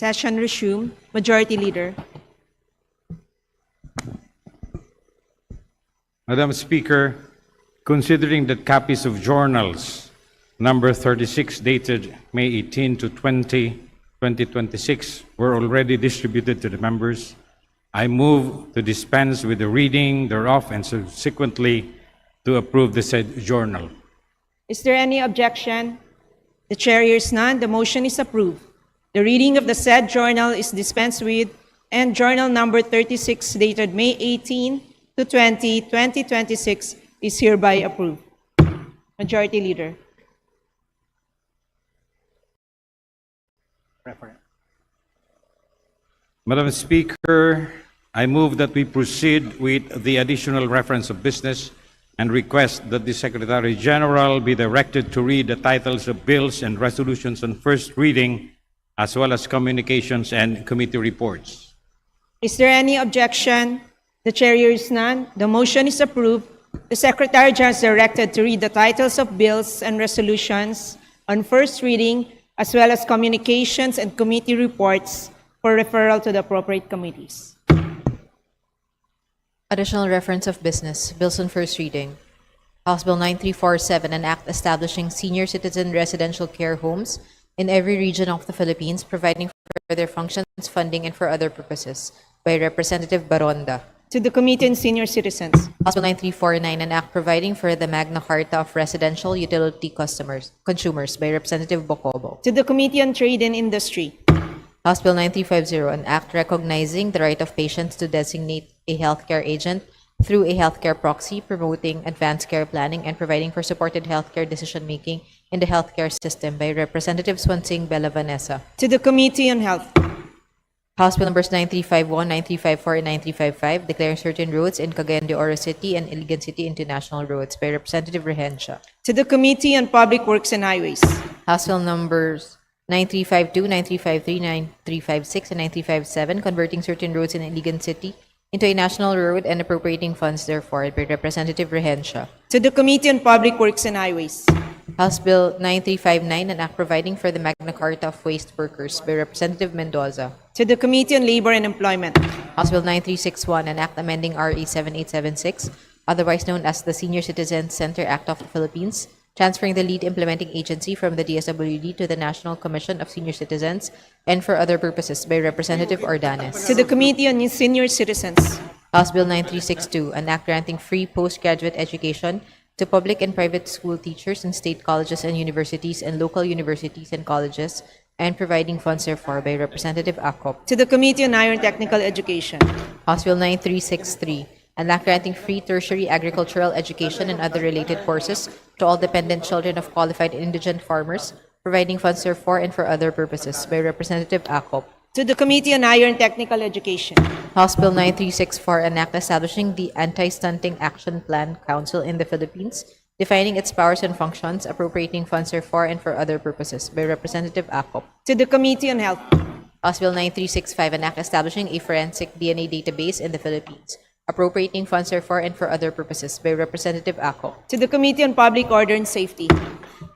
Session resumed. Majority Leader. Madam Speaker, considering that copies of journals number 36 dated May 18 to 2026 were already distributed to the members, I move to dispense with the reading thereof and subsequently to approve the said journal. Is there any objection? The Chair hears none. The motion is approved. The reading of the said journal is dispensed with, and journal number 36 dated May 18 to 2026 is hereby approved. Majority Leader. Madam Speaker, I move that we proceed with the additional reference of business and request that the Secretary General be directed to read the titles of bills and resolutions on first reading, as well as communications and committee reports. Is there any objection? The Chair hears none. The motion is approved. The Secretary General is directed to read the titles of bills and resolutions on first reading, as well as communications and committee reports for referral to the appropriate committees. Additional reference of business. Bills on first reading. House Bill 9347, an act establishing senior citizen residential care homes in every region of the Philippines, providing for their functions, funding, and for other purposes, by Representative Baronda. To the Committee on Senior Citizens. House Bill 9349, an act providing for the Magna Carta of Residential Utility Consumers, by Representative Bocobo. To the Committee on Trade and Industry. House Bill 9350, an act recognizing the right of patients to designate a healthcare agent through a healthcare proxy, promoting advanced care planning, and providing for supported healthcare decision-making in the healthcare system, by Representative Swansing Bella Vanessa. To the Committee on Health. House Bill numbers 9351, 9354, and 9355, declaring certain roads in Cagayan de Oro City and Iligan City international roads, by Representative Regencia. To the Committee on Public Works and Highways. House Bill numbers 9352, 9353, 9356, and 9357, converting certain roads in Iligan City into a national road and appropriating funds therefore, by Representative Regencia. To the Committee on Public Works and Highways. House Bill 9359, an act providing for the Magna Carta of Waste Workers, by Representative Mendoza. To the Committee on Labor and Employment. House Bill 9361, an act amending RA 7876, otherwise known as the Senior Citizens Center Act of the Philippines, transferring the lead implementing agency from the DSWD to the National Commission of Senior Citizens, and for other purposes, by Representative Ordanes. To the Committee on Senior Citizens. House Bill 9362, an act granting free postgraduate education to public and private school teachers in state colleges and universities and local universities and colleges, and providing funds therefore, by Representative Acop. To the Committee on Higher and Technical Education. House Bill 9363, an act granting free tertiary agricultural education and other related courses to all dependent children of qualified indigent farmers, providing funds therefore and for other purposes, by Representative Acop. To the Committee on Higher and Technical Education. House Bill 9364, an act establishing the Anti-Stunting Action Plan Council in the Philippines, defining its powers and functions, appropriating funds therefore and for other purposes, by Representative Acop. To the Committee on Health. House Bill 9365, an act establishing a forensic DNA database in the Philippines, appropriating funds therefore and for other purposes, by Representative Acop. To the Committee on Public Order and Safety.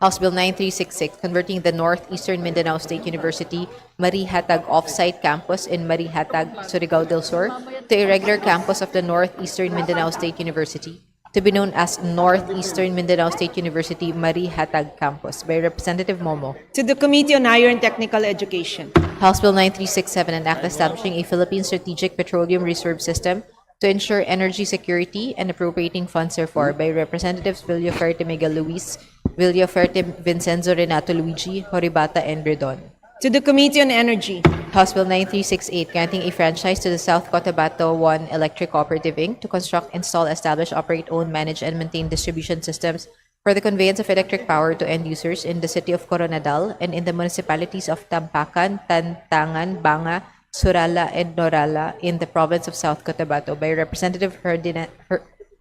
House Bill 9366, converting the Northeastern Mindanao State University Marihatag Off-Site Campus in Marihatag, Surigao del Sur, to a regular campus of the Northeastern Mindanao State University, to be known as Northeastern Mindanao State University Marihatag Campus, by Representative Momo. To the Committee on Higher and Technical Education. House Bill 9367, an act establishing a Philippine Strategic Petroleum Reserve System to ensure energy security and appropriating funds therefore, by Representatives Villaferte Miguel Luis, Villaferte Vincenzo Renato Luigi, Horibata, and Redon. To the Committee on Energy. House Bill 9368, granting a franchise to the South Cotabato 1 Electric Cooperative Inc. to construct, install, establish, operate, own, manage, and maintain distribution systems for the conveyance of electric power to end users in the city of Coronadal and in the municipalities of Tampakan, Tantangan, Banga, Surala, and Norala in the province of South Cotabato, by Representative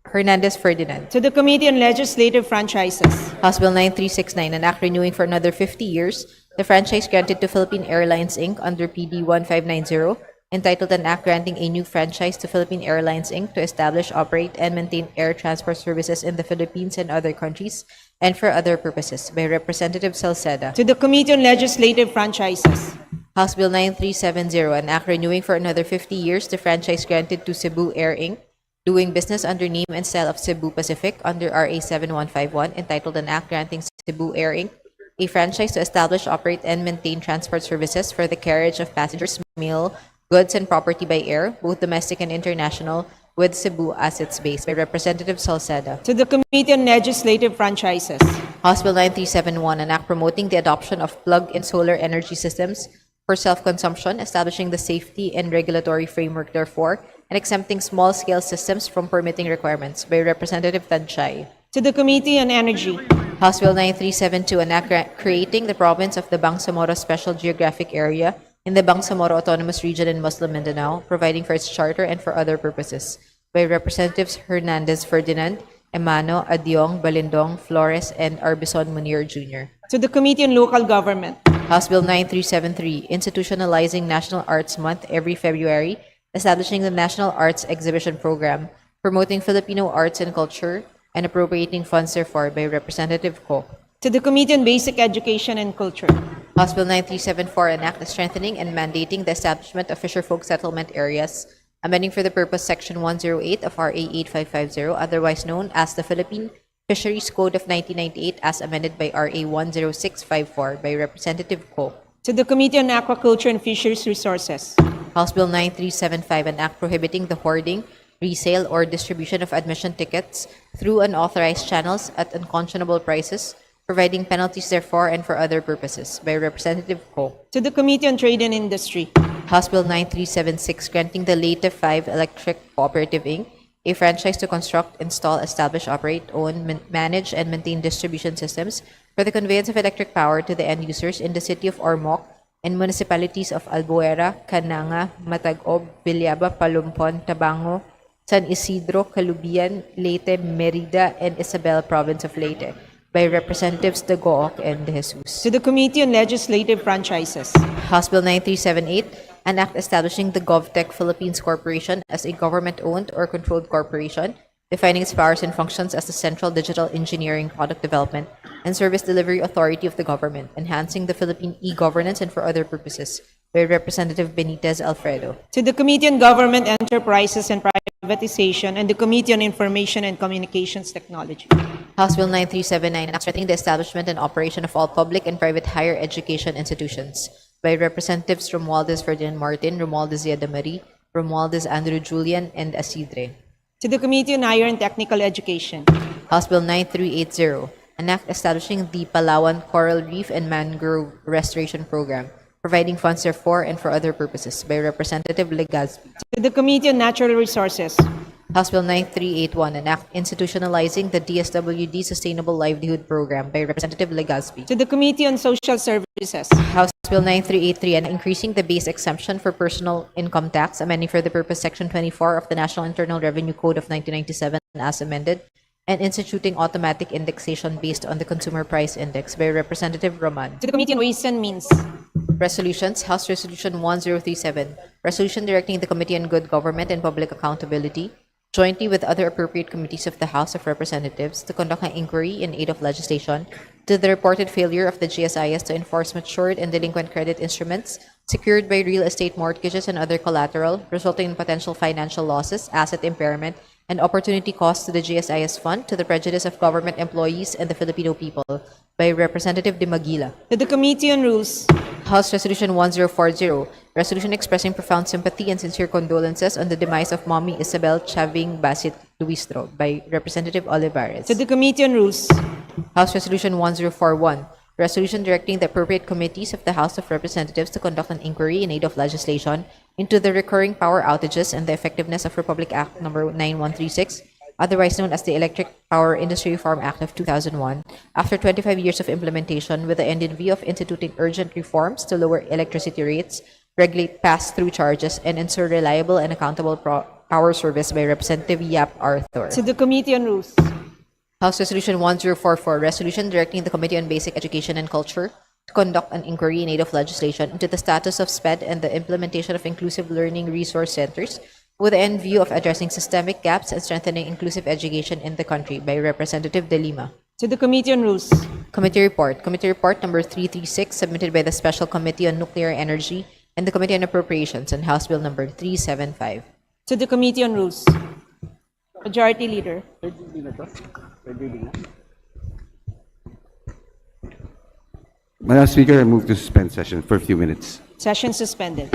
Hernandez Ferdinand. To the Committee on Legislative Franchises. House Bill 9369, an act renewing for another 50 years the franchise granted to Philippine Airlines Inc. under PD 1590, entitled an act granting a new franchise to Philippine Airlines Inc. to establish, operate, and maintain air transport services in the Philippines and other countries, and for other purposes, by Representative Salceda. To the Committee on Legislative Franchises. House Bill 9370, an act renewing for another 50 years the franchise granted to Cebu Air Inc., doing business under name and style of Cebu Pacific under RA 7151, entitled an act granting Cebu Air Inc. a franchise to establish, operate, and maintain transport services for the carriage of passengers, mail, goods, and property by air, both domestic and international, with Cebu as its base, by Representative Salceda. To the Committee on Legislative Franchises. House Bill 9371, an act promoting the adoption of plug-in solar energy systems for self-consumption, establishing the safety and regulatory framework therefore, and exempting small-scale systems from permitting requirements, by Representative Tanchay. To the Committee on Energy. House Bill 9372, an act creating the province of the Bangsamoro Special Geographic Area in the Bangsamoro Autonomous Region in Muslim Mindanao, providing for its charter and for other purposes, by Representatives Hernandez Ferdinand, Emano, Adyong, Balindong, Flores, and Arbison Munir Jr. To the Committee on Local Government. House Bill 9373, institutionalizing National Arts Month every February, establishing the National Arts Exhibition Program, promoting Filipino arts and culture, and appropriating funds therefore, by Representative Ko. To the Committee on Basic Education and Culture. House Bill 9374, an act strengthening and mandating the establishment of fisherfolk settlement areas, amending for the purpose Section 108 of RA 8550, otherwise known as the Philippine Fisheries Code of 1998 as amended by RA 10654, by Representative Ko. To the Committee on Aquaculture and Fisheries Resources. House Bill 9375, an act prohibiting the hoarding, resale, or distribution of admission tickets through unauthorized channels at unconscionable prices, providing penalties therefore and for other purposes, by Representative Ko. To the Committee on Trade and Industry. House Bill 9376, granting the Leyte 5 Electric Cooperative Inc. a franchise to construct, install, establish, operate, own, manage, and maintain distribution systems for the conveyance of electric power to the end users in the city of Ormoc and municipalities of Albuera, Cananga, Matagob, Villaba, Palumpon, Tabango, San Isidro, Calubian, Leyte, Merida, and Isabel, province of Leyte, by Representatives De Gooc and De Jesus. To the Committee on Legislative Franchises. House Bill 9378, an act establishing the GovTech Philippines Corporation as a government-owned or controlled corporation, defining its powers and functions as the central digital engineering, product development, and service delivery authority of the government, enhancing the Philippine e-governance and for other purposes, by Representative Benitez Alfredo. To the Committee on Government Enterprises and Privatization and the Committee on Information and Communications Technology. House Bill 9379, an act strengthening the establishment and operation of all public and private higher education institutions, by Representatives Romualdez Ferdinand Martin, Romualdez Yeda Marie, Romualdez Andrew Julian, and Asidre. To the Committee on Higher and Technical Education. House Bill 9380, an act establishing the Palawan Coral Reef and Mangrove Restoration Program, providing funds therefore and for other purposes, by Representative Legazpi. To the Committee on Natural Resources. House Bill 9381, an act institutionalizing the DSWD Sustainable Livelihood Program, by Representative Legazpi. To the Committee on Social Services. House Bill 9383, and increasing the base exemption for personal income tax, amending for the purpose Section 24 of the National Internal Revenue Code of 1997 as amended, and instituting automatic indexation based on the Consumer Price Index, by Representative Roman. To the Committee on Ways and Means. Resolutions. House Resolution 1037, resolution directing the Committee on Good Government and Public Accountability, jointly with other appropriate committees of the House of Representatives, to conduct an inquiry in aid of legislation to the reported failure of the GSIS to enforce matured and delinquent credit instruments secured by real estate mortgages and other collateral, resulting in potential financial losses, asset impairment, and opportunity costs to the GSIS fund to the prejudice of government employees and the Filipino people, by Representative De Maguila. To the Committee on Rules. House Resolution 1040, resolution expressing profound sympathy and sincere condolences on the demise of Mommy Isabel Chaving Basit Luistro, by Representative Olivares. To the Committee on Rules. House Resolution 1041, resolution directing the appropriate committees of the House of Representatives to conduct an inquiry in aid of legislation into the recurring power outages and the effectiveness of Republic Act No. 9136, otherwise known as the Electric Power Industry Reform Act of 2001, after 25 years of implementation, with the end in view of instituting urgent reforms to lower electricity rates, regulate pass-through charges, and ensure reliable and accountable power service, by Representative Yap Arthur. To the Committee on Rules. House Resolution 1044, resolution directing the Committee on Basic Education and Culture to conduct an inquiry in aid of legislation into the status of SPED and the implementation of inclusive learning resource centers, with the end view of addressing systemic gaps and strengthening inclusive education in the country, by Representative De Lima. To the Committee on Rules. Committee report. Committee report number 336 submitted by the Special Committee on Nuclear Energy and the Committee on Appropriations on House Bill number 375. To the Committee on Rules. Majority Leader. Madam Speaker, I move to suspend session for a few minutes. Session suspended.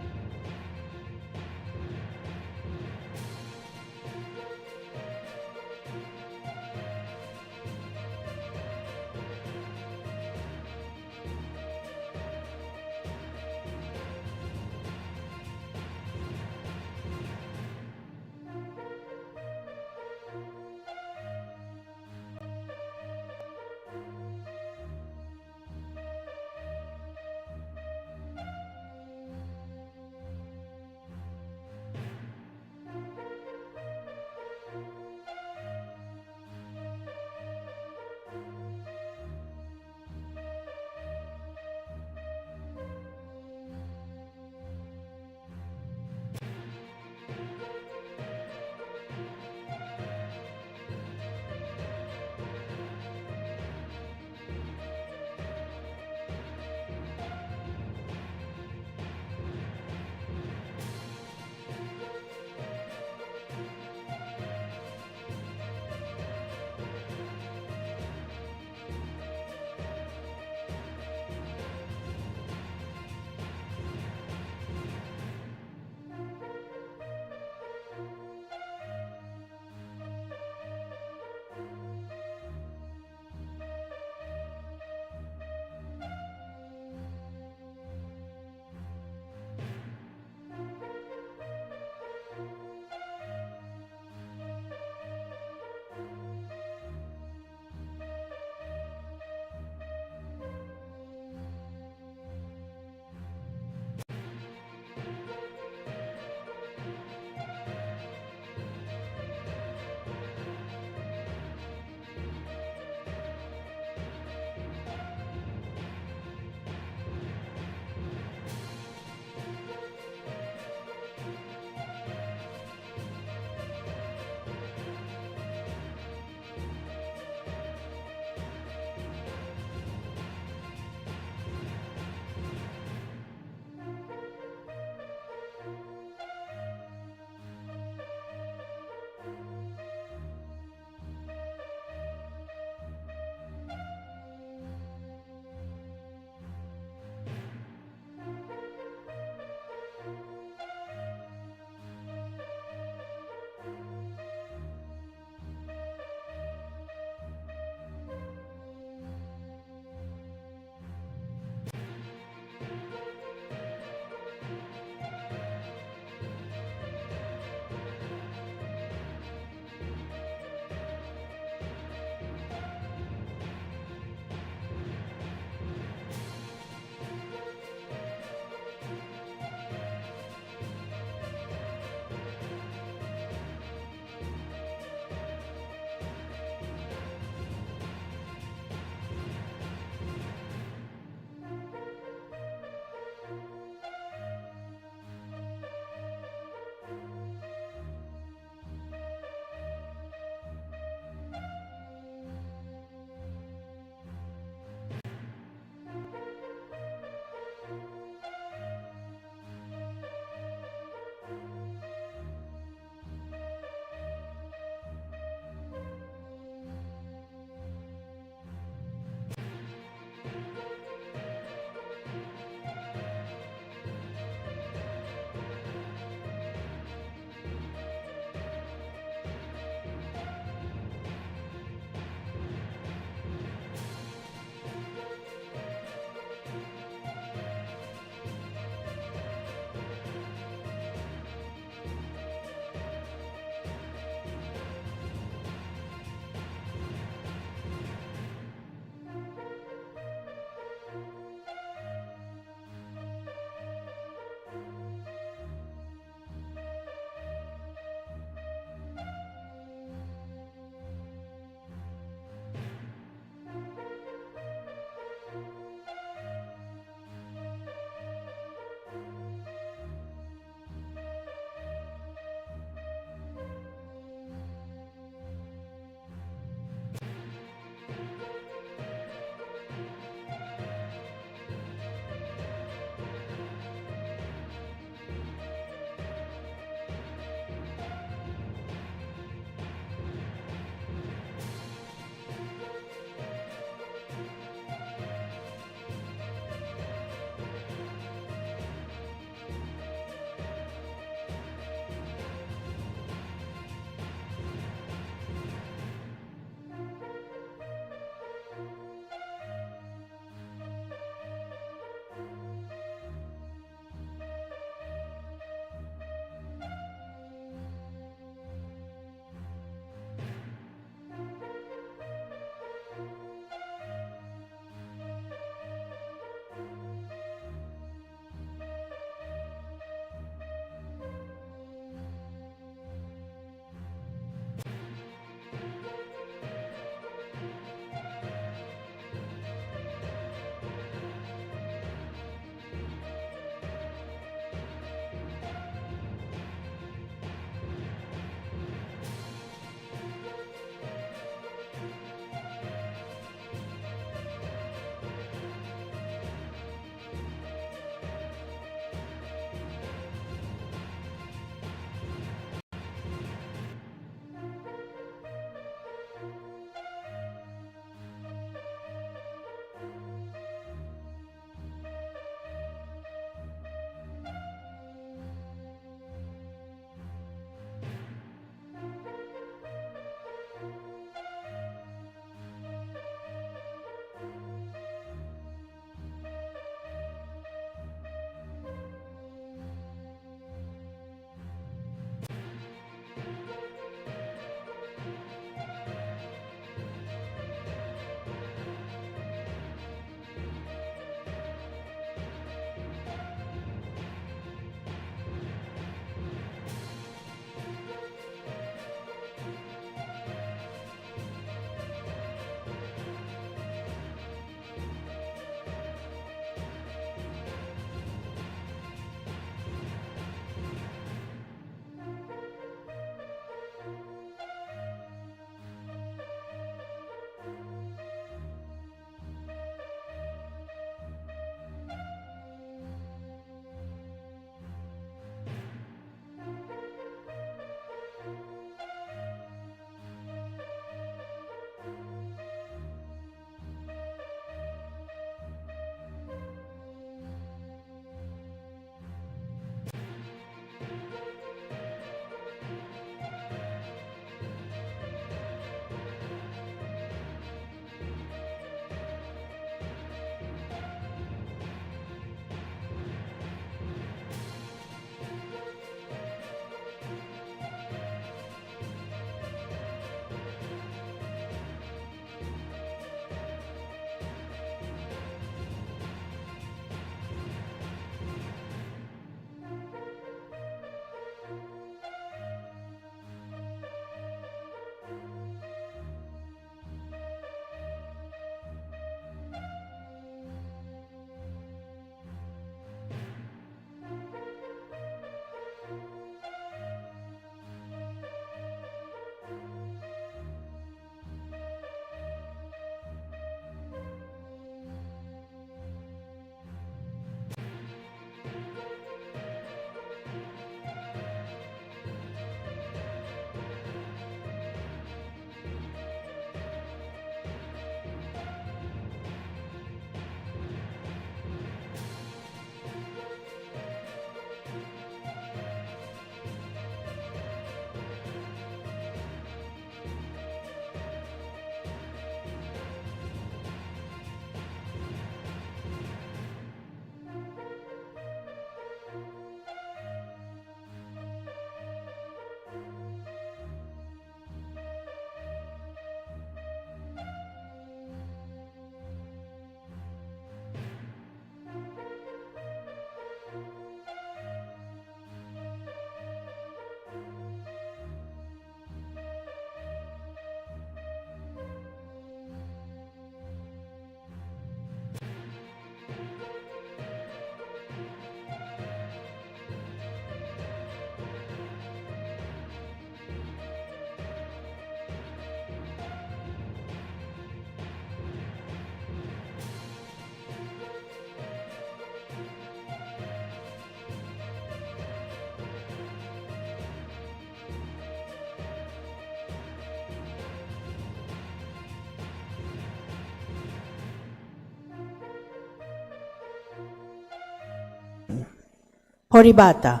Horibata,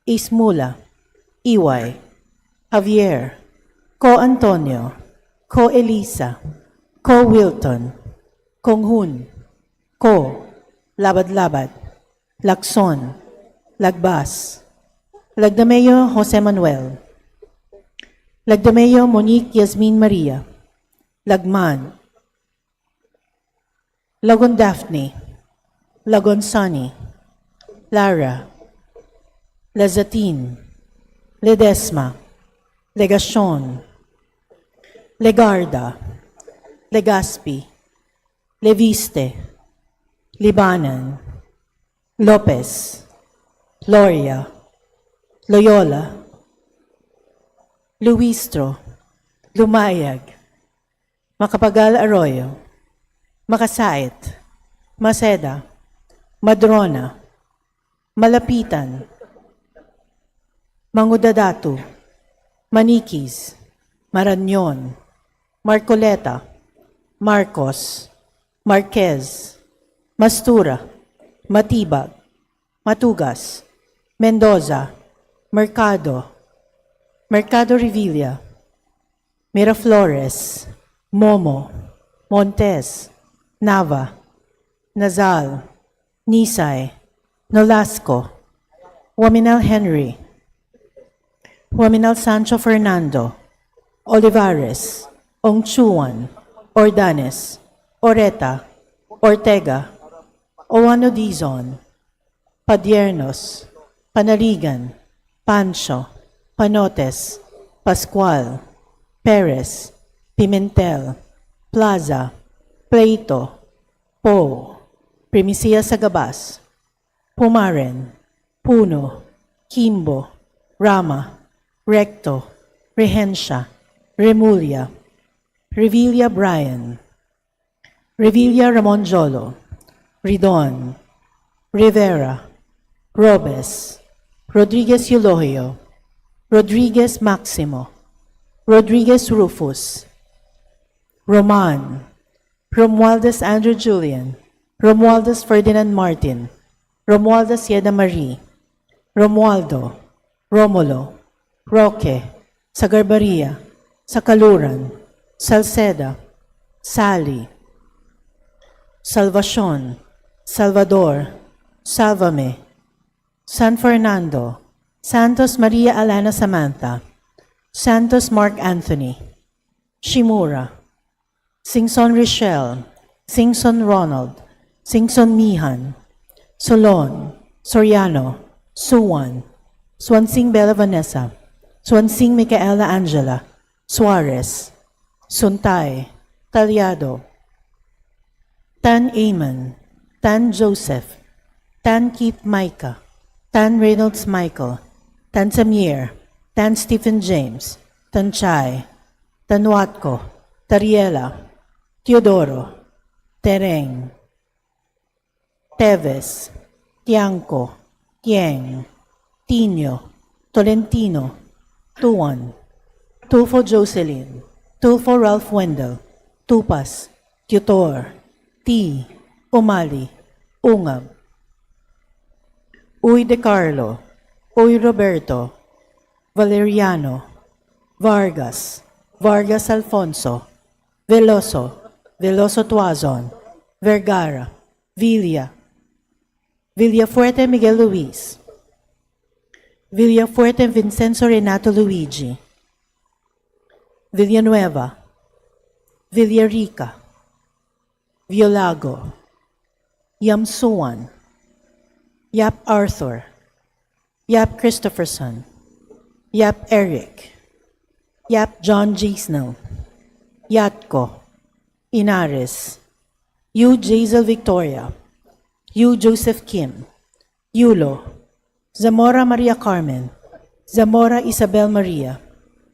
Ismula, Iway, Javier, Ko Antonio, Ko Elisa, Ko Wilton, Konghun, Ko, Labad-Labad, Lacson, Lagbas, Lagdameo Jose Manuel, Lagdameo Monique Yasmin Maria, Lagman, Lagon Daphne, Lagon Sunny, Lara, Lazatin, Ledesma, Legacion, Legarda, Legaspi, Leviste, Libanan, Lopez, Loria, Loyola, Luistro, Lumayag, Macapagal Arroyo, Makasait, Maceda, Madrona, Malapitan, Mangudadatu, Manikis, Marañon, Marcoleta, Marcos, Marquez, Mastura, Matibag, Matugas, Mendoza, Mercado, Mercado Revilla, Miraflores, Momo, Montes, Nava, Nazal, Nisay, Nolasco, Waminal Henry, Waminal Sancho Fernando, Olivares, Ongchuan, Ordanes, Oreta, Ortega, Owano Dizon, Padiernos, Panaligan, Pancho, Panotes, Pascual, Perez, Pimentel, Plaza, Pleito, Po, Primicia Sagabas, Pumaren, Puno, Kimbo, Rama, Recto, Rehencia, Remulia, Revilla Brian, Revilla Ramon Jolo, Ridon, Rivera, Robes, Rodriguez Eulogio, Rodriguez Maximo, Rodriguez Rufus, Roman, Romualdez Andrew Julian, Romualdez Ferdinand Martin, Romualdez Yeda Marie, Romualdo, Romulo, Roque, Sagarbaria, Sakaluran, Salceda, Sally, Salvacion, Salvador, Salvame, San Fernando, Santos Maria Alana Samantha, Santos Mark Anthony, Shimura, Singson Richelle, Singson Ronald, Singson Mihan, Solon, Soriano, Suwan, Swansing Bella Vanessa, Swansing Micaela Angela, Suarez, Suntay, Talyado, Tan Amon, Tan Joseph, Tan Keith Micah, Tan Reynolds Michael, Tan Samir, Tan Stephen James, Tan Chai, Tan Watko, Tariela, Teodoro, Tereng, Teves, Tiangco, Tieng, Tino, Tolentino, Tuan, Tulfo Jocelyn, Tulfo Ralph Wendell, Tupas, Tutor, T, Umali, Ungab, Uy De Carlo, Uy Roberto, Valeriano, Vargas, Vargas Alfonso, Veloso, Veloso Tuazon, Vergara, Villa, Villafuerte Miguel Luis, Villafuerte Vincenzo Renato Luigi, Villanueva, Villarica, Violago, Yamsuan, Yap Arthur, Yap Christopherson, Yap Eric, Yap John G. Snell, Yatko, Inares, Yu Jazel Victoria, Yu Joseph Kim, Yulo, Zamora Maria Carmen, Zamora Isabel Maria,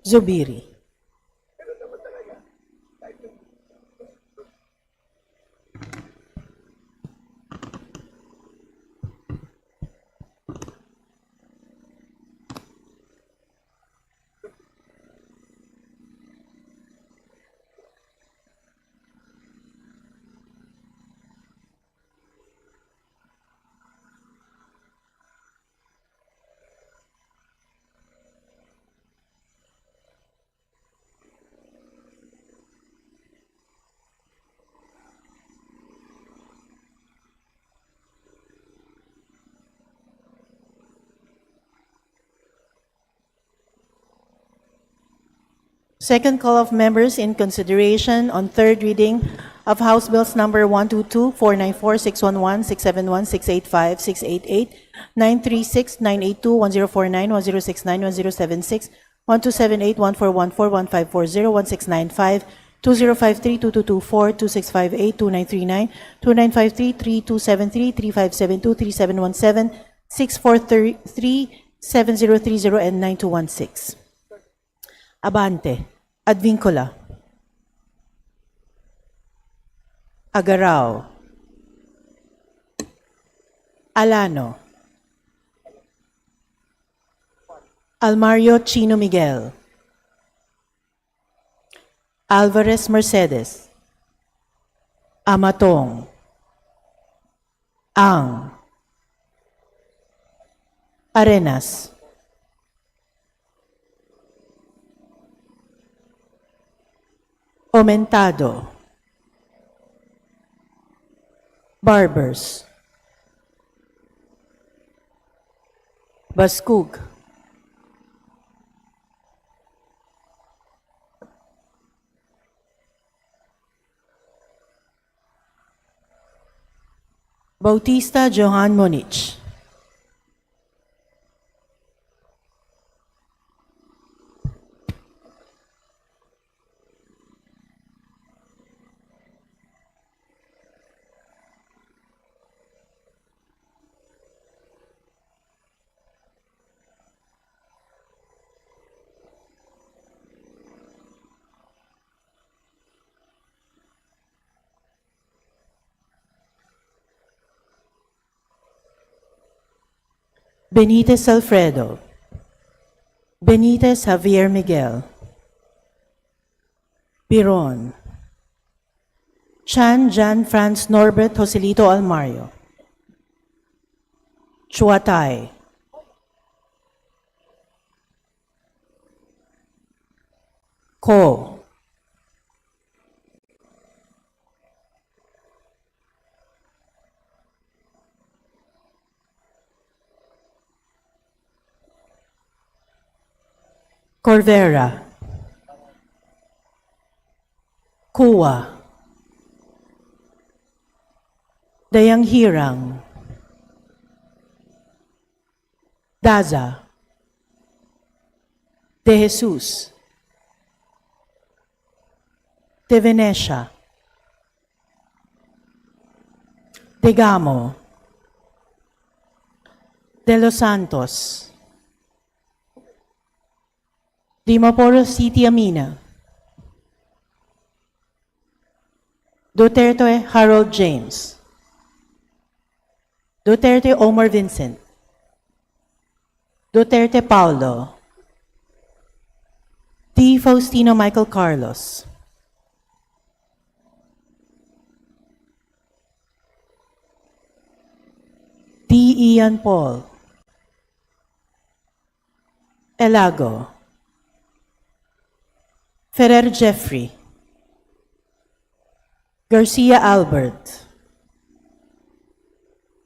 Zubiri. Second call of members in consideration on third reading of House Bills number 122, 494, 611, 671, 685, 688, 936, 982, 1049, 1069, 1076, 1278, 1414, 1540, 1695, 2053, 2224, 2658, 2939, 2953, 3273, 3572, 3717, 6433, 7030, and 9216. Abante, Advincula, Agarao, Alano, Almario Chino Miguel, Alvarez Mercedes, Amatong, Ang, Arenas, Aumentado, Barbers, Baskug, Bautista Johan Monich, Benitez Alfredo, Benitez Javier Miguel, Biron, Chan Jan Franz Norbert Joselito Almario, Chuatay, Ko, Corvera, Kuwa, Dayang Hirang, Daza, De Jesus, De Venecia, De Gamo, De Los Santos, Dimaporo City Amina, Duterte Harold James, Duterte Omar Vincent, Duterte Paulo, D. Faustino Michael Carlos, D. Ian Paul, Elago, Ferrer Jeffrey, Garcia Albert,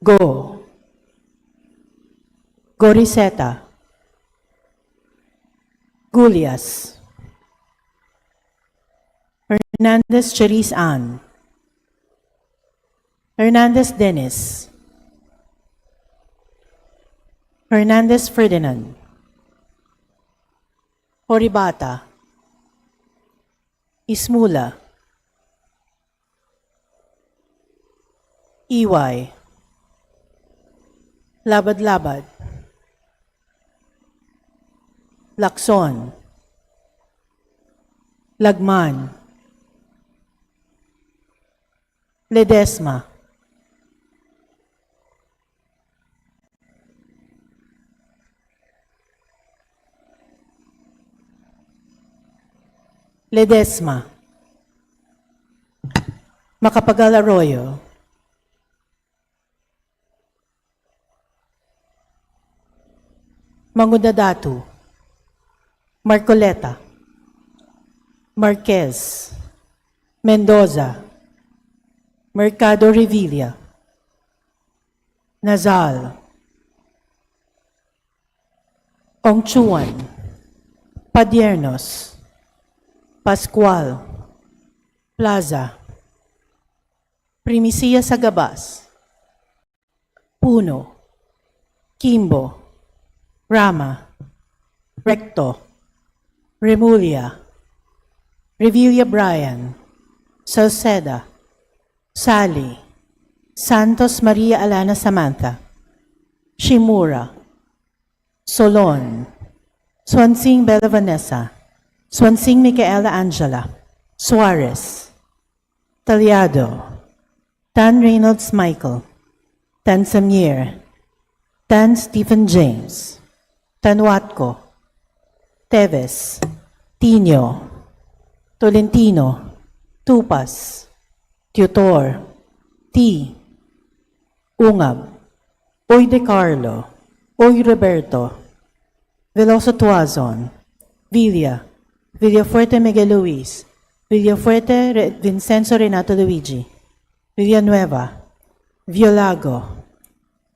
Go, Goriseta, Gulias, Hernandez Cherise Ann, Hernandez Dennis, Hernandez Ferdinand, Horibata, Ismula, Iway, Labad-Labad, Lacson, Lagman, Ledesma, Ledesma, Macapagal Arroyo, Mangudadatu, Marcoleta, Marquez, Mendoza, Mercado Revilla, Nazal, Ongchuan, Padiernos, Pascual, Plaza, Primisia sa Gabas, Puno, Kimbo, Rama, Recto, Remulla, Revilla Bryan, Salceda, Sally, Santos Maria Alana Samantha, Shimura, Solon, Swansing Bella Vanessa, Swansing Micaela Angela, Suarez, Talyado, Tan Reynolds Michael, Tan Samir, Tan Stephen James, Tan Watco, Teves, Tino, Tolentino, Tupas, Tutor, T, Ungab, Oy De Carlo, Oy Roberto, Veloso Tuazon, Villa, Villafuerte Miguel Luis, Villafuerte Vincenzo Renato Luigi, Villanueva, Violago,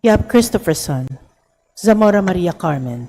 Yap Christopherson, Zamora Maria Carmen.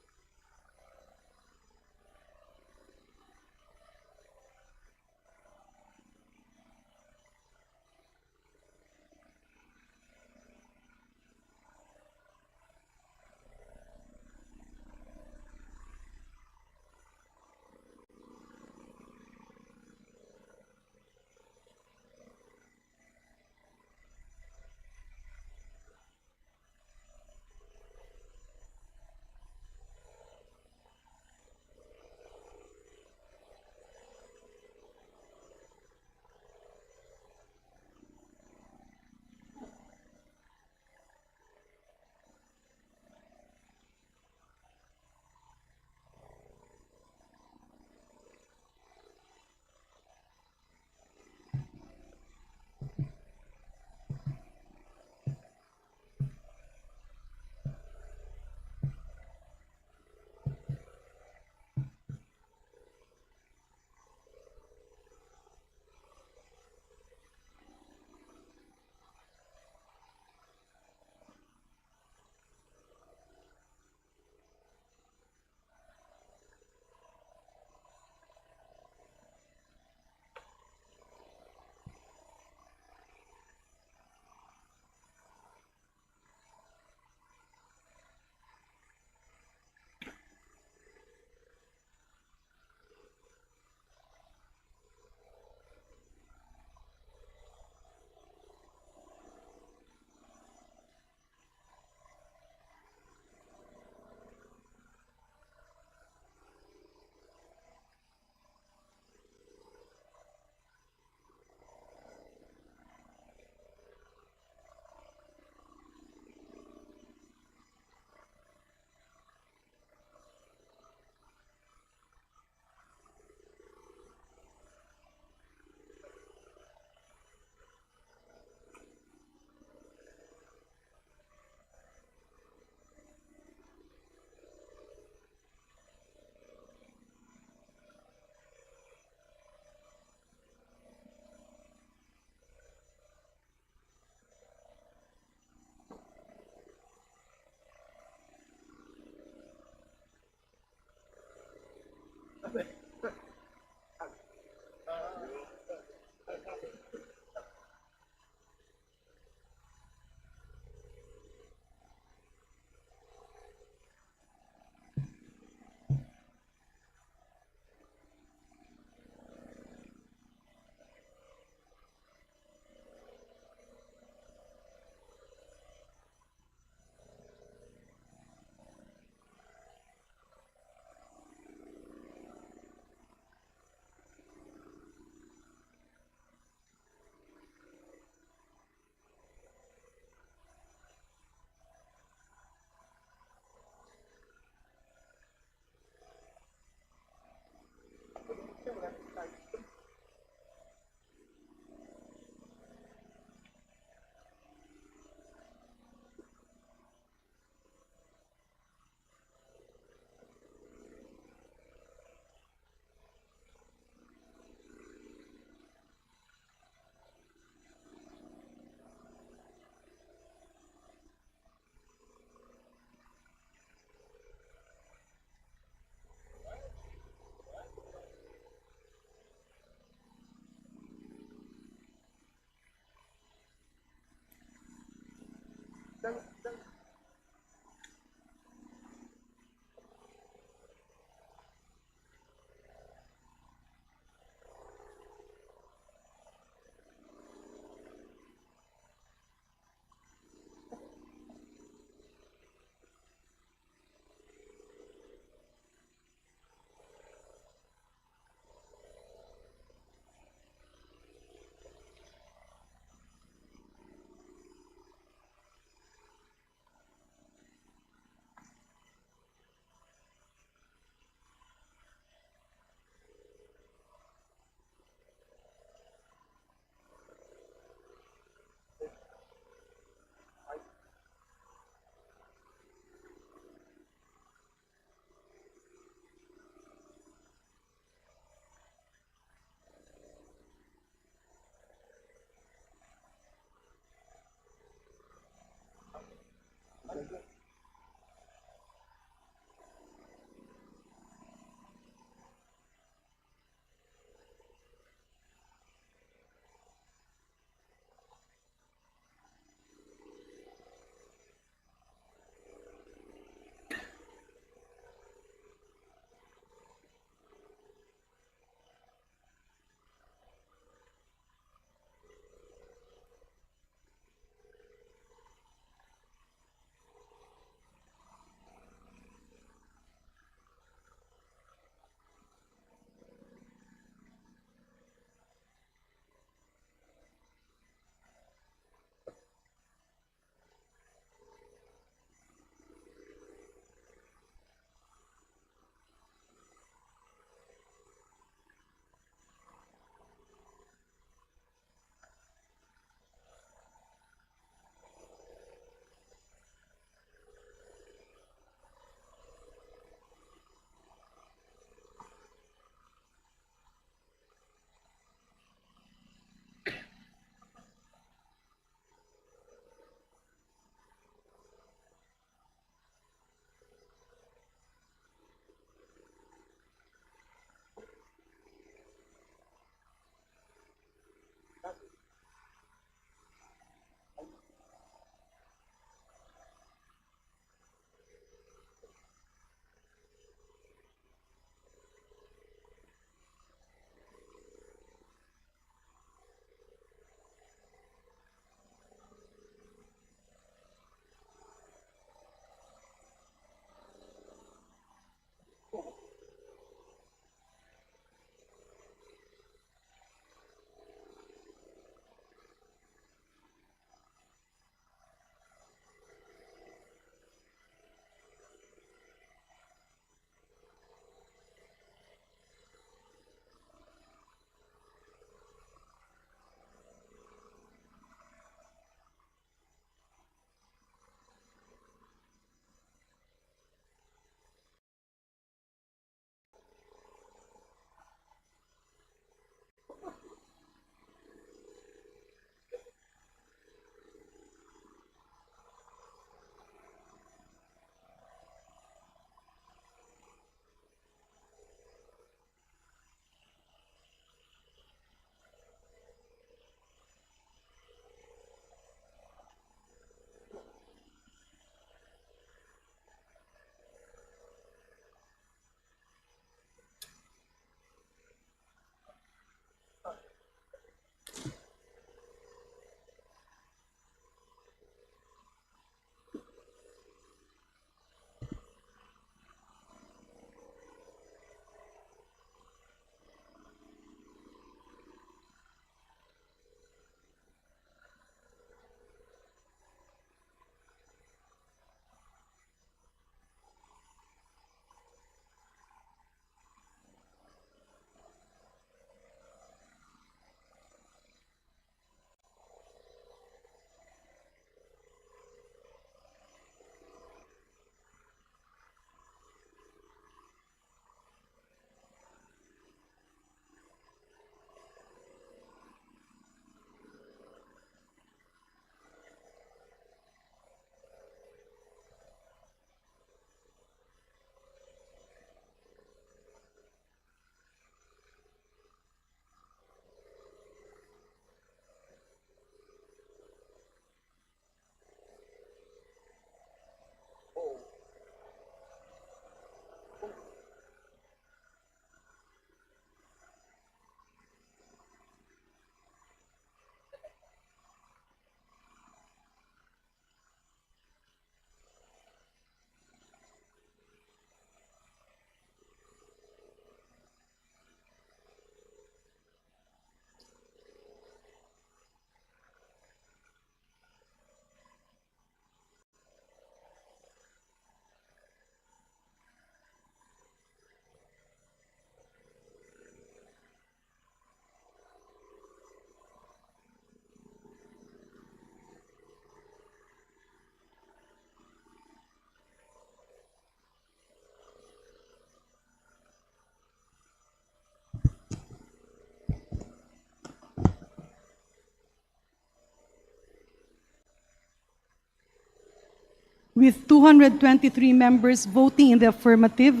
with 223 members voting in the affirmative,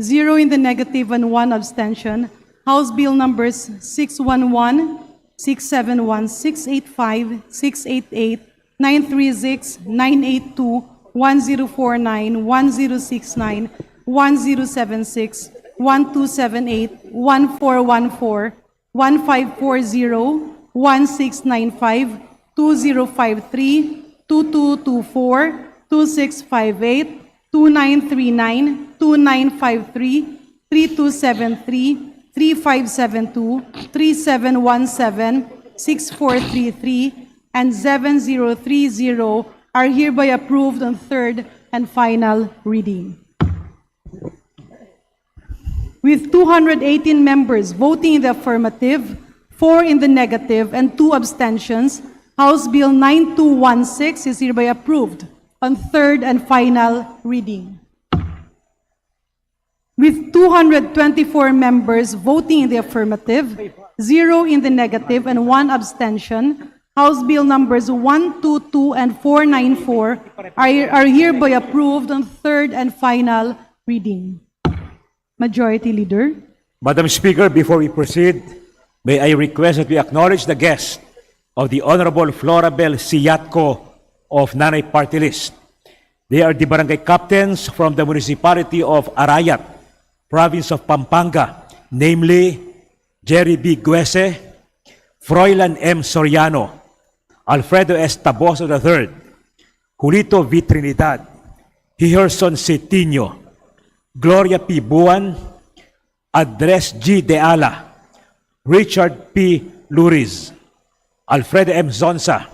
0 in the negative, and 1 abstention, House Bill numbers 611, 671, 685, 688, 936, 982, 1049, 1069, 1076, 1278, 1414, 1540, 1695, 2053, 2224, 2658, 2939, 2953, 3273, 3572, 3717, 6433, and 7030 are hereby approved on third and final reading. With 218 members voting in the affirmative, 4 in the negative, and 2 abstentions, House Bill 9216 is hereby approved on third and final reading. With 224 members voting in the affirmative, 0 in the negative, and 1 abstention, House Bill numbers 122 and 494 are hereby approved on third and final reading. Majority Leader. Madam Speaker, before we proceed, may I request that we acknowledge the guest of the Honorable Florabel Siyatko of Nanay Party List. They are the barangay captains from the municipality of Arayat, province of Pampanga, namely Jerry B. Guese, Froilan M. Soriano, Alfredo S. Taboso III, Julito V. Trinidad, Hiherson C. Tino, Gloria P. Buan, Andres G. De Ala, Richard P. Luriz, Alfredo M. Zonza,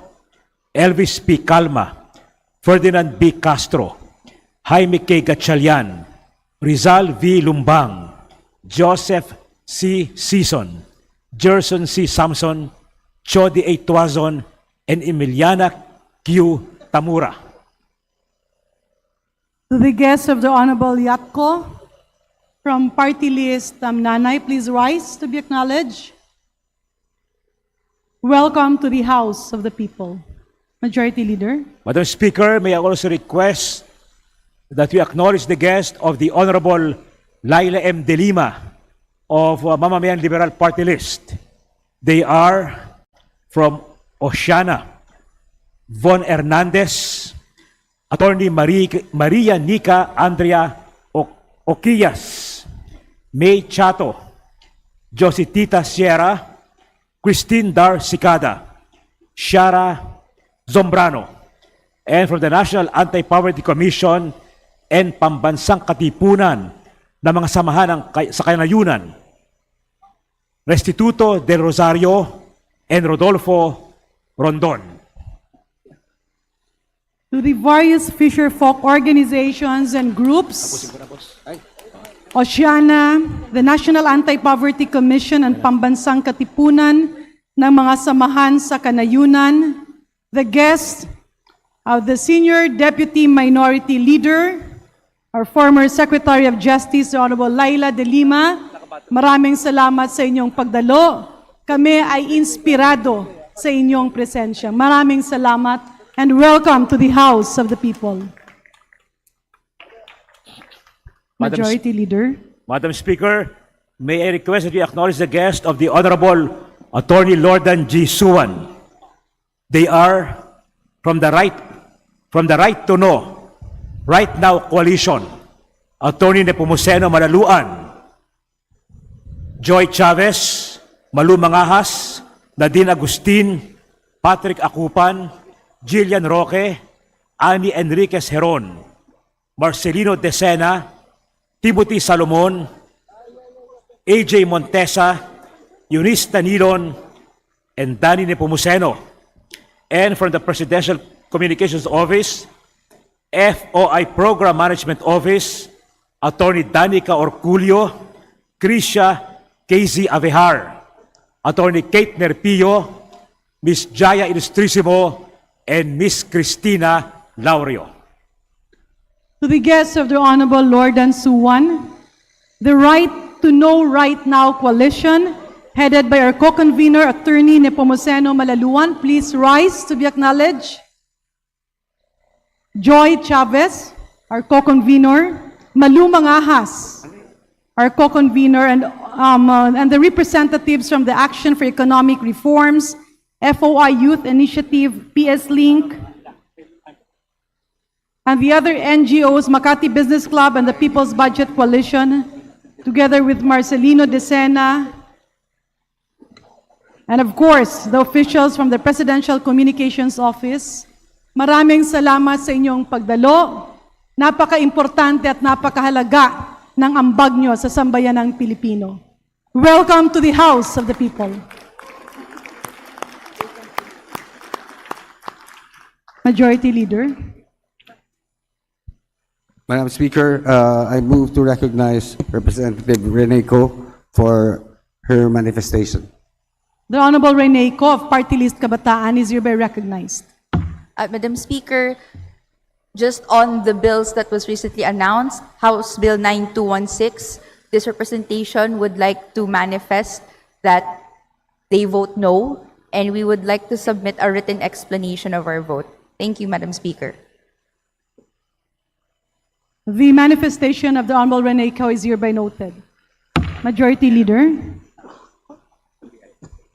Elvis P. Calma, Ferdinand B. Castro, Jaime K. Gatchalian, Rizal V. Lumbang, Joseph C. Sison, Gerson C. Samson, Chody A. Tuazon, and Emiliana Q. Tamura. To the guests of the Honorable Yatko from Party List Nanay, please rise to be acknowledged. Welcome to the House of the People. Majority Leader. Madam Speaker, may I also request that we acknowledge the guest of the Honorable Laila M. De Lima of Mamamayan Liberal Party List. They are from Oceana, Von Hernandez, Attorney Maria Nica Andrea Oquillas, May Chato, Jositita Sierra, Christine Dar Cicada, Shara Zombrano, and from the National Anti-Poverty Commission and Pambansang Katipunan ng mga samahan sa kanayunan, Restituto del Rosario and Rodolfo Rondon. To the various fisher folk organizations and groups, Oceana, the National Anti-Poverty Commission and Pambansang Katipunan ng mga samahan sa kanayunan, the guest of the Senior Deputy Minority Leader, our former Secretary of Justice, Honorable Laila De Lima, maraming salamat sa inyong pagdalo. Kami ay inspirado sa inyong presensya. Maraming salamat and welcome to the House of the People. Majority Leader. Madam Speaker, may I request that we acknowledge the guest of the Honorable Attorney Lordan G. Suwan. They are from the Right to Know, Right Now Coalition, Attorney Nepomuceno Malaluan, Joy Chavez, Malu Mangahas, Nadine Agustin, Patrick Akupan, Jillian Roque, Ani Enriquez Heron, Marcelino Decena, Timothy Salomon, AJ Montesa, Eunice Danilon, and Danny Nepomuceno. And from the Presidential Communications Office, FOI Program Management Office, Attorney Danica Orculio, Krisha KZ Avehar, Attorney Kate Nerpio, Ms. Jaya Ilustrisimo, and Ms. Cristina Laurio. To the guests of the Honorable Lordan Suwan, the Right to Know Right Now Coalition, headed by our co-convener, Attorney Nepomuceno Malaluan, please rise to be acknowledged. Joy Chavez, our co-convener, Malu Mangahas, our co-convener, and the representatives from the Action for Economic Reforms, FOI Youth Initiative, PS Link, and the other NGOs, Makati Business Club and the People's Budget Coalition, together with Marcelino De Sena, and of course, the officials from the Presidential Communications Office. Maraming salamat sa inyong pagdalo. Napaka-importante at napakahalaga ng ambag nyo sa sambayanang Pilipino. Welcome to the House of the People. Majority Leader. Madam Speaker, I move to recognize Representative Rene Co for her manifestation. The Honorable Rene Co of Party List Kabataan is hereby recognized. Madam Speaker, just on the bills that was recently announced, House Bill 9216, this representation would like to manifest that they vote no, and we would like to submit a written explanation of our vote. Thank you, Madam Speaker. The manifestation of the Honorable Rene Co is hereby noted. Majority Leader.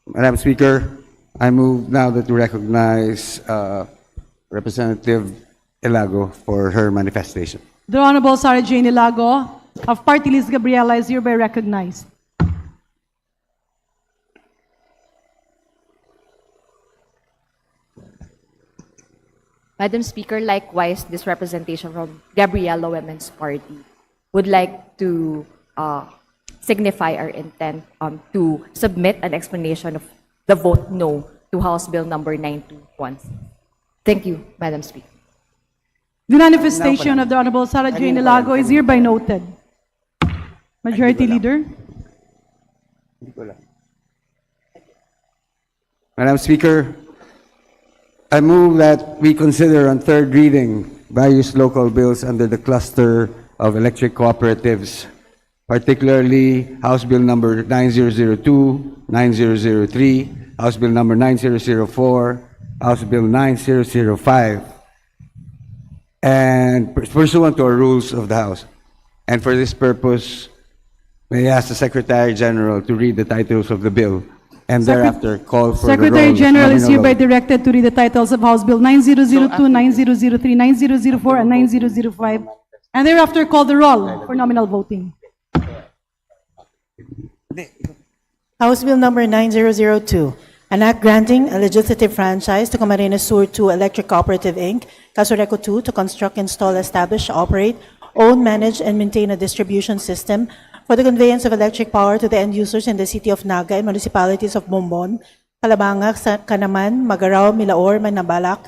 Madam Speaker, I move now that we recognize Representative Ilago for her manifestation. The Honorable Sarah Jane Ilago of Party List Gabriela is hereby recognized. Madam Speaker, likewise, this representation from Gabriela Women's Party would like to signify our intent to submit an explanation of the vote no to House Bill number 9216. Thank you, Madam Speaker. The manifestation of the Honorable Sarah Jane Ilago is hereby noted. Majority Leader. Madam Speaker, I move that we consider on third reading various local bills under the cluster of electric cooperatives, particularly House Bill number 9002, 9003, House Bill number 9004, House Bill 9005, and pursuant to our rules of the House. And for this purpose, may I ask the Secretary General to read the titles of the bill and thereafter call for the roll. Secretary General is nominal hereby vote. directed to read the titles of House Bill 9002, 9003, 9004, and 9005, and thereafter call the roll for nominal voting. House Bill number 9002, an act granting a legislative franchise to Camarines Sur 2 Electric Cooperative Inc., Casureco 2, to construct, install, establish, operate, own, manage, and maintain a distribution system for the conveyance of electric power to the end users in the city of Naga and municipalities of Bombon, Calabanga, Canaman, Magarao, Milaor, Manabalak,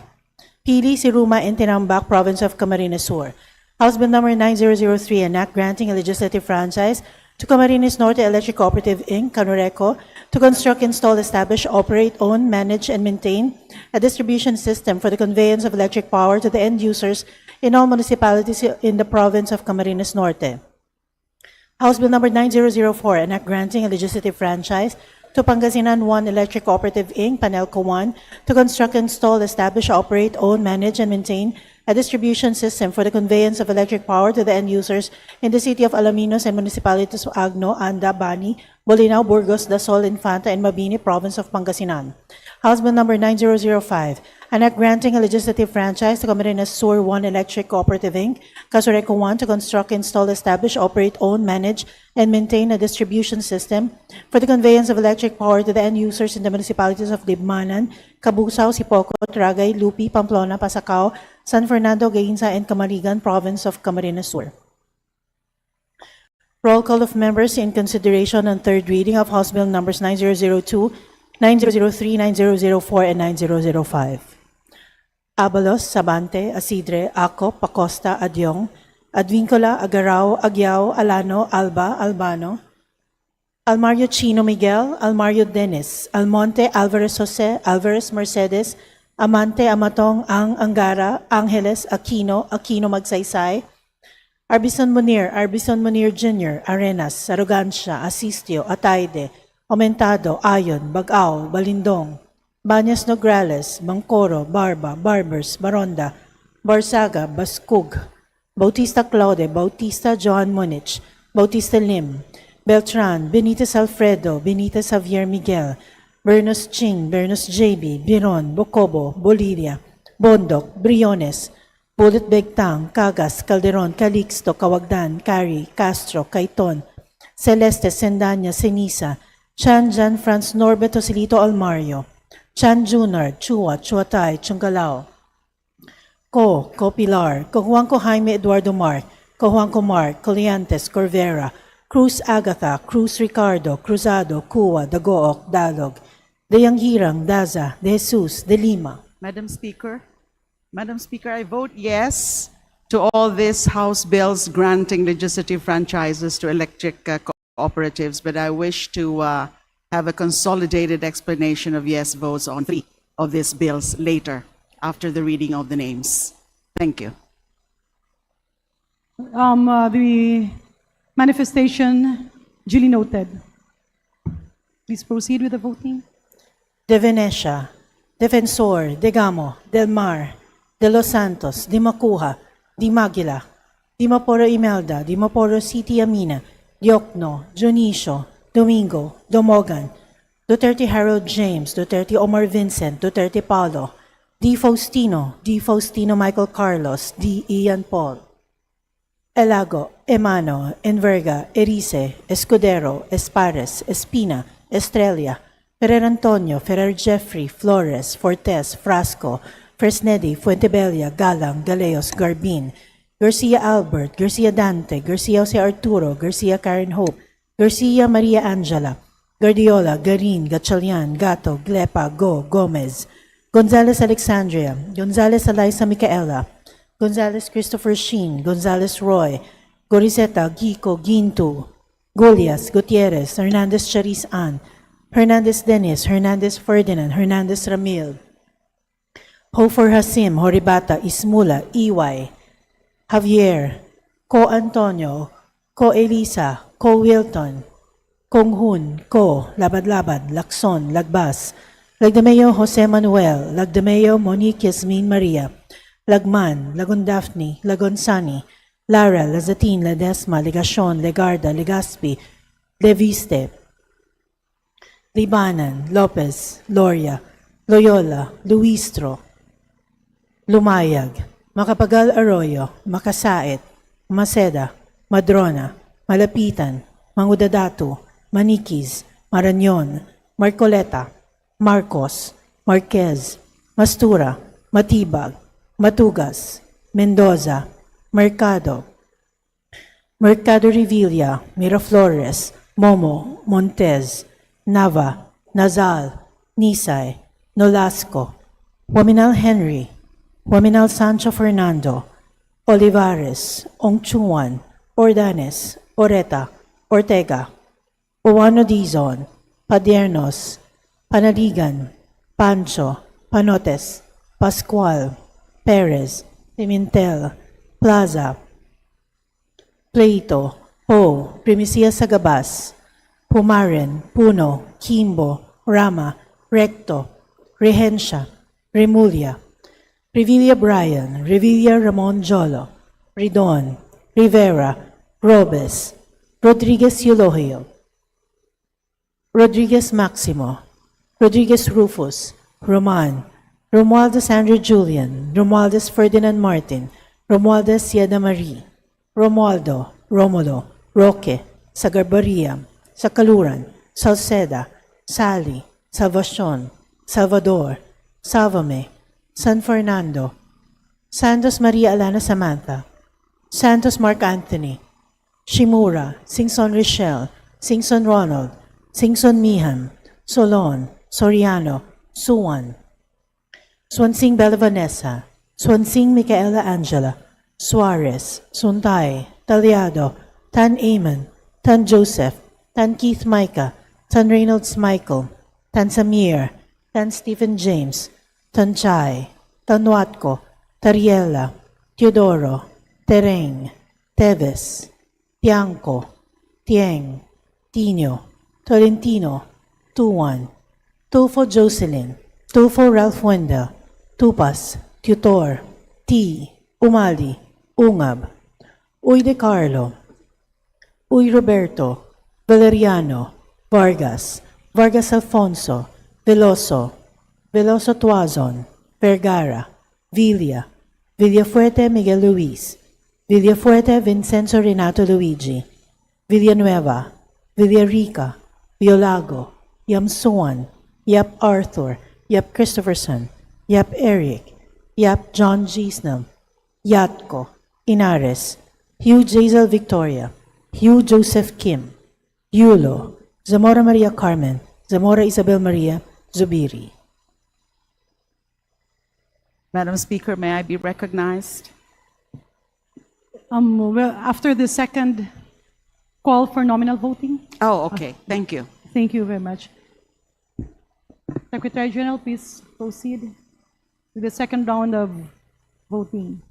Pili, Siruma, and Tinambak, Province of Camarines Sur. House Bill number 9003, an act granting a legislative franchise to Camarines Norte Electric Cooperative Inc., Canureco, to construct, install, establish, operate, own, manage, and maintain a distribution system for the conveyance of electric power to the end users in all municipalities in the province of Camarines Norte. House Bill number 9004, an act granting a legislative franchise to Pangasinan 1 Electric Cooperative Inc., Panelco 1, to construct, install, establish, operate, own, manage, and maintain a distribution system for the conveyance of electric power to the end users in the city of Alaminos and municipalities of Agno, Anda, Bani, Bolinao, Burgos, Dasol, Infanta, and Mabini, Province of Pangasinan. House Bill number 9005, an act granting a legislative franchise to Camarines Sur 1 Electric Cooperative Inc., Casureco 1, to construct, install, establish, operate, own, manage, and maintain a distribution system for the conveyance of electric power to the end users in the municipalities of Libmanan, Cabusao, Sipoco, Tragay, Lupi, Pamplona, Pasacao, San Fernando, Gainza, and Camarigan, Province of Camarines Sur. Roll call of members in consideration on third reading of House Bill numbers 9002, 9003, 9004, and 9005. Abalos, Sabante, Asidre, Aco, Pacosta, Adyong, Advincola, Agarao, Agyao, Alano, Alba, Albano, Almario Chino Miguel, Almario Dennis, Almonte, Alvarez Jose, Alvarez Mercedes, Amante, Amatong, Angara, Angeles, Aquino, Aquino Magsaysay, Arbison Munir Jr., Arenas, Arrogancia, Asistio, Ataide, Aumentado, Ayon, Bagao, Balindong, Banyas Nograles, Bangkoro, Barba, Barbers, Baronda, Barsaga, Bascug, Bautista Claude, Bautista Joan Monich, Bautista Lim, Beltran, Benitez Alfredo, Benitez Javier Miguel, Bernos Ching, Bernos JB, Biron, Bocobo, Bolivia, Bondok, Briones, Bullet Begtang, Cagas, Calderon, Calixto, Cawagdan, Cari, Castro, Caiton, Celeste, Sendanya, Senisa, Chan Jan Franz Norberto Silito Almario, Chan Junard, Chua, Chuatay, Chungalao, Co Pilar, Juanco Jaime Eduardo Mark, Juanco Mark, Coliantes, Corvera, Cruz Agatha, Cruz Ricardo, Cruzado, Cua, Dagook, Dalog, De Yanghirang, Daza, De Jesus, De Lima. Madam Speaker, I vote yes to all these House bills granting legislative franchises to electric cooperatives, but I wish to have a consolidated explanation of yes votes on 3 of these bills later, after the reading of the names. Thank you. The manifestation duly noted. Please proceed with the voting. De Venecia, Defensor, De Gamo, Del Mar, De Los Santos, Di Macuja, Di Maguila, Di Maporo Imelda, Di Maporo City Amina, Diokno, Junicio, Domingo, Domogan, Duterte Harold James, Duterte Omar Vincent, Duterte Paulo, Di Faustino Michael Carlos, Di Ian Paul, Elago, Emano, Enverga, Erice, Escudero, Espares, Espina, Estrella, Ferrer Antonio, Ferrer Jeffrey, Flores, Fortes, Frasco, Fresnedi, Fuentebella, Galang, Galeos, Garbin, Garcia Albert, Garcia Dante, Garcia Jose Arturo, Garcia Karen Hope, Garcia Maria Angela, Guardiola, Garin, Gatchalian, Gato, Glepa, Gomez, Gonzales Alexandria, Gonzales Eliza Micaela, Gonzales Christopher Sheen, Gonzales Roy, Gorizeta, Gico, Gintu, Golias, Gutierrez, Hernandez Charis Ann, Hernandez Dennis, Hernandez Ferdinand, Hernandez Ramil, Hofer Hasim, Horibata, Ismula, Iway, Javier, Ko Antonio, Ko Elisa, Ko Wilton, Kong Hun, Ko, Labad-Labad, Lacson, Lagbas, Lagdameo Jose Manuel, Lagdameo Monique Yasmin Maria, Lagman, Lagon Daphne, Lagon Sani, Lara, Lazatin, Ledesma, Legacion, Legarda, Legaspi, Leviste, Libanan, Lopez, Loria, Loyola, Luistro, Lumayag, Macapagal Arroyo, Makasait, Maceda, Madrona, Malapitan, Mangudadatu, Maniquis, Marañon, Marcoleta, Marcos, Marquez, Mastura, Matibag, Matugas, Mendoza, Mercado, Mercado Revilla, Miraflores, Momo, Montez, Nava, Nazal, Nisay, Nolasco, Waminal Henry, Waminal Sancho Fernando, Olivares, Ongchuan, Ordanes, Oreta, Ortega, Owano Dizon, Padiernos, Panaligan, Pancho, Panotes, Pascual, Perez, Pimentel, Plaza, Pleito, Po, Primicia Sagabas, Pumaren, Puno, Kimbo, Rama, Recto, Regencia, Remulia, Revilla Brian, Revilla Ramon Jolo, Ridon, Rivera, Robes, Rodriguez Eulogio, Rodriguez Maximo, Rodriguez Rufus, Roman, Romualdez Andrew Julian, Romualdez Ferdinand Martin, Romualdez Sieda Marie, Romualdo, Romulo, Roque, Sagarbaria, Sakaluran, Salceda, Sally, Salvacion, Salvador, Salvame, San Fernando, Santos Maria Alana Samantha, Santos Mark Anthony, Shimura, Singson Richelle, Singson Ronald, Singson Miham, Solon, Soriano, Suwan, Swansing Bella Vanessa, Swansing Micaela Angela, Suarez, Suntay, Taliado, Tan Amon, Tan Joseph, Tan Keith Micah, Tan Reynolds Michael, Tan Samir, Tan Stephen James, Tan Chay, Tan Watco, Tariela, Teodoro, Tereng, Teves, Tiangco, Tieng, Tino, Tolentino, Tuan, Tufo Jocelyn, Tufo Ralph Wendell, Tupas, Tutor, T, Umali, Ungab, Uy De Carlo, Uy Roberto, Valeriano, Vargas, Vargas Alfonso, Veloso, Veloso Tuazon, Vergara, Villa, Villafuerte Miguel Luis, Villafuerte Vincenzo Renato Luigi, Villanueva, Villarica, Violago, Yamsuan, Yap Arthur, Yap Christopherson, Yap Eric, Yap John Gisnam, Yatko, Inares, Hugh Jazel Victoria, Hugh Joseph Kim, Yulo, Zamora Maria Carmen, Zamora Isabel Maria, Zubiri. Madam Speaker, may I be recognized? Well, after the second call for nominal voting. Oh, okay. Thank you. Thank you very much. Secretary General, please proceed with the second round of voting.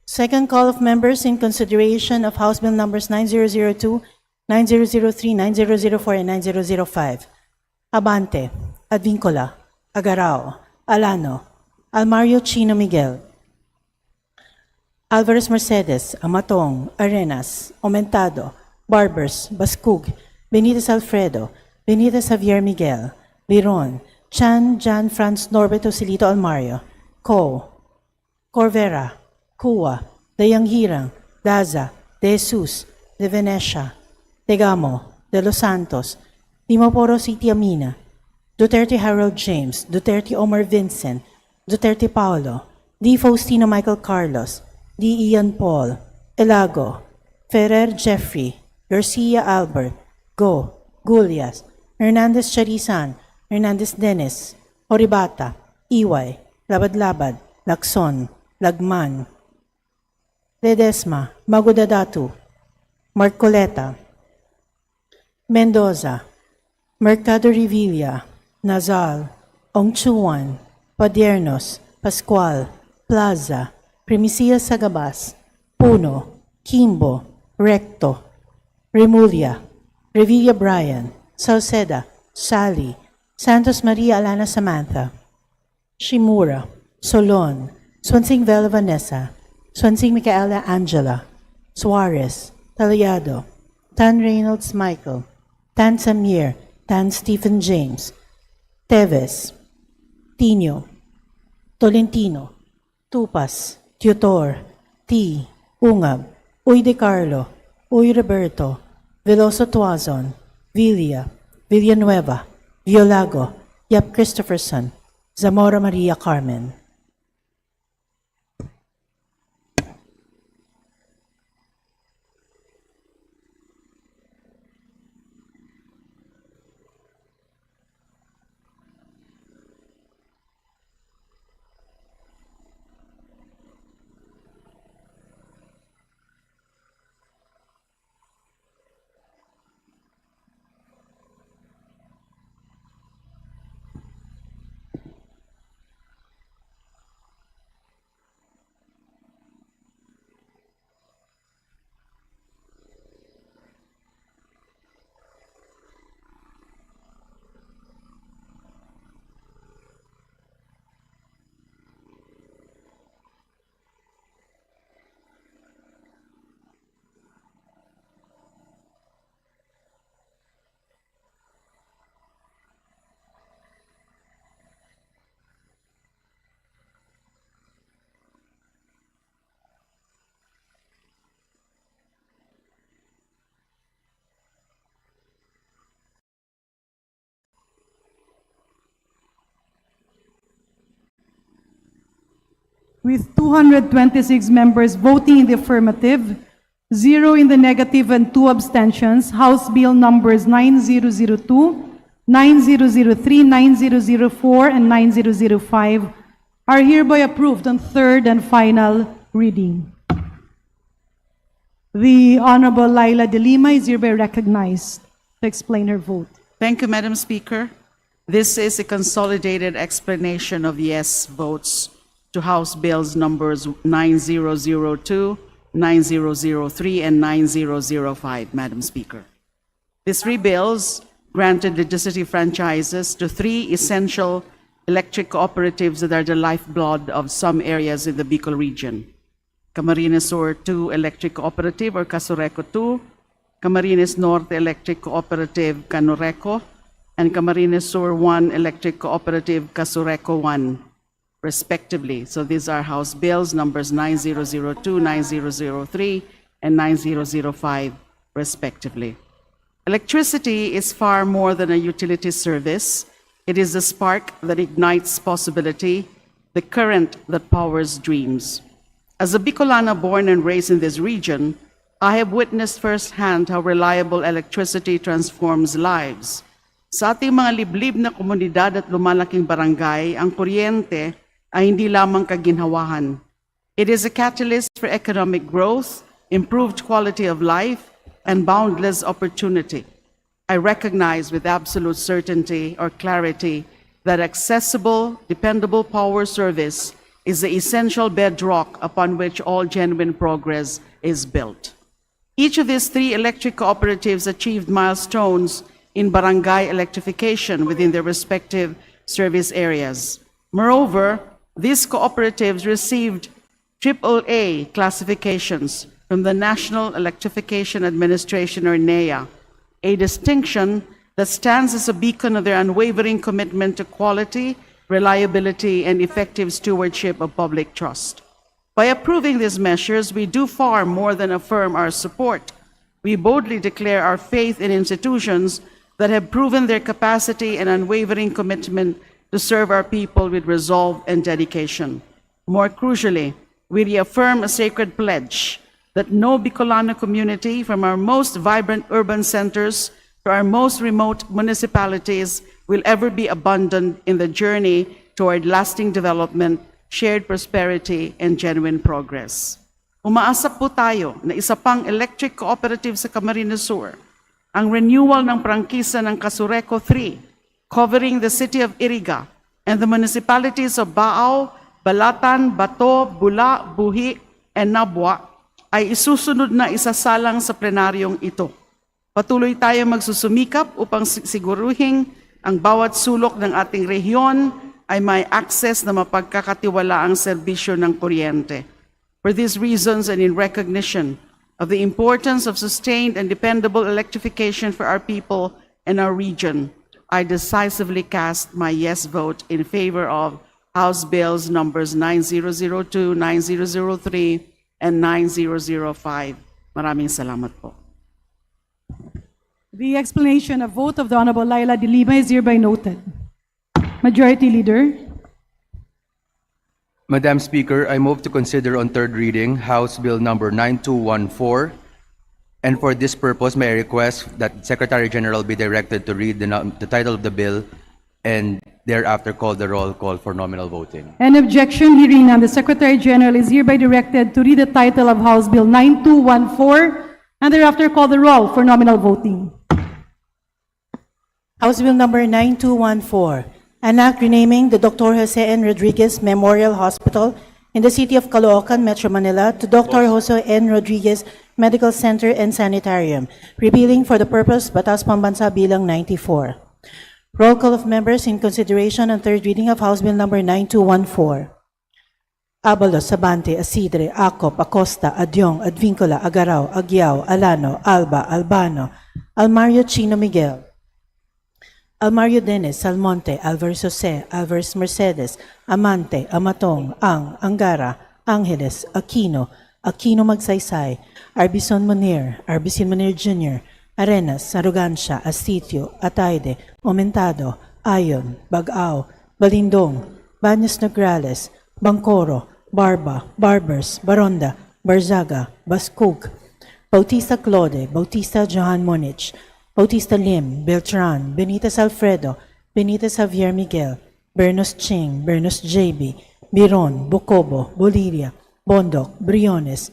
Second call of members in consideration of House Bill numbers 9002, 9003, 9004, and 9005. Abante, Advincola, Agarao, Alano, Almario Chino Miguel, Alvarez Mercedes, Amatong, Arenas, Aumentado, Barbers, Bascug, Benitez Alfredo, Benitez Javier Miguel, Biron, Chan Jan Franz Norberto Silito Almario, Co, Corvera, Kua, Dayang Hirang, Daza, De Jesus, De Venecia, Tegamo, De Los Santos, Dimoporo City Amina, Duterte Harold James, Duterte Omar Vincent, Duterte Paulo, D. Faustino Michael Carlos, D. Ian Paul, Elago, Ferrer Jeffrey, Garcia Albert, Go, Gulias, Hernandez Charisan, Hernandez Dennis, Oribata, Iway, Labad-Labad, Lacson, Lagman, Ledesma, Magudadatu, Marcoleta, Mendoza, Mercado Revilla, Nazal, Ongchuan, Padiernos, Pascual, Plaza, Primicia Sagabas, Puno, Kimbo, Recto, Remulia, Revilla Brian, Salceda, Sally, Santos Maria Alana Samantha, Shimura, Solon, Swansing Vela Vanessa, Swansing Micaela Angela, Suarez, Taliado, Tan Reynolds Michael, Tan Samir, Tan Stephen James, Teves, Tino, Tolentino, Tupas, Tutor, T. Ungab, Uy De Carlo, Uy Roberto, Veloso Tuazon, Villa, Villanueva, Violago, Yap Christopherson, Zamora Maria Carmen. With 226 members voting in the affirmative, 0 in the negative, and 2 abstentions, House Bill numbers 9002, 9003, 9004, and 9005 are hereby approved on third and final reading. The Honorable Laila de Lima is hereby recognized to explain her vote. Thank you, Madam Speaker. This is a consolidated explanation of yes votes to House Bills numbers 9002, 9003, and 9005, Madam Speaker. These three bills granted legislative franchises to three essential electric cooperatives that are the lifeblood of some areas in the Bicol region. Camarines Sur 2 Electric Cooperative or Casureco 2, Camarines Norte Electric Cooperative Canureco, and Camarines Sur 1 Electric Cooperative Casureco 1, respectively. So these are House Bills numbers 9002, 9003, and 9005, respectively. Electricity is far more than a utility service. It is the spark that ignites possibility, the current that powers dreams. As a Bicolana born and raised in this region, I have witnessed firsthand how reliable electricity transforms lives. Sa ating mga liblib na komunidad at lumalaking barangay, ang kuryente ay hindi lamang kaginhawahan. It is a catalyst for economic growth, improved quality of life, and boundless opportunity. I recognize with absolute certainty or clarity that accessible, dependable power service is the essential bedrock upon which all genuine progress is built. Each of these three electric cooperatives achieved milestones in barangay electrification within their respective service areas. Moreover, these cooperatives received AAA classifications from the National Electrification Administration, or NEA, a distinction that stands as a beacon of their unwavering commitment to quality, reliability, and effective stewardship of public trust. By approving these measures, we do far more than affirm our support. We boldly declare our faith in institutions that have proven their capacity and unwavering commitment to serve our people with resolve and dedication. More crucially, we reaffirm a sacred pledge that no Bicolano community, from our most vibrant urban centers to our most remote municipalities, will ever be abandoned in the journey toward lasting development, shared prosperity, and genuine progress. Umaasa po tayo na isa pang electric cooperative sa Camarines Sur, ang renewal ng prangkisa ng Casureco 3, covering the city of Iriga and the municipalities of Baao, Balatan, Bato, Bula, Buhi, and Nabwa, ay isusunod na isasalang sa plenaryong ito. Patuloy tayong magsusumikap upang siguruhin ang bawat sulok ng ating rehiyon ay may access na mapagkakatiwalaang serbisyo ng kuryente. For these reasons and in recognition of the importance of sustained and dependable electrification for our people and our region, I decisively cast my yes vote in favor of House Bills numbers 9002, 9003, and 9005. Maraming salamat po. The explanation of vote of the Honorable Laila de Lima is hereby noted. Majority Leader. Madam Speaker, I move to consider on third reading House Bill number 9214. And for this purpose, may I request that Secretary General be directed to read the title of the bill and thereafter call the roll call for nominal voting. An objection, hearing none, the Secretary General is hereby directed to read the title of House Bill 9214 and thereafter call the roll for nominal voting. House Bill number 9214, an act renaming the Dr. Jose N. Rodriguez Memorial Hospital in the city of Caloocan, Metro Manila to Dr. Jose N. Rodriguez Medical Center and Sanitarium, repealing for the purpose Batas Pambansa Bilang 94. Roll call of members in consideration on third reading of House Bill number 9214. Abalos, Sabante, Asidre, Acop, Acosta, Adyong, Advincola, Agaraw, Aguiao, Alano, Alba, Albano, Almario Chino Miguel, Almario Dennis, Almonte, Alvarez Jose, Alvarez Mercedes, Amante, Amatong, Ang, Angara, Angeles, Aquino, Aquino Magsaysay, Arbison Munir, Arbison Munir Jr., Arenas, Arrogancia, Astitio, Ataide, Aumentado, Ayon, Bagao, Balindong, Baños Nograles, Bangkoro, Barba, Barbers, Baronda, Barzaga, Bascug, Bautista Claude, Bautista Johan Monich, Bautista Lim, Beltran, Benitez Alfredo, Benitez Javier Miguel, Bernos Ching, Bernos JB, Biron, Bocobo, Bolivia, Bondok, Briones,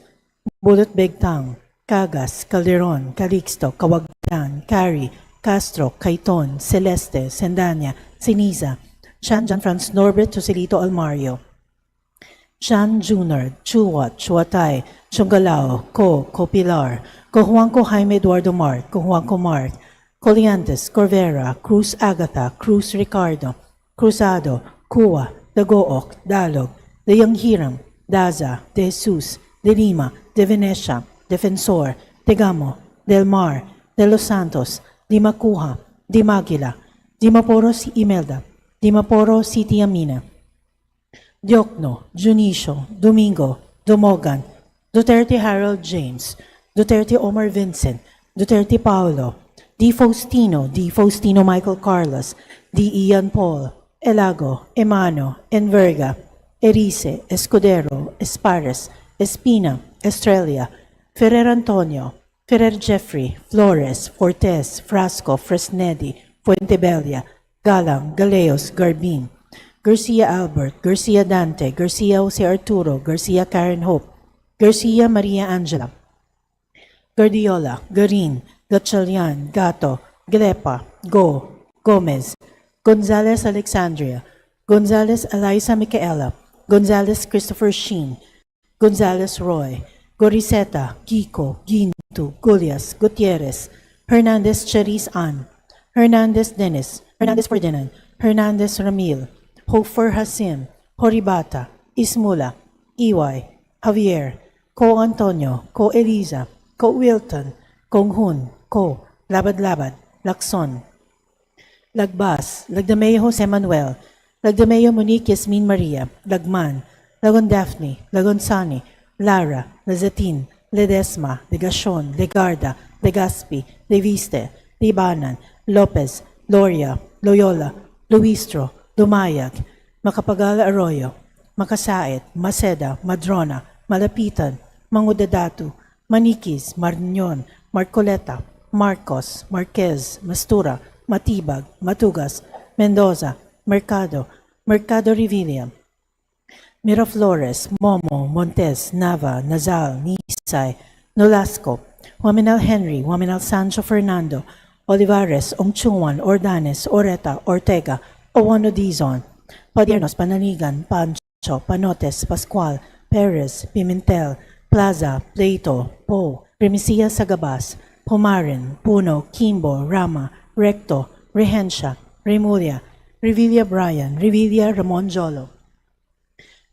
Bulot Begtang, Cagas, Calderon, Calixto, Kawagdan, Cari, Castro, Caiton, Celeste, Sendanya, Siniza, Chan Franz Norbert Joselito Almario, Chan Junard, Chuwat, Chuatay, Chungalao, Copilar, Cojuanco Jaime Eduardo Mark, Cojuanco Mark, Coliantes, Corvera, Cruz Agatha, Cruz Ricardo, Cruzado, Kua, Dagook, Dalog, De Yanghiram, Daza, De Jesus, De Lima, De Venecia, Defensor, Tegamo, Del Mar, De Los Santos, Di Macuja, Di Maguila, Di Maporo si Imelda, Di Maporo City Amina, Diokno, Junicio, Domingo, Dumogan, Duterte Harold James, Duterte Omar Vincent, Duterte Paulo, Di Faustino Michael Carlos, Di Ian Paul, Elago, Emano, Enverga, Erice, Escudero, Espares, Espina, Estrella, Ferrer Antonio, Ferrer Jeffrey, Flores, Fortes, Frasco, Fresnedi, Fuentebella, Galang, Galeos, Garbin, Garcia Albert, Garcia Dante, Garcia Jose Arturo, Garcia Karen Hope, Garcia Maria Angela, Guardiola, Garin, Gatchalian, Gato, Glepa, Gomez, Gonzalez Alexandria, Gonzalez Eliza Micaela, Gonzalez Christopher Sheen, Gonzalez Roy, Goriseta, Kiko, Gintu, Gulias, Gutierrez, Hernandez Cherise Ann, Hernandez Dennis, Hernandez Ferdinand, Hernandez Ramil, Hofer Hasim, Horibata, Ismula, Iway, Javier, Ko Antonio, Ko Eliza, Ko Wilton, Kong Hun, Ko, Labad-Labad, Lacson, Lagbas, Lagdameo Jose Manuel, Lagdameo Monique Yasmin Maria, Lagman, Lagon Daphne, Lagon Sani, Lara, Lazatin, Ledesma, Legacion, Legarda, Legaspi, Leviste, Libanan, Lopez, Loria, Loyola, Luistro, Dumayag, Macapagal Arroyo, Makasait, Maceda, Madrona, Malapitan, Mangudadatu, Maniquis, Marñon, Marcoleta, Marcos, Marquez, Mastura, Matibag, Matugas, Mendoza, Mercado, Mercado Revilla, Miraflores, Momo, Montes, Nava, Nazal, Nisay, Nolasco, Juaminal Henry, Juaminal Sancho Fernando, Olivares, Ongchungan, Ordanes, Oreta, Ortega, Owano Dizon, Padiernos, Pananigan, Pancho, Panotes, Pascual, Perez, Pimentel, Plaza, Plato, Po, Remisia Sagabas, Pumarin, Puno, Kimbo, Rama, Recto, Rehencia, Remulia, Revilla Brian, Revilla Ramon Jolo,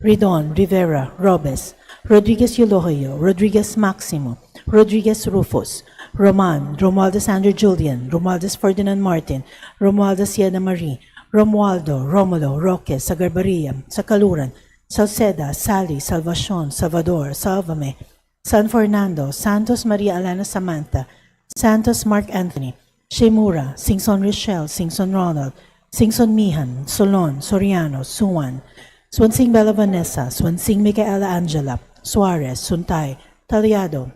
Ridon, Rivera, Robes, Rodriguez Eulogio, Rodriguez Maximo, Rodriguez Rufus, Roman, Romualdez Andrew Julian, Romualdez Ferdinand Martin, Romualdez Siena Marie, Romualdo, Romulo, Roque, Sagarbaria, Sakaluran, Salceda, Sally, Salvacion, Salvador, Salvame, San Fernando, Santos Maria Alana Samantha, Santos Mark Anthony, Shemura, Singson Rochelle, Singson Ronald, Singson Mihan, Solon, Soriano, Suwan, Swansing Bella Vanessa, Swansing Micaela Angela, Suarez, Suntay, Taliado,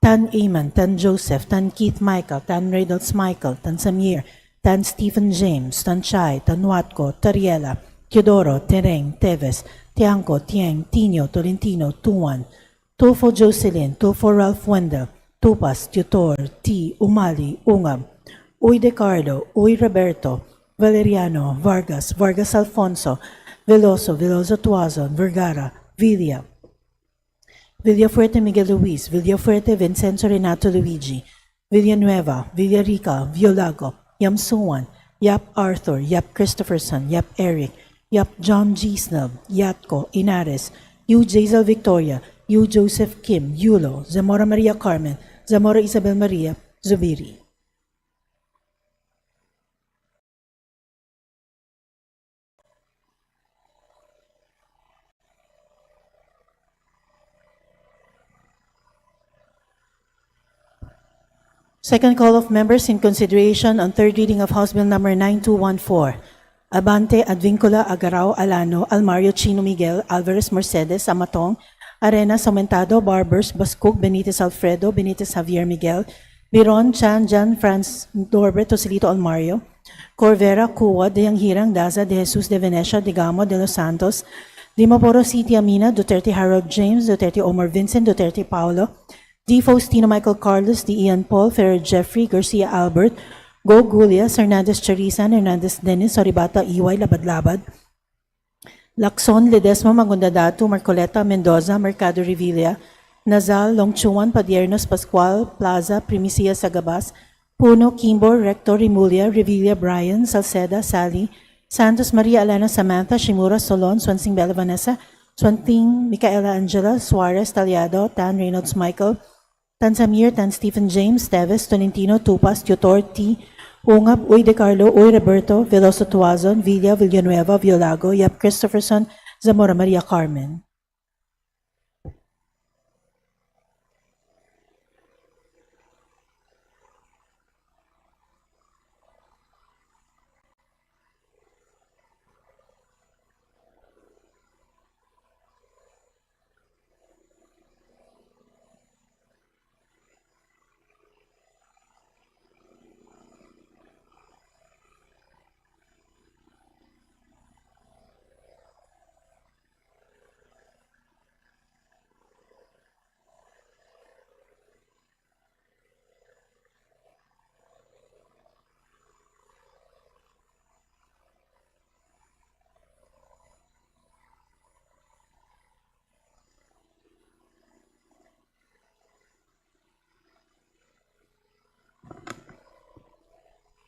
Tan Eamon, Tan Joseph, Tan Keith Michael, Tan Reynolds Michael, Tan Samir, Tan Stephen James, Tan Chai, Tan Watco, Tariela, Teodoro, Tereng, Teves, Tiangco, Tieng, Tino, Tolentino, Tuan, Tulfo Jocelyn, Tulfo Ralph Wendell, Tupas, Tutor, T, Umali, Ungam, Uy Decardo, Uy Roberto, Valeriano, Vargas, Vargas Alfonso, Veloso, Veloso Tuazon, Vergara, Villa, Villafuerte Miguel Luis, Villafuerte Vincenzo Renato Luigi, Villanueva, Villarica, Violago, Yam Suwan, Yap Arthur, Yap Christopherson, Yap Eric, Yap John G. Snub, Yatko, Inares, Yu Jazel Victoria, Yu Joseph Kim, Yulo, Zamora Maria Carmen, Zamora Isabel Maria, Zubiri. Second call of members in consideration on third reading of House Bill number 9214. Abante, Advincula, Agarao, Alano, Almario, Chino Miguel, Alvarez, Mercedes, Amatong, Arenas, Aumentado, Barbers, Bascook, Benitez Alfredo, Benitez Javier Miguel, Biron, Chan, Jan, Franz, Norbert, Tosilito, Almario, Corvera, Cuwa, De Yanghirang, Daza, De Jesus, De Venecia, De Gamo, De Los Santos, Dimaporo City Amina, Duterte Harold James, Duterte Omar Vincent, Duterte Paulo, D. Faustino Michael Carlos, D. Ian Paul, Ferrer Jeffrey, Garcia Albert, Go Gulias, Hernandez Charisan, Hernandez Dennis, Oribata, Iway, Labad-Labad, Lacson, Ledesma, Magundadato, Marcoleta, Mendoza, Mercado Revilla, Nazal, Longchuan, Padiernos, Pascual, Plaza, Primicia Sagabas, Puno, Kimbo, Rector, Remulia, Revilla, Brian, Salceda, Sally, Santos Maria Elena Samantha Shimura Solon, Swansing Bella Vanessa, Swanting Micaela Angela Suarez Taliado, Tan Reynolds Michael, Tan Samir, Tan Stephen James, Teves, Tolentino, Tupas, Tutor, T. Ungab, Uy De Carlo, Uy Roberto, Veloso Tuazon, Villa, Villanueva, Violago, Yap Christopherson, Zamora Maria Carmen.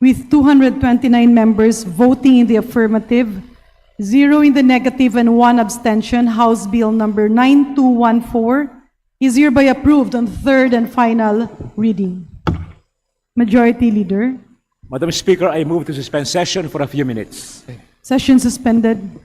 With 229 members voting in the affirmative, 0 in the negative, and 1 abstention, House Bill number 9214 is hereby approved on third and final reading. Majority Leader. Madam Speaker, I move to suspend session for a few minutes. Session suspended.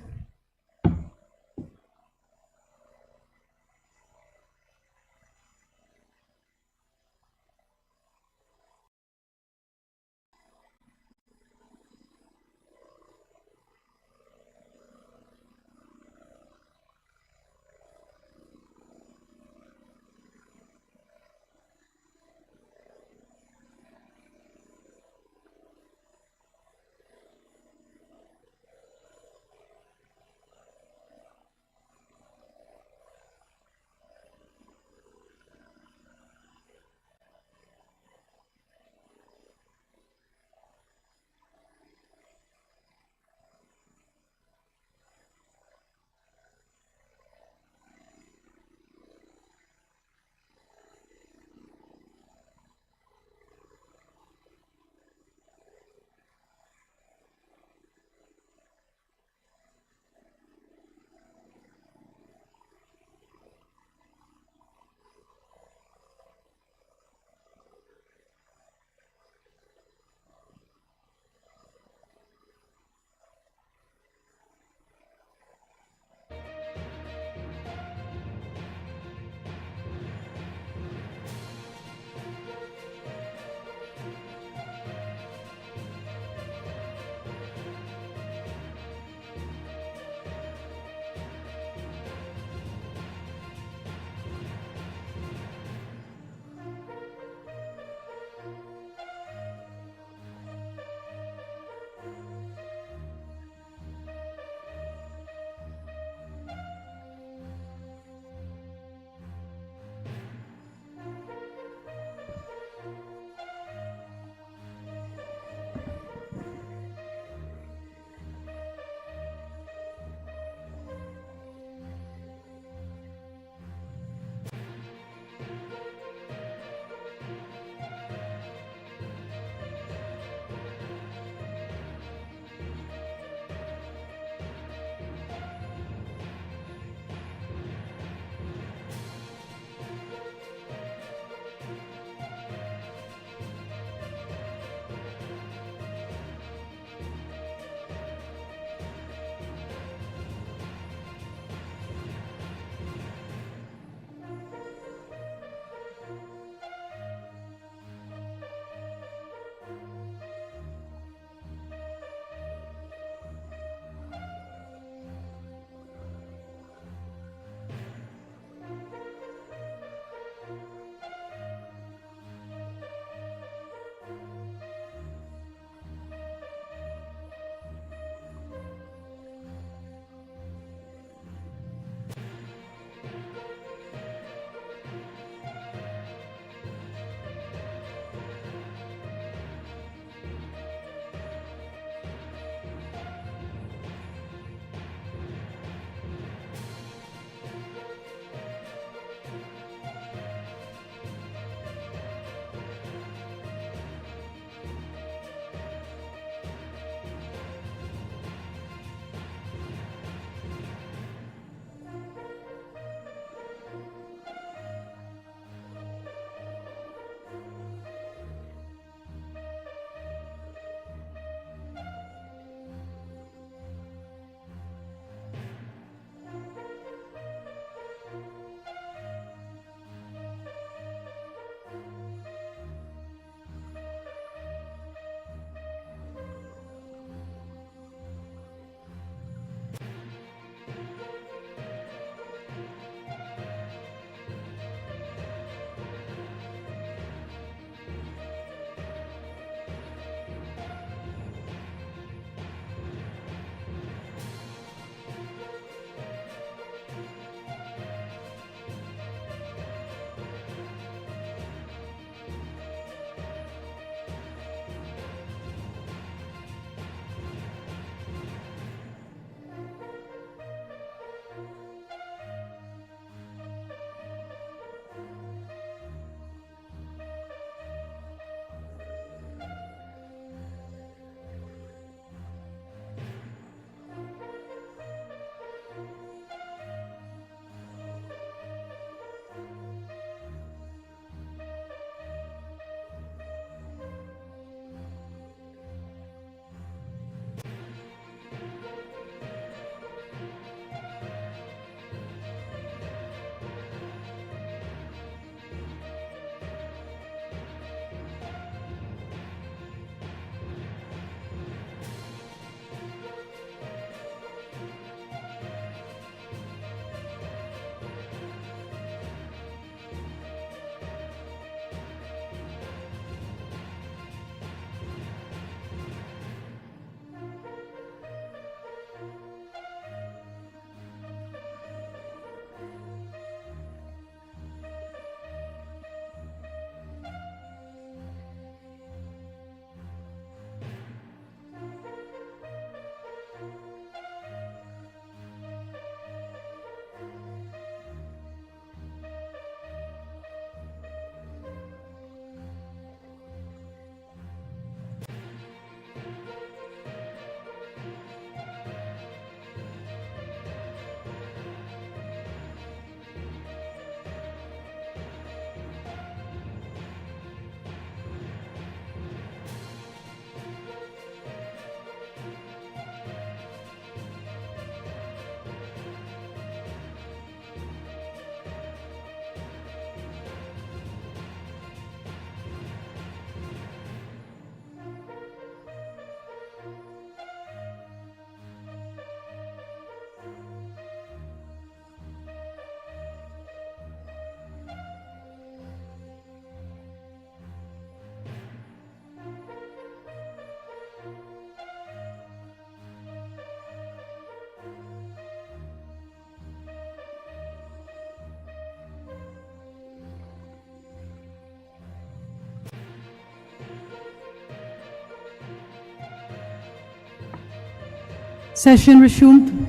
Session resumed.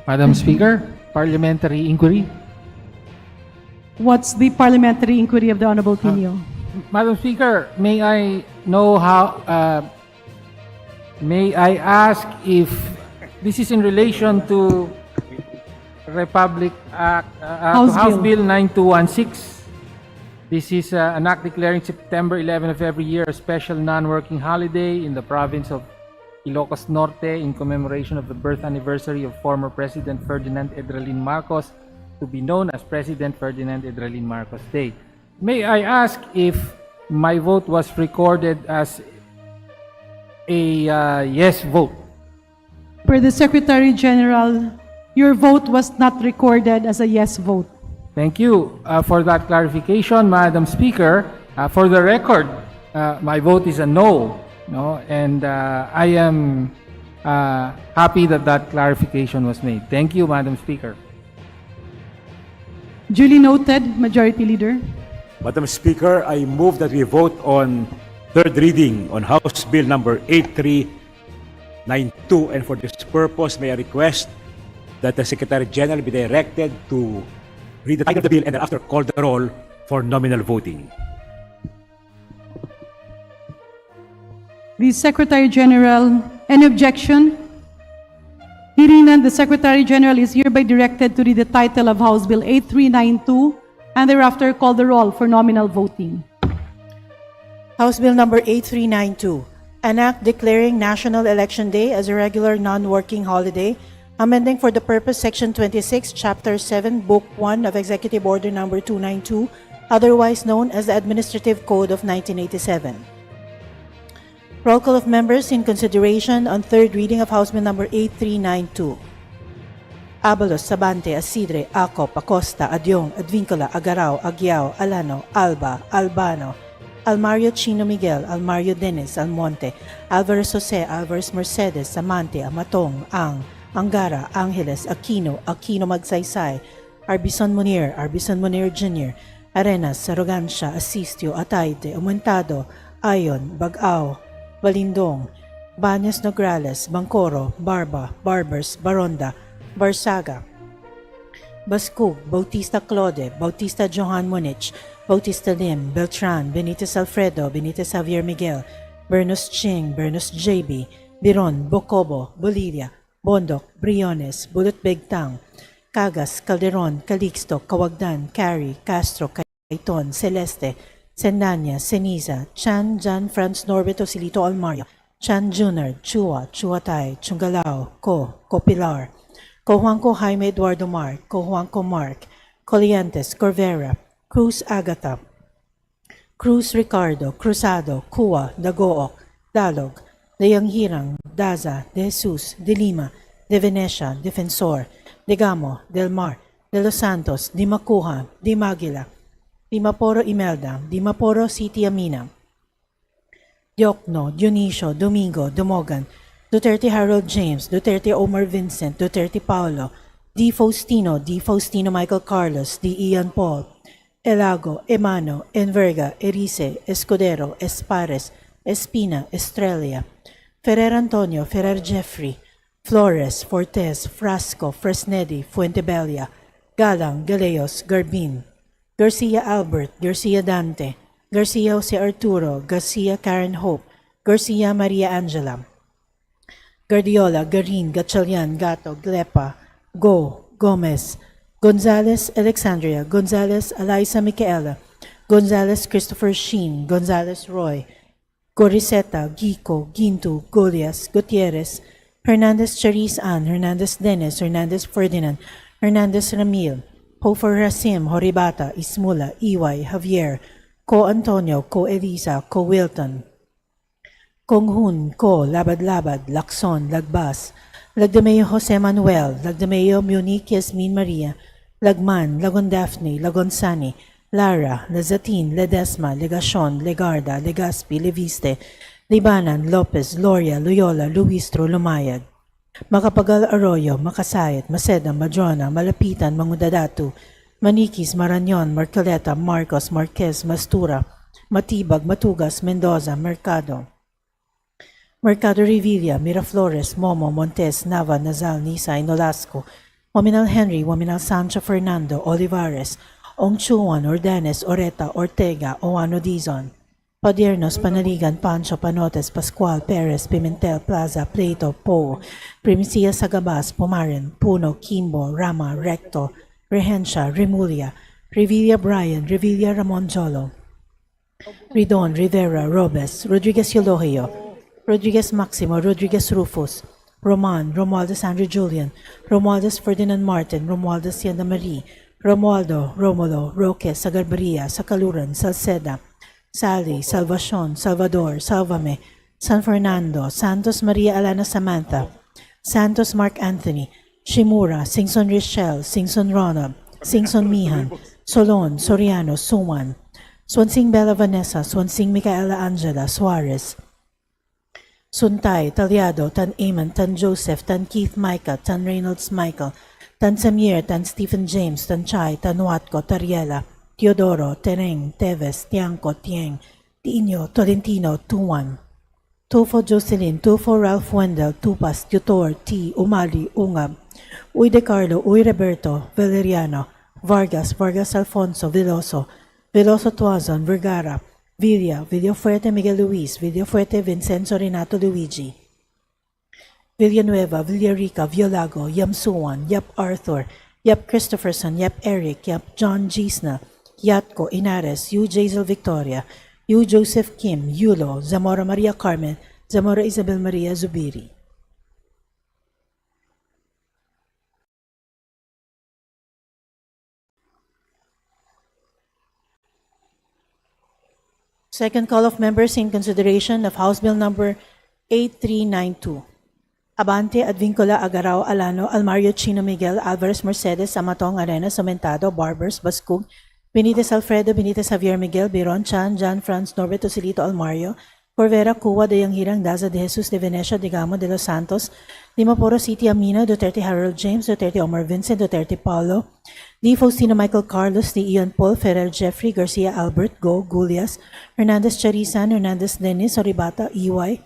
Madam Speaker, parliamentary inquiry. What's the parliamentary inquiry of the Honorable Pinio? Madam Speaker, may I know may I ask if this is in relation to Republic Act, House to House Bill. Bill 9216. This is an act declaring September 11 of every year a special non-working holiday in the province of Ilocos Norte in commemoration of the birth anniversary of former President Ferdinand Edralin Marcos, to be known as President Ferdinand Edralin Marcos Day. May I ask if my vote was recorded as a yes vote? Per the Secretary General, your vote was not recorded as a yes vote. Thank you for that clarification, Madam Speaker. For the record, my vote is a no, and I am happy that that clarification was made. Thank you, Madam Speaker. Duly noted, Majority Leader. Madam Speaker, I move that we vote on third reading on House Bill number 8392, and for this purpose, may I request that the Secretary General be directed to read the title of the bill and thereafter call the roll for nominal voting. The Secretary General, any objection? Hearing none, the Secretary General is hereby directed to read the title of House Bill 8392 and thereafter call the roll for nominal voting. House Bill number 8392, an act declaring National Election Day as a regular non-working holiday, amending for the purpose Section 26, Chapter 7, Book 1 of Executive Order number 292, otherwise known as the Administrative Code of 1987. Roll call of members in consideration on third reading of House Bill number 8392. Abalos, Sabante, Asidre, Acop, Acosta, Adyong, Advincola, Agarao, Aguiao, Alano, Alba, Albano, Almario Chino Miguel, Almario Dennis, Almonte, Alvarez Jose, Alvarez Mercedes, Amante, Amatong, Angara, Angeles, Aquino, Aquino Magsaysay, Arbison Munir Jr., Arenas, Arrogancia, Asistio, Atayde, Aumentado, Ayon, Bagao, Balindong, Banyas Nograles, Bangkoro, Barba, Barbers, Baronda, Barsaga, Bascug, Bautista Claude, Bautista Johan Munich, Bautista Lim, Beltran, Benitez Alfredo, Benitez Javier Miguel, Bernos Ching, Bernos JB, Biron, Bocobo, Bolivia, Bondok, Briones, Bulot Begtang, Cagas, Calderon, Calixto, Kawagdan, Cary, Castro, Caiton, Celeste, Senanya, Ceniza, Chan, Jan, Franz Norberto, Silito Almario, Chan Junior, Chua, Chuatay, Chungalao, Pilar, Juanco Jaime Eduardo Mark, Juanco Mark, Coliantes, Corvera, Cruz Agata, Cruz Ricardo, Cruzado, Cua, Dagook, Dalog, Leang Hirang, Daza, De Jesus, De Lima, De Venecia, Defensor, De Gamo, Del Mar, De Los Santos, Di Macuja, Di Maguila, Di Maporo Imelda, Di Maporo City Amina, Diokno, Dionisio, Domingo, Dumogan, Duterte Harold James, Duterte Omar Vincent, Duterte Paolo, Di Faustino Michael Carlos, Di Ian Paul, Elago, Emano, Enverga, Erice, Escudero, Espares, Espina, Estrella, Ferrer Antonio, Ferrer Jeffrey, Flores, Fortes, Frasco, Fresnedi, Fuentebella, Galang, Galeos, Garbin, Garcia Albert, Garcia Dante, Garcia Jose Arturo, Garcia Karen Hope, Garcia Maria Angela, Guardiola, Garin, Gatchalian, Gato, Glepa, Gomez, Gonzalez, Alexandria, Gonzalez, Eliza Micaela, Gonzalez, Christopher Sheen, Gonzalez, Roy, Goriseta, Gico, Gintu, Golias, Gutierrez, Hernandez, Charis Ann, Hernandez, Dennis, Hernandez, Ferdinand, Hernandez, Ramil, Hofer Rasim, Horibata, Ismula, Iway, Javier, Ko Antonio, Ko Elisa, Ko Wilton, Konghun, Ko, Labad-Labad, Lacson, Lagbas, Lagdameo Jose Manuel, Lagdameo Munique Yasmin Maria, Lagman, Lagon Daphne, Lagon Sani, Lara, Lazatin, Ledesma, Legacion, Legarda, Legaspi, Leviste, Libanan, Lopez, Loria, Loyola, Luistro, Lumayad, Macapagal Arroyo, Makasayat, Maceda, Madrona, Malapitan, Mangudadatu, Maniquis, Marañon, Marcoleta, Marcos, Marquez, Mastura, Matibag, Matugas, Mendoza, Mercado, Mercado Revilla, Miraflores, Momo, Montes, Nava, Nazal, Nisay, Nolasco, Waminal Henry, Waminal Sancho Fernando, Olivares, Ong Chuan, Ordenes, Oreta, Ortega, Oano Dizon, Padiernos, Panaligan, Pancho, Panotes, Pascual, Perez, Pimentel, Plaza, Plato, Po, Primicia Sagabas, Pumaren, Puno, Kimbo, Rama, Recto, Rehencia, Remulia, Revilla Brian, Revilla Ramon Jolo, Ridon, Rivera, Robes, Rodriguez Eulogio, Rodriguez Maximo, Rodriguez Rufus, Roman, Romualdez Andrew Julian, Romualdez Ferdinand Martin, Romualdez Sienda Marie, Romualdo, Romulo, Roque, Sagarbaria, Sakaluran, Salceda, Sally, Salvacion, Salvador, Salvame, San Fernando, Santos Maria Alana Samantha, Santos Mark Anthony, Shimura, Singson Richelle, Singson Ronald, Singson Mihan, Solon, Soriano, Suman, Swansing Bella Vanessa, Swansing Micaela Angela, Suarez, Suntay, Talyado, Tan Eamon, Tan Joseph, Tan Keith Micah, Tan Reynolds Michael, Tan Samir, Tan Stephen James, Tan Chay, Tan Watco, Tariela, Teodoro, Tereng, Teves, Tiangco, Tieng, Tiinyo, Tolentino, Tuan, Tufo Jocelyn, Tufo Ralph Wendell, Tupas, Tutor, T, Umali, Ungab, Uy De Carlo, Uy Roberto, Valeriano, Vargas, Vargas Alfonso, Veloso, Veloso Tuazon, Vergara, Villa, Villafuerte Miguel Luis, Villafuerte Vincenzo Renato Luigi, Villanueva, Villarica, Violago, Yamsuan, Yap Arthur, Yap Christopherson, Yap Eric, Yap John Gisna, Yatko, Inares, Yu Jazel Victoria, Yu Joseph Kim, Yulo, Zamora Maria Carmen, Zamora Isabel Maria Zubiri. Second call of members in consideration of House Bill Number 8392. Abante, Advincula, Agaraw, Alano, Almario, Chino, Miguel, Alvarez, Mercedes, Amatong, Arenas, Aumentado, Barbers, Bascug, Benitez Alfredo, Benitez Javier Miguel, Biron, Chan, John Franz, Norberto Silito, Almario, Corvera, Cuwa, Dayang Hirang, Daza de Jesus de Venecia, Digamo de los Santos, Limapuro City, Amina, Duterte Harold James, Duterte Omar Vincent, Duterte Paulo, D. Faustino Michael Carlos, D. Ian Paul, Ferrer Jeffrey, Garcia Albert, Go, Gulias, Hernandez Charisan, Hernandez Dennis, Oribata, EY,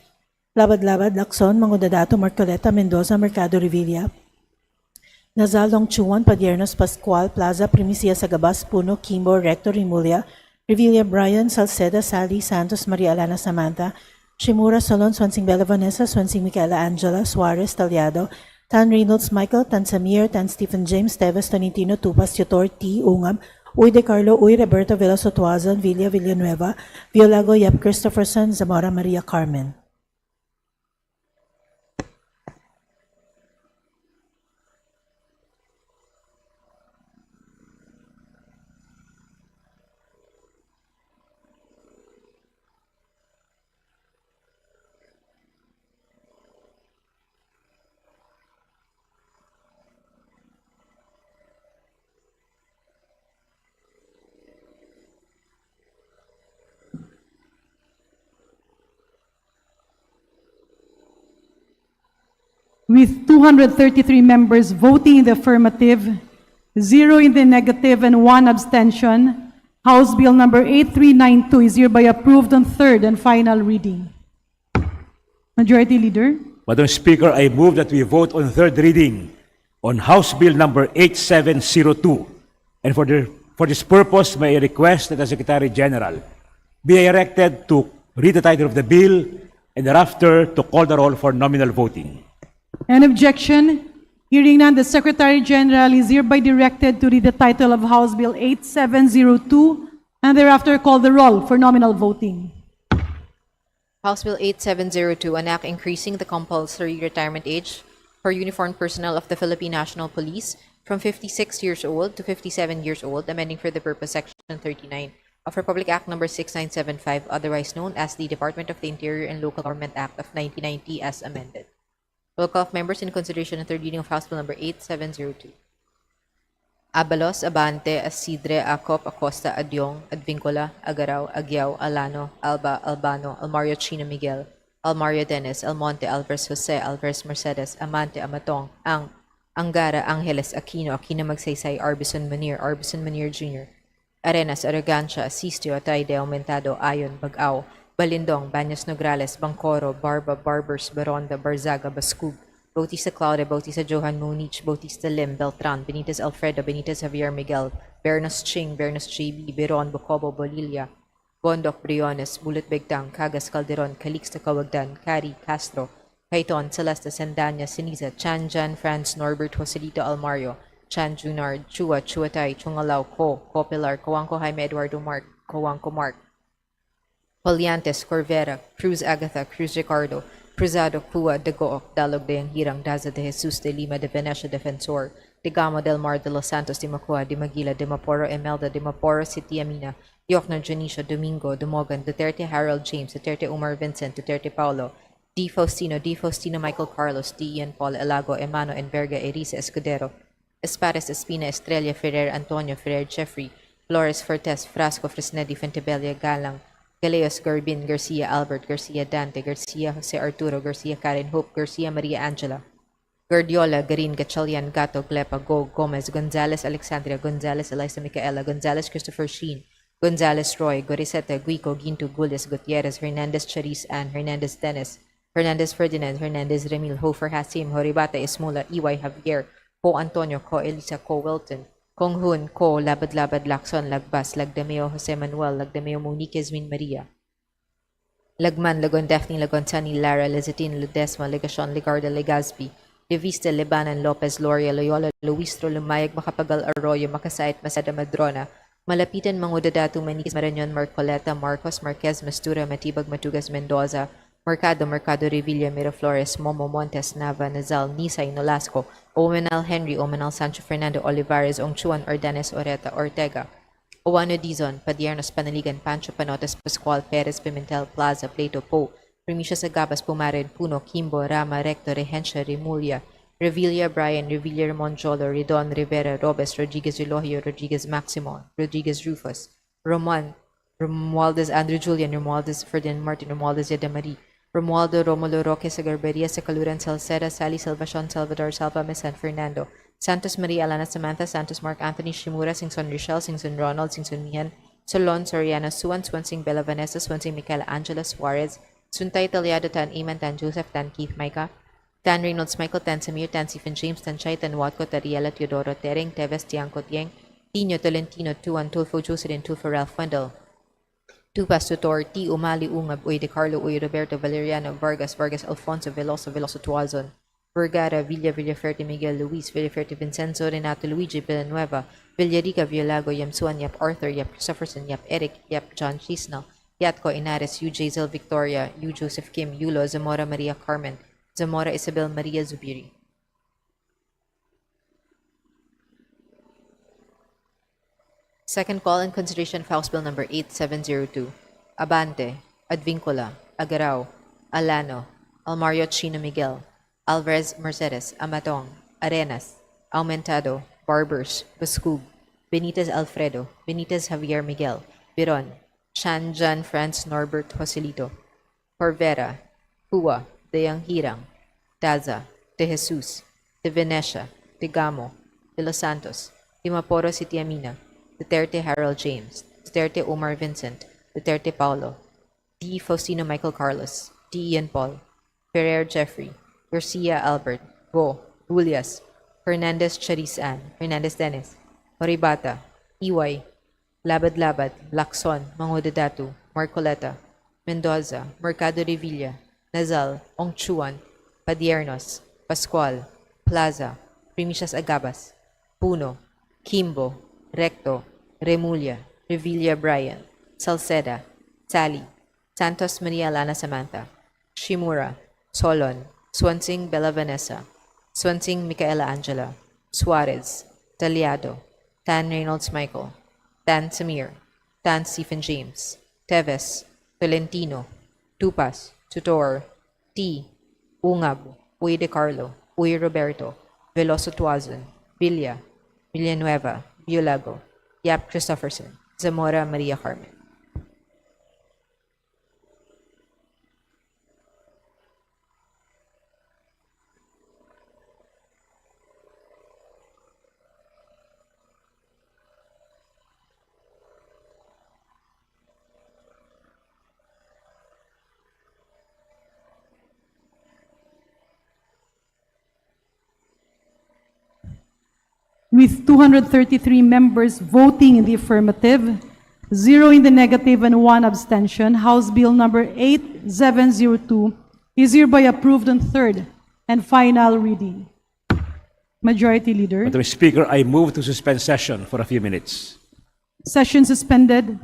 Labad-Labad, Lacson, Mangudadato, Marcoleta, Mendoza, Mercado Revilla, Nazal, Longchuan, Padiernos, Pascual, Plaza, Primicia Sagabas, Puno, Kimbo, Rector, Remulia, Revilla, Brian, Salceda, Sally, Santos, Maria Alana Samantha, Shimura, Solon, Swansing Bella Vanessa, Swansing Micaela Angela, Suarez, Talyado, Tan Reynolds Michael, Tan Samir, Tan Stephen James, Teves, Tonitino, Tupas, Tutor, T. Ungab, Uy De Carlo, Uy Roberto, Veloso Tuazon, Villa, Villanueva, Violago, Yap Christopherson, Zamora Maria Carmen. With 233 members voting in the affirmative, 0 in the negative, and 1 abstention, House Bill Number 8392 is hereby approved on third and final reading. Majority Leader. Madam Speaker, I move that we vote on third reading on House Bill Number 8702. And for this purpose, may I request that the Secretary General be directed to read the title of the bill and thereafter to call the roll for nominal voting. Any objection? Hearing none, the Secretary General is hereby directed to read the title of House Bill 8702 and thereafter call the roll for nominal voting. House Bill 8702, an act increasing the compulsory retirement age for uniformed personnel of the Philippine National Police from 56 years old to 57 years old, amending for the purpose Section 39 of Republic Act Number 6975, otherwise known as the Department of the Interior and Local Government Act of 1990 as amended. Roll call of members in consideration and third reading of House Bill Number 8702. Abalos, Abante, Asidre, Acop, Acosta, Adyong, Advincula, Agaraw, Agyao, Alano, Alba, Albano, Almario Chino Miguel, Almario Dennis, Almonte, Alvarez Jose, Alvarez Mercedes, Amante, Amatong, Angara, Angeles, Aquino, Aquino Magsaysay, Arbison Manir Jr., Arenas, Arrogancia, Asistio, Atayde, Aumentado, Ayon, Bagao, Balindong, Baños Nograles, Bangkoro, Barba, Barbers, Baronda, Barzaga, Bascug, Bautista Claudia, Bautista Johan Monich, Bautista Lim, Beltran, Benitez Alfredo, Benitez Javier Miguel, Bernos Ching, Bernos JB, Beron, Bocobo, Bolilla, Bondok, Briones, Bulut Bigtang, Cagas Calderon, Calixto Cawagdan, Cari, Castro, Kaiton, Celeste, Sandanya, Siniza, Chan Jan, Franz, Norbert, Joselito Almario, Chan Junard, Chua, Chuatay, Chungalaw, Ko Pilar, Coangco Jaime Eduardo Mark, Coangco Mark, Poliantes, Corvera, Cruz Agatha, Cruz Ricardo, Cruzado, Cua, de Gook, Dalog de Anghirang, Daza de Jesus de Lima de Venecia Defensor, de Gamo del Mar de Los Santos de Macua, de Maguila, de Maporo Emelda, de Maporo Sitiamina, Yokna Janicia, Domingo, Dumogan, Duterte Harold James, Duterte Umar Vincent, Duterte Paulo, D. Faustino Michael Carlos, D. Ian Paul Elago, Emano Enverga, Erisa Escudero, Espares Espina, Estrella Ferrer, Antonio Ferrer, Jeffrey, Flores Fortes, Frasco Fresnedi, Fentebella Galang, Galeos Garbin, Garcia Albert, Garcia Dante, Garcia Jose Arturo, Garcia Karen Hope, Garcia Maria Angela, Guardiola, Garin, Gatchalian, Gato, Glepa, Go, Gomez, Gonzalez, Alexandria, Gonzalez, Eliza Micaela, Gonzalez, Christopher Sheen, Gonzalez, Roy, Goriseta, Guico, Ginto, Gules, Gutierrez, Hernandez, Charis, Ann, Hernandez, Dennis, Hernandez, Ferdinand, Hernandez, Remil, Hofer, Hasim, Horibata, Ismula, EY, Javier, Ko Antonio, Ko Elisa, Ko Wilton, Kong Hun, Ko, Labad-Labad, Lacson, Lagbas, Lagdameo, Jose Manuel, Lagdameo, Monique, Esmin, Maria, Lagman, Lagon, Daphne, Lagon, Sunny, Lara, Lezatin, Ledesma, Legacion, Legarda, Legazpi, Levista, Lebanon, Lopez, Loria, Loyola, Luistro, Lumayag, Makapagal, Arroyo, Makasait, Masada, Madrona, Malapitan, Mangudadatu, Maniquis, Marañon, Marcoleta, Marcos, Marquez, Mastura, Matibag, Matugas, Mendoza, Mercado, Revilla, Miraflores, Momo, Montes, Nava, Nazal, Nisay, Nolasco, Omenal Henry, Omenal Sancho Fernando, Olivares, Ongchuan, Ordanes, Oreta, Ortega, Owano Dizon, Padiernos, Panaligan, Pancho, Panotes, Pascual, Perez, Pimentel, Plaza, Plato, Po, Primicia Sagabas, Pumared, Puno, Kimbo, Rama, Recto, Regencia, Remulia, Revilla, Brian, Revilla, Monjolo, Redon, Rivera, Robes, Rodriguez, Relogio, Rodriguez, Maximo, Rodriguez, Rufus, Romualdez, Andrew Julian, Romualdez, Ferdinand Martin, Romualdez, Yadamari, Romualdo, Romulo, Roque, Sagarberia, Sacaluran, Salceda, Sally, Salvacion, Salvador, Salva, San Fernando, Santos Maria, Alana, Samantha, Santos, Mark Anthony, Shimura, Singson, Rochelle, Singson, Ronald, Singson, Mihan, Solon, Soriano, Suan, Swansing, Bella Vanessa, Swansing, Michaela Angela Suarez, Suntay, Taliado, Tan Iman, Tan Joseph, Tan Keith, Micah, Tan Reynolds, Michael, Tan Samir, Tan Stephen James, Tan Chay, Tan Watco, Tariela, Teodoro, Tering, Teves, Tiangco, Tieng, Tino, Tolentino, Tuan, Tulfo, Jocelyn, Tulfo, Ralph Wendell, Tupas, Tutor, T. Umali, Ungab, Uy, De Carlo, Uy, Roberto, Valeriano, Vargas, Vargas, Alfonso, Veloso, Veloso, Tuazon, Vergara, Villaferte, Miguel, Luis, Villaferte, Vincenzo, Renato, Luigi, Villanueva, Villarica, Villago, Yam Suan, Yap Arthur, Yap Christopherson, Yap Eric, Yap John Chisnell, Yatco, Inares, U. Zel Victoria, U. Joseph Kim, Yulo, Zamora Maria Carmen, Zamora Isabel Maria Zubiri. Second call in consideration of House Bill number 8702. Abante, Advincula, Agarao, Alano, Almario Chino Miguel, Alvarez Mercedes, Amatong, Arenas, Aumentado, Barbers, Bascub, Benitez Alfredo, Benitez Javier Miguel, Biron, Chan Jan Franz Norbert Joselito, Corvera, Hua, De Anghirang, Daza, De Jesus, De Venecia, De Gamo, De Los Santos, De Maporo Sitiamina, Duterte Harold James, Duterte Omar Vincent, Duterte Paulo, D. Faustino Michael Carlos, D. Ian Paul, Ferrer Jeffrey, Garcia Albert, Go, Julias, Hernandez Charis Ann, Hernandez Dennis, Horibata, EY, Labad-Labad, Lacson, Mangudadatu, Marcoleta, Mendoza, Mercado Revilla, Nazal, Ongchuan, Padiernos, Pascual, Plaza, Primicias Agabas, Puno, Kimbo, Recto, Remulia, Revilla Brian, Salceda, Sally, Santos Maria Lana Samantha, Shimura, Solon, Swansing Bella Vanessa, Swansing Micaela Angela, Suarez, Taliado, Tan Reynolds Michael, Tan Samir, Tan Stephen James, Teves, Tolentino, Tupas, Tutor, T, Ungab, Uy De Carlo, Uy Roberto, Veloso Tuazon, Villa, Villanueva, Biolago, Yap Christopherson, Zamora Maria Carmen. with 233 members voting in the affirmative, 0 in the negative, and 1 abstention, House Bill number 8702 is hereby approved on third and final reading. Majority Leader. Madam Speaker, I move to suspend session for a few minutes. Session suspended.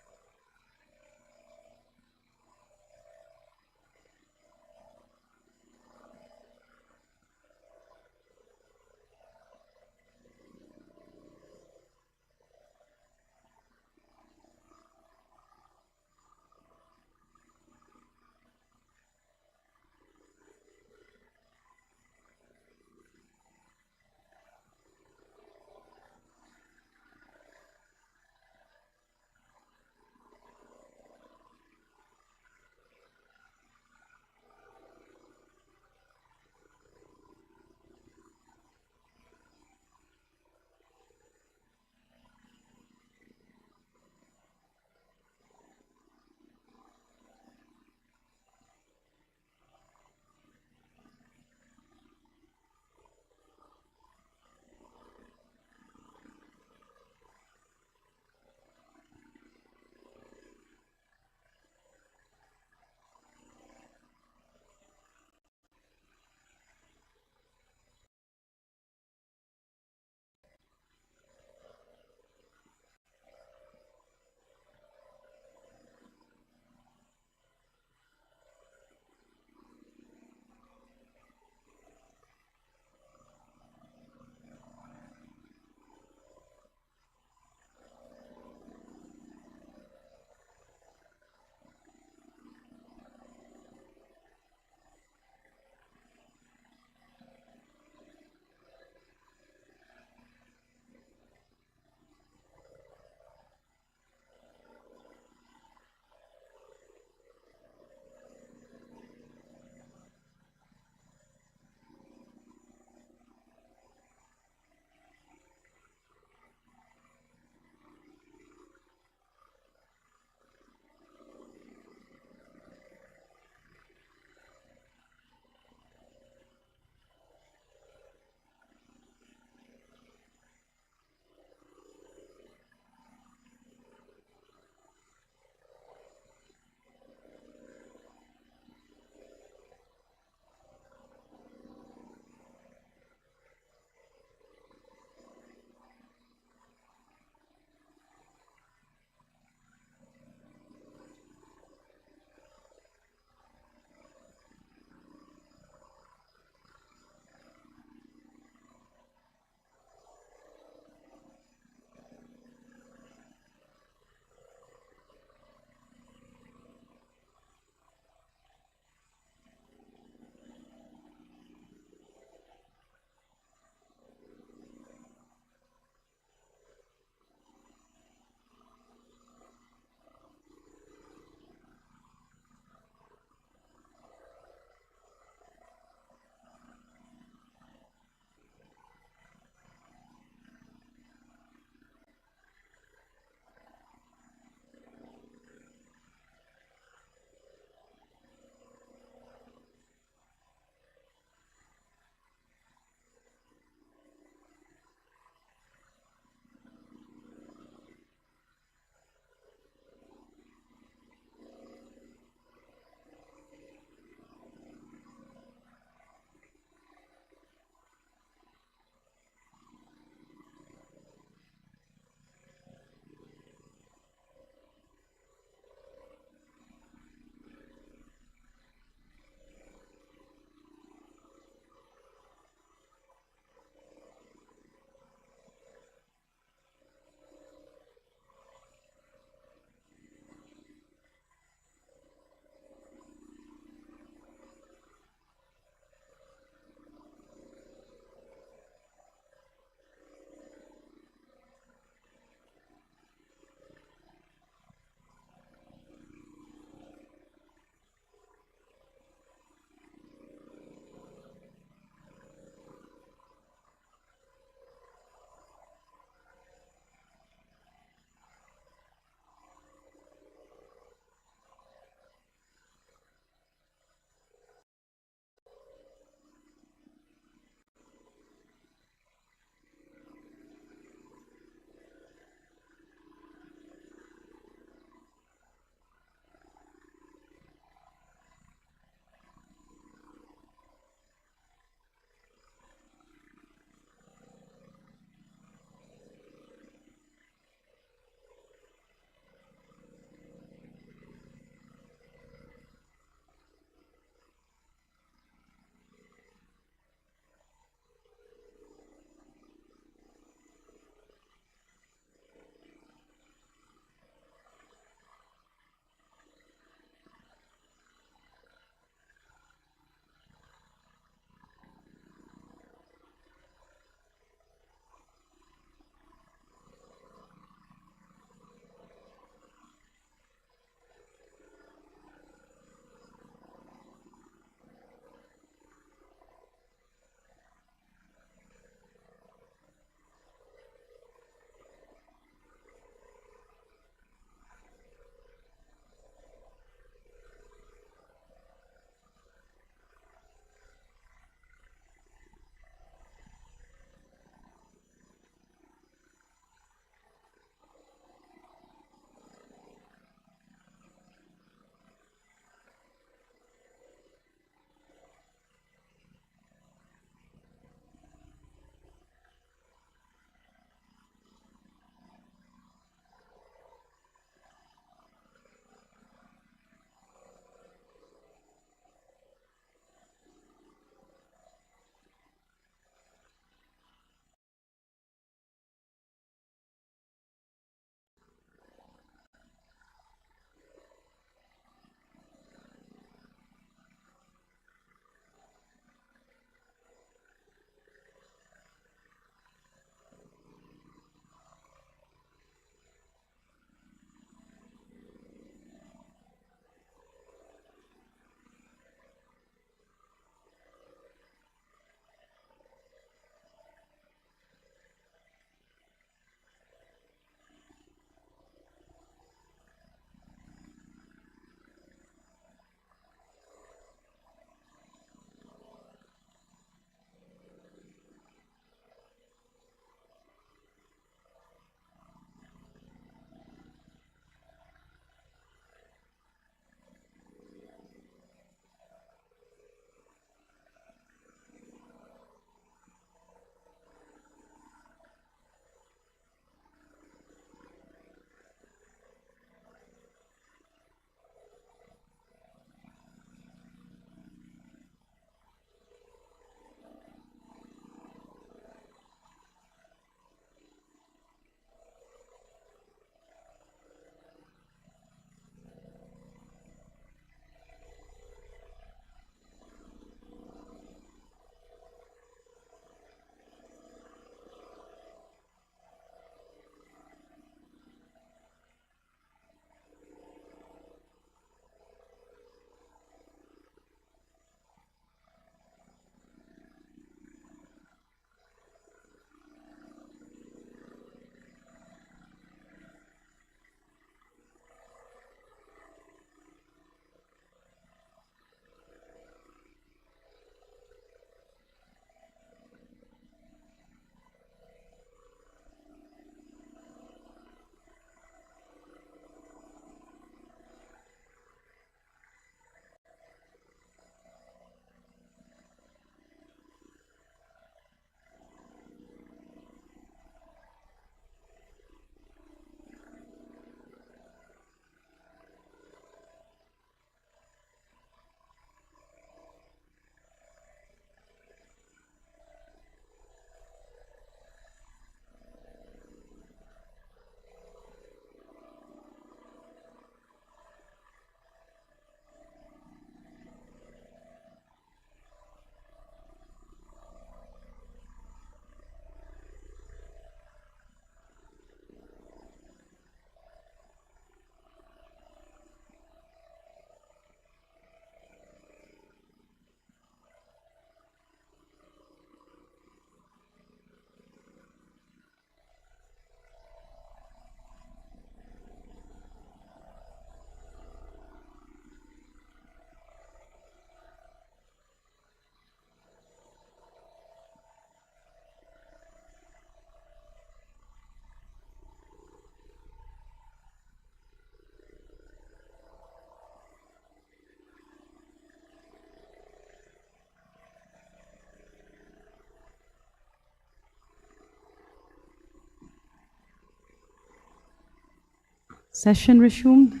Session resumed.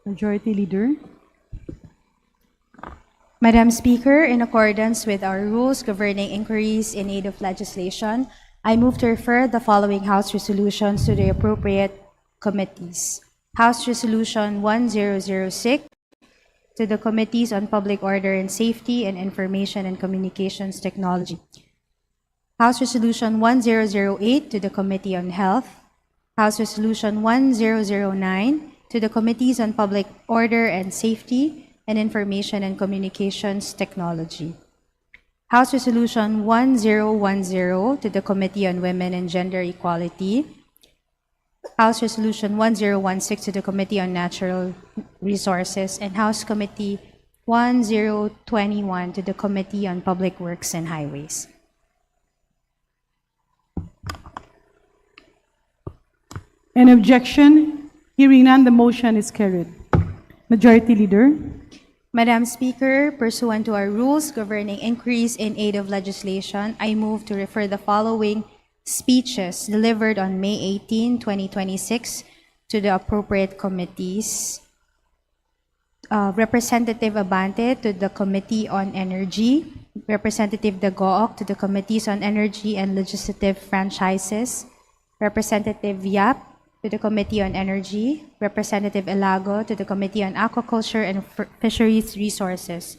Majority Leader. Madam Speaker, in accordance with our rules governing inquiries in aid of legislation, I move to refer the following House resolutions to the appropriate committees. House Resolution 1006 to the Committees on Public Order and Safety and Information and Communications Technology. House Resolution 1008 to the Committee on Health. House Resolution 1009 to the Committees on Public Order and Safety and Information and Communications Technology. House Resolution 1010 to the Committee on Women and Gender Equality. House Resolution 1016 to the Committee on Natural Resources, and House Committee 1021 to the Committee on Public Works and Highways. Any objection? Hearing none, the motion is carried. Majority Leader. Madam Speaker, pursuant to our rules governing inquiries in aid of legislation, I move to refer the following speeches delivered on May 18, 2026 to the appropriate committees. Representative Abante to the Committee on Energy, Representative Dagook to the Committees on Energy and Legislative Franchises, Representative Yap to the Committee on Energy, Representative Elago to the Committee on Aquaculture and Fisheries Resources,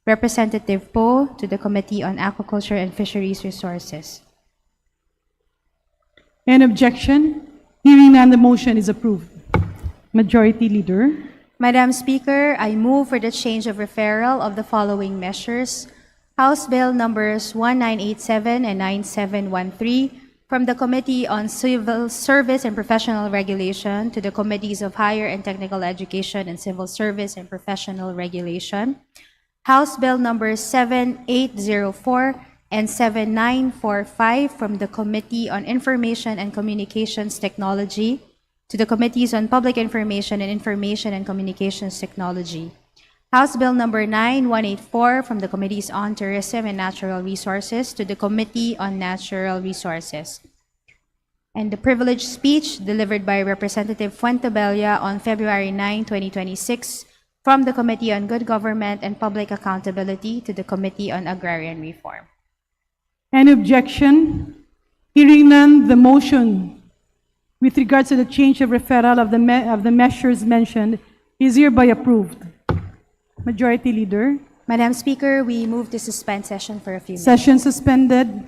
Representative Poe to the Committee on Aquaculture and Fisheries Resources. Any objection? Hearing none, the motion is approved. Majority Leader. Madam Speaker, I move for the change of referral of the following measures. House Bill numbers 1987 and 9713 from the Committee on Civil Service and Professional Regulation to the Committees of Higher and Technical Education and Civil Service and Professional Regulation. House Bill numbers 7804 and 7945 from the Committee on Information and Communications Technology to the Committees on Public Information and Information and Communications Technology. House Bill number 9184 from the Committees on Tourism and Natural Resources to the Committee on Natural Resources. And the privileged speech delivered by Representative Fuentebella on February 9, 2026 from the Committee on Good Government and Public Accountability to the Committee on Agrarian Reform. Any objection? Hearing none, the motion with regards to the change of referral of the measures mentioned is hereby approved. Majority Leader. Madam Speaker, we move to suspend session for a few minutes. Session suspended.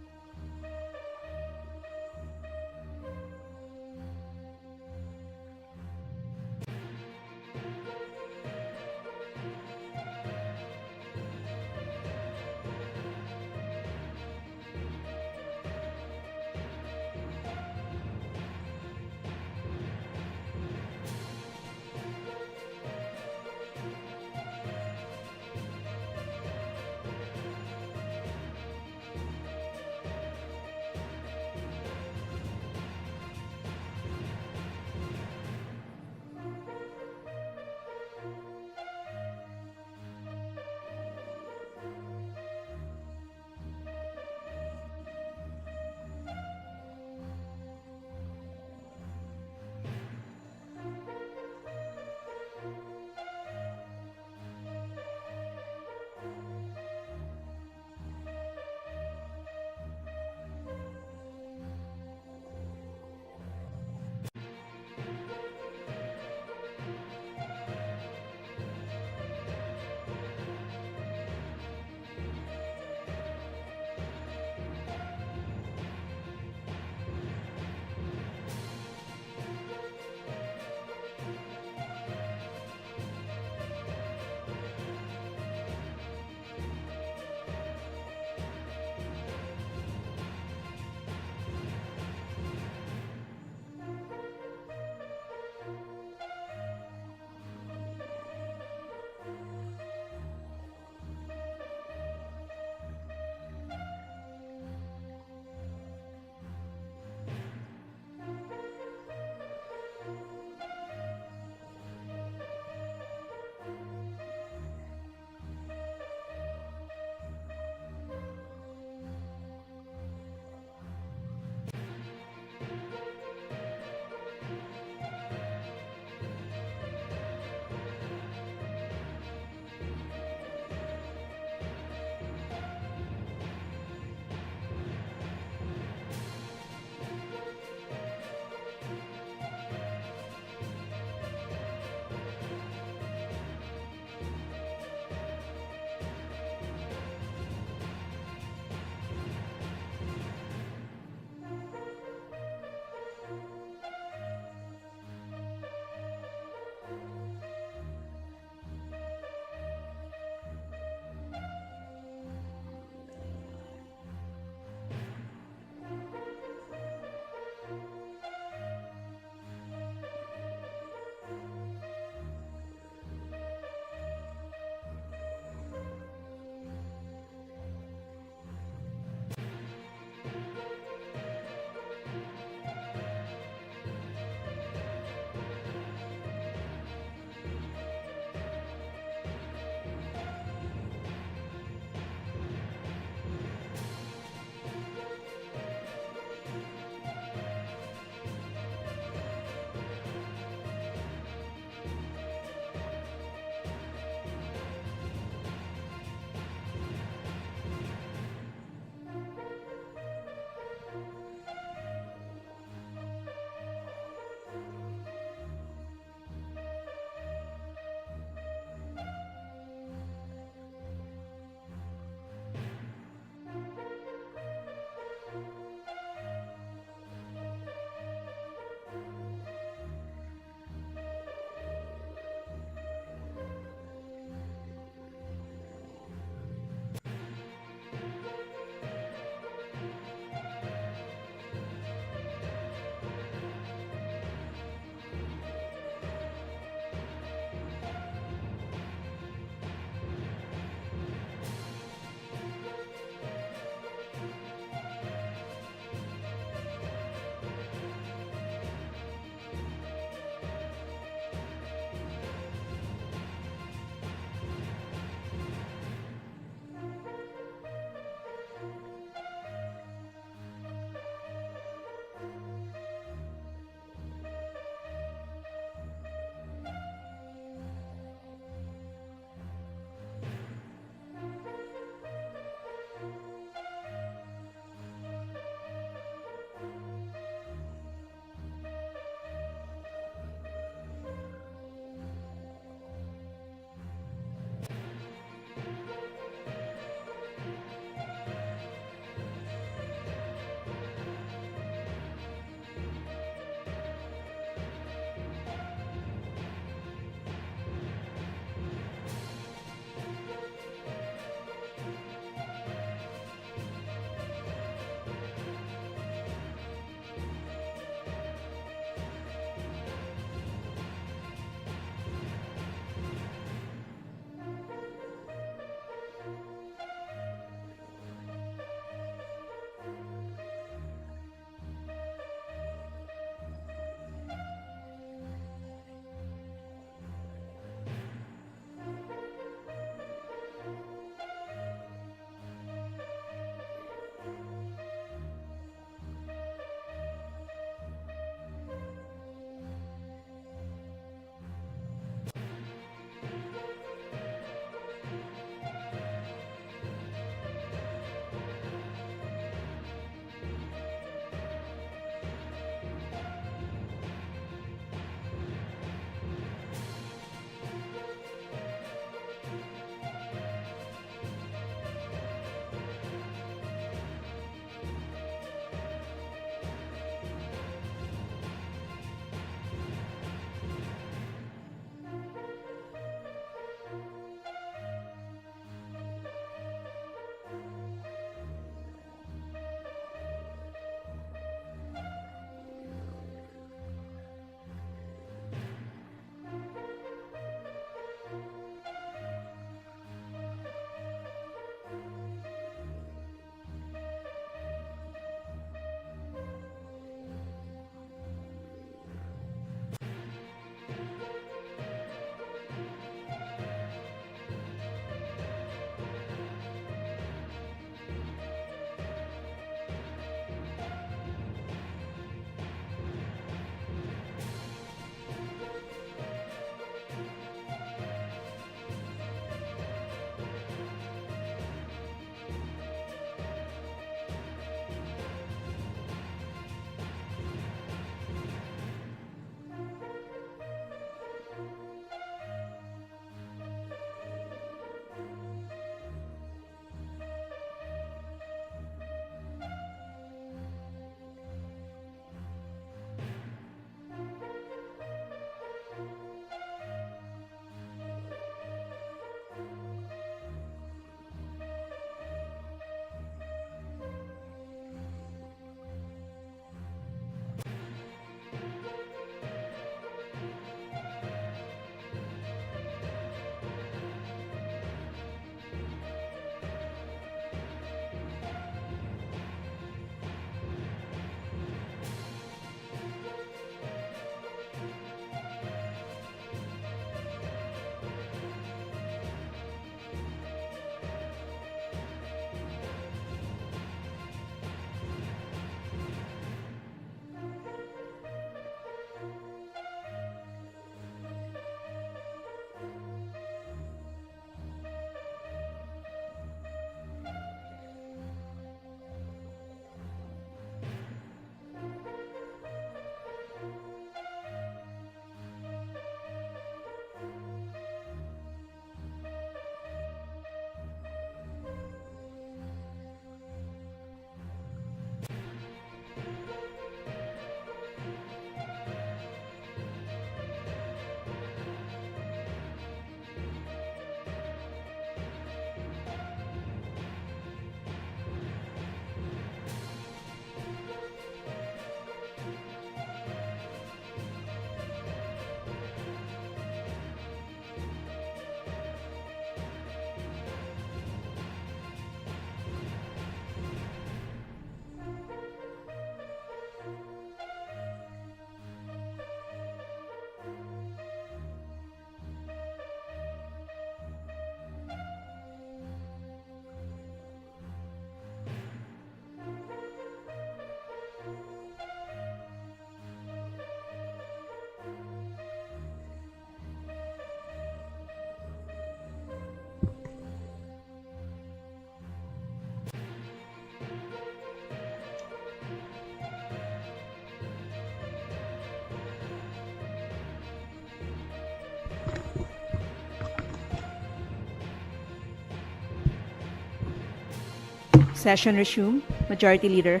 Session resumed. Majority Leader.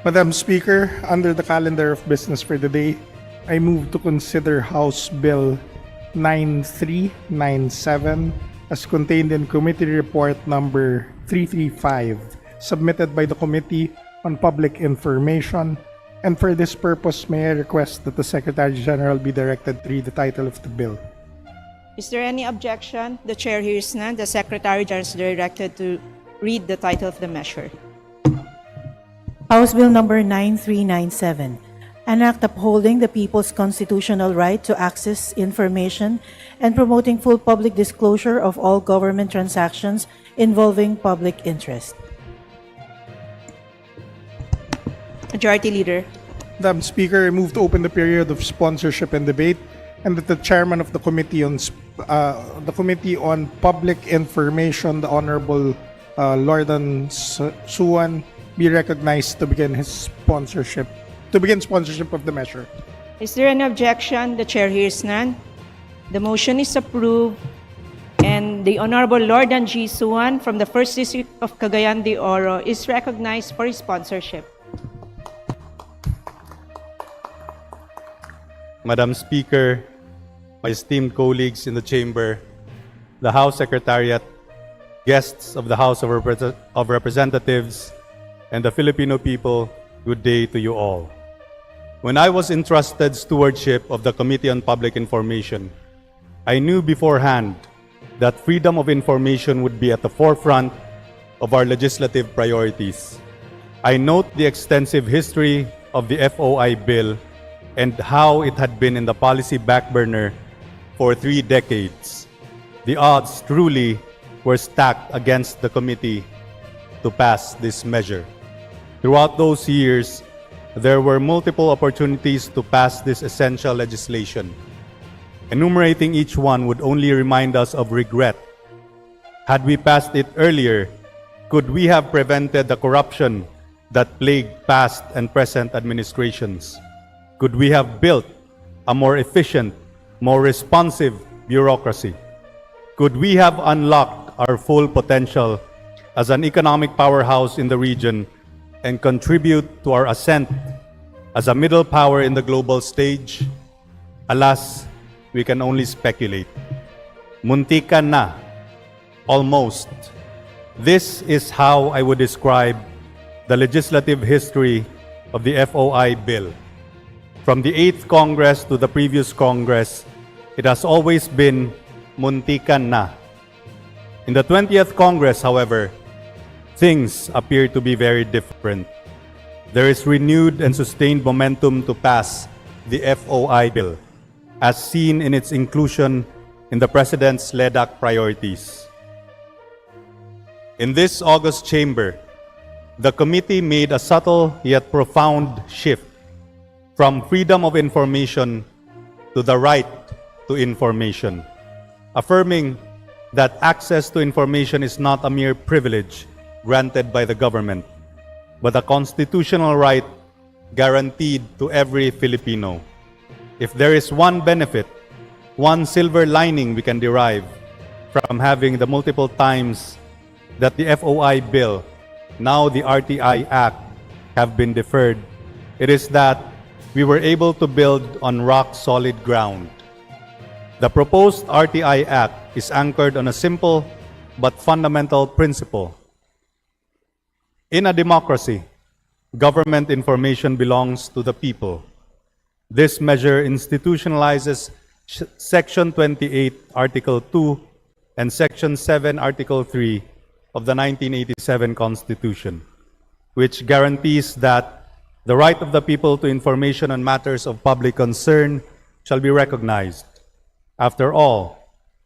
Madam Speaker, under the calendar of business for the day, I move to consider House Bill 9397 as contained in Committee Report number 335, submitted by the Committee on Public Information, and for this purpose, may I request that the Secretary General be directed to read the title of the bill. Is there any objection? The Chair hears none. The Secretary General is directed to read the title of the measure. House Bill number 9397, an act upholding the people's constitutional right to access information and promoting full public disclosure of all government transactions involving public interest. Majority Leader. Madam Speaker, I move to open the period of sponsorship and debate, and that the chairman of the Committee on Public Information, the Honorable Lordan Suwan, be recognized to begin sponsorship of the measure. Is there any objection? The Chair hears none. The motion is approved, and the Honorable Lordan G. Suwan from the 1st District of Cagayan de Oro is recognized for his sponsorship. Madam Speaker, my esteemed colleagues in the Chamber, the House Secretariat, guests of the House of Representatives, and the Filipino people, good day to you all. When I was entrusted stewardship of the Committee on Public Information, I knew beforehand that freedom of information would be at the forefront of our legislative priorities. I note the extensive history of the FOI bill and how it had been in the policy backburner for 3 decades. The odds truly were stacked against the committee to pass this measure. Throughout those years, there were multiple opportunities to pass this essential legislation. Enumerating each one would only remind us of regret. Had we passed it earlier, could we have prevented the corruption that plagued past and present administrations? Could we have built a more efficient, more responsive bureaucracy? Could we have unlocked our full potential as an economic powerhouse in the region and contribute to our ascent as a middle power in the global stage? Alas, we can only speculate. Muntikan na. Almost. This is how I would describe the legislative history of the FOI bill. From the 8th Congress to the previous Congress, it has always been muntikan na. In the 20th Congress, however, things appear to be very different. There is renewed and sustained momentum to pass the FOI bill, as seen in its inclusion in the President's LEDAC priorities. In this August chamber, the committee made a subtle yet profound shift from freedom of information to the right to information, affirming that access to information is not a mere privilege granted by the government, but a constitutional right guaranteed to every Filipino. If there is one benefit, one silver lining we can derive from having the multiple times that the FOI bill, now the RTI Act, have been deferred, it is that we were able to build on rock-solid ground. The proposed RTI Act is anchored on a simple but fundamental principle. In a democracy, government information belongs to the people. This measure institutionalizes Section 28, Article 2, and Section 7, Article 3 of the 1987 Constitution, which guarantees that the right of the people to information on matters of public concern shall be recognized. After all,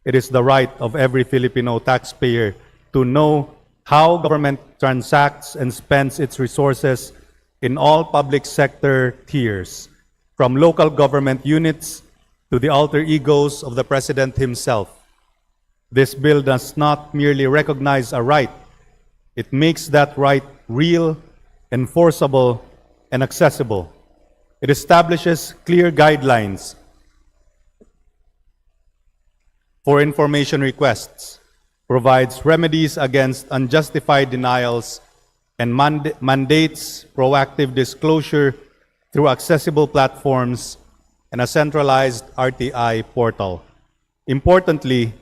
it is the right of every Filipino taxpayer to know how government transacts and spends its resources in all public sector tiers, from local government units to the alter egos of the President himself. This bill does not merely recognize a right, it makes that right real, enforceable, and accessible. It establishes clear guidelines for information requests, provides remedies against unjustified denials, and mandates proactive disclosure through accessible platforms and a centralized RTI portal. Importantly,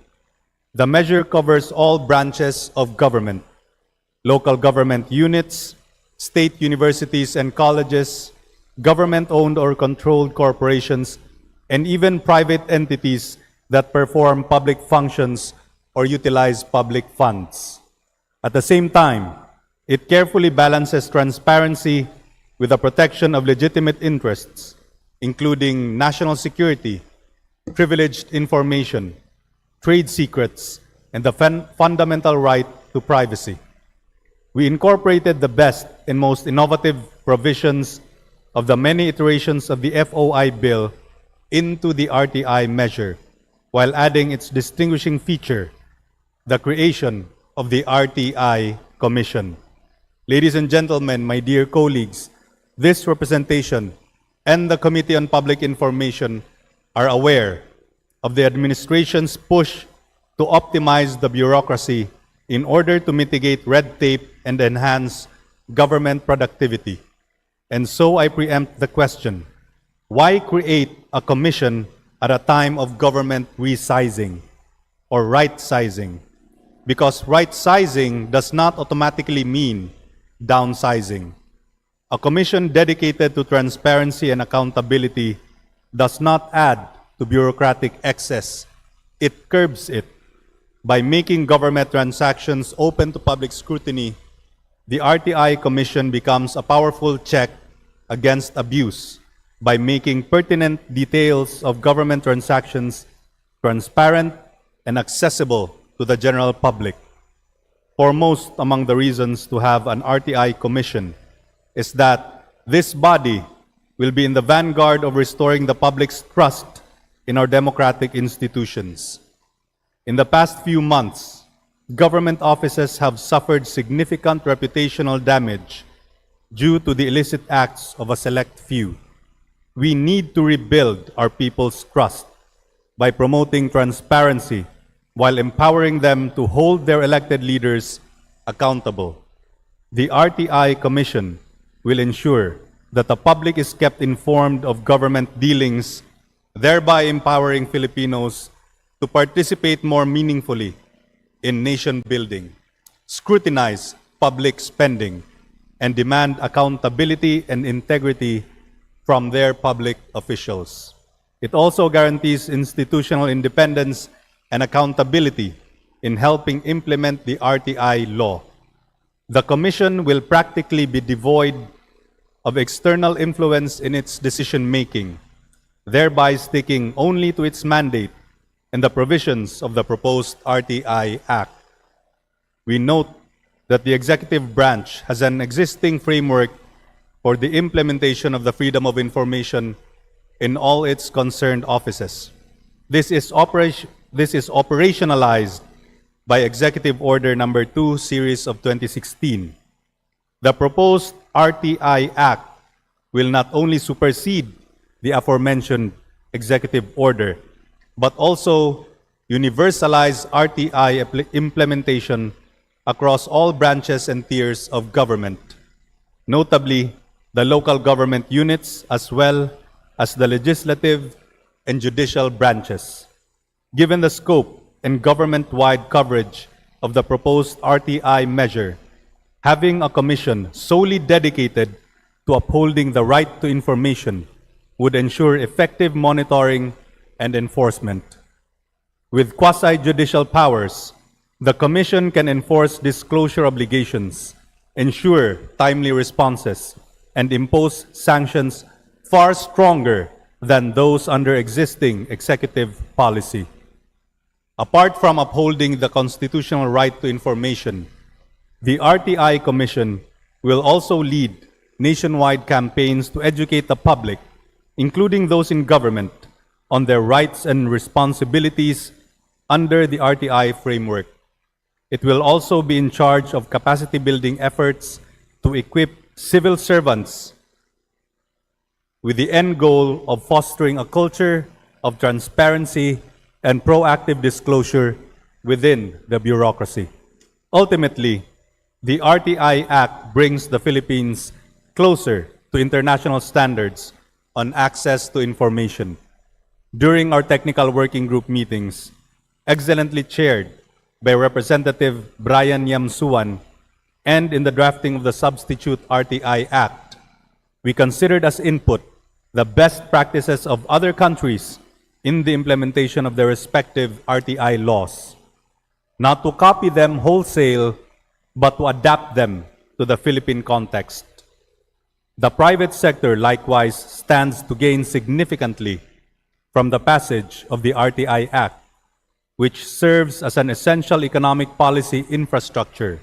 the measure covers all branches of government, local government units, state universities and colleges, government-owned or controlled corporations, and even private entities that perform public functions or utilize public funds. At the same time, it carefully balances transparency with the protection of legitimate interests, including national security, privileged information, trade secrets, and the fundamental right to privacy. We incorporated the best and most innovative provisions of the many iterations of the FOI bill into the RTI measure, while adding its distinguishing feature, the creation of the RTI Commission. Ladies and gentlemen, my dear colleagues, this representation and the Committee on Public Information are aware of the administration's push to optimize the bureaucracy in order to mitigate red tape and enhance government productivity. And so I preempt the question, why create a commission at a time of government resizing or right-sizing? Because right-sizing does not automatically mean downsizing. A commission dedicated to transparency and accountability does not add to bureaucratic excess. It curbs it. By making government transactions open to public scrutiny, the RTI Commission becomes a powerful check against abuse by making pertinent details of government transactions transparent and accessible to the general public. Foremost among the reasons to have an RTI Commission is that this body will be in the vanguard of restoring the public's trust in our democratic institutions. In the past few months, government offices have suffered significant reputational damage due to the illicit acts of a select few. We need to rebuild our people's trust by promoting transparency while empowering them to hold their elected leaders accountable. The RTI Commission will ensure that the public is kept informed of government dealings, thereby empowering Filipinos to participate more meaningfully in nation building, scrutinize public spending, and demand accountability and integrity from their public officials. It also guarantees institutional independence and accountability in helping implement the RTI law. The Commission will practically be devoid of external influence in its decision-making, thereby sticking only to its mandate and the provisions of the proposed RTI Act. We note that the executive branch has an existing framework for the implementation of the freedom of information in all its concerned offices. This is operationalized by Executive Order Number 2, Series of 2016. The proposed RTI Act will not only supersede the aforementioned Executive Order, but also universalize RTI implementation across all branches and tiers of government, notably the local government units as well as the legislative and judicial branches. Given the scope and government-wide coverage of the proposed RTI measure, having a commission solely dedicated to upholding the right to information would ensure effective monitoring and enforcement. With quasi-judicial powers, the Commission can enforce disclosure obligations, ensure timely responses, and impose sanctions far stronger than those under existing executive policy. Apart from upholding the constitutional right to information, the RTI Commission will also lead nationwide campaigns to educate the public, including those in government, on their rights and responsibilities under the RTI framework. It will also be in charge of capacity-building efforts to equip civil servants with the end goal of fostering a culture of transparency and proactive disclosure within the bureaucracy. Ultimately, the RTI Act brings the Philippines closer to international standards on access to information. During our technical working group meetings, excellently chaired by Representative Brian Yamsuan, and in the drafting of the substitute RTI Act, we considered as input the best practices of other countries in the implementation of their respective RTI laws, not to copy them wholesale, but to adapt them to the Philippine context. The private sector likewise stands to gain significantly from the passage of the RTI Act, which serves as an essential economic policy infrastructure.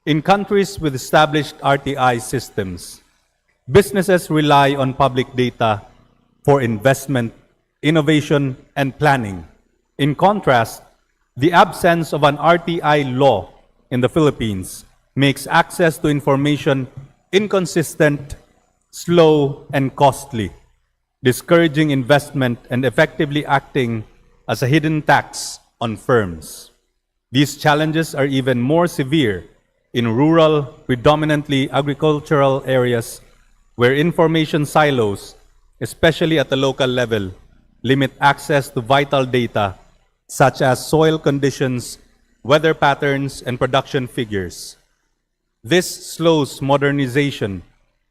In countries with established RTI systems, businesses rely on public data for investment, innovation, and planning. In contrast, the absence of an RTI law in the Philippines makes access to information inconsistent, slow, and costly, discouraging investment and effectively acting as a hidden tax on firms. These challenges are even more severe in rural, predominantly agricultural areas where information silos, especially at the local level, limit access to vital data such as soil conditions, weather patterns, and production figures. This slows modernization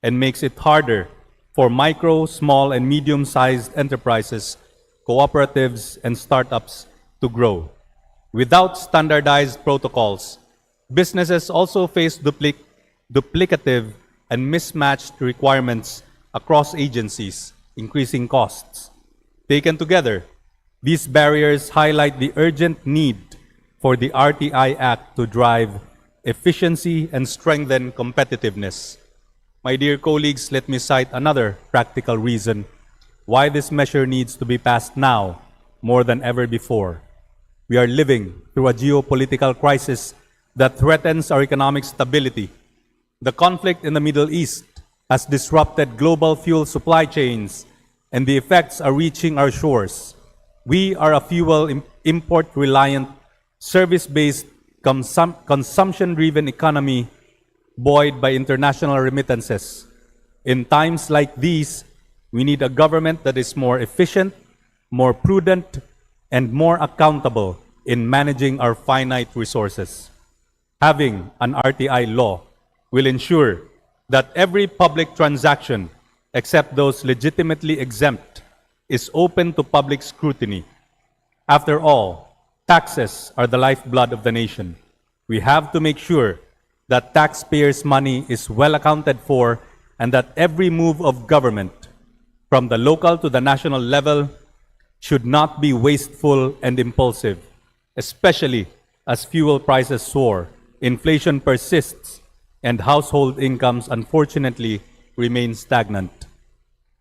and makes it harder for micro, small, and medium-sized enterprises, cooperatives, and startups to grow. Without standardized protocols, businesses also face duplicative and mismatched requirements across agencies, increasing costs. Taken together, these barriers highlight the urgent need for the RTI Act to drive efficiency and strengthen competitiveness. My dear colleagues, let me cite another practical reason why this measure needs to be passed now more than ever before. We are living through a geopolitical crisis that threatens our economic stability. The conflict in the Middle East has disrupted global fuel supply chains, and the effects are reaching our shores. We are a fuel import-reliant, service-based, consumption-driven economy buoyed by international remittances. In times like these, we need a government that is more efficient, more prudent, and more accountable in managing our finite resources. Having an RTI law will ensure that every public transaction, except those legitimately exempt, is open to public scrutiny. After all, taxes are the lifeblood of the nation. We have to make sure that taxpayers' money is well accounted for and that every move of government, from the local to the national level, should not be wasteful and impulsive, especially as fuel prices soar, inflation persists, and household incomes unfortunately remain stagnant.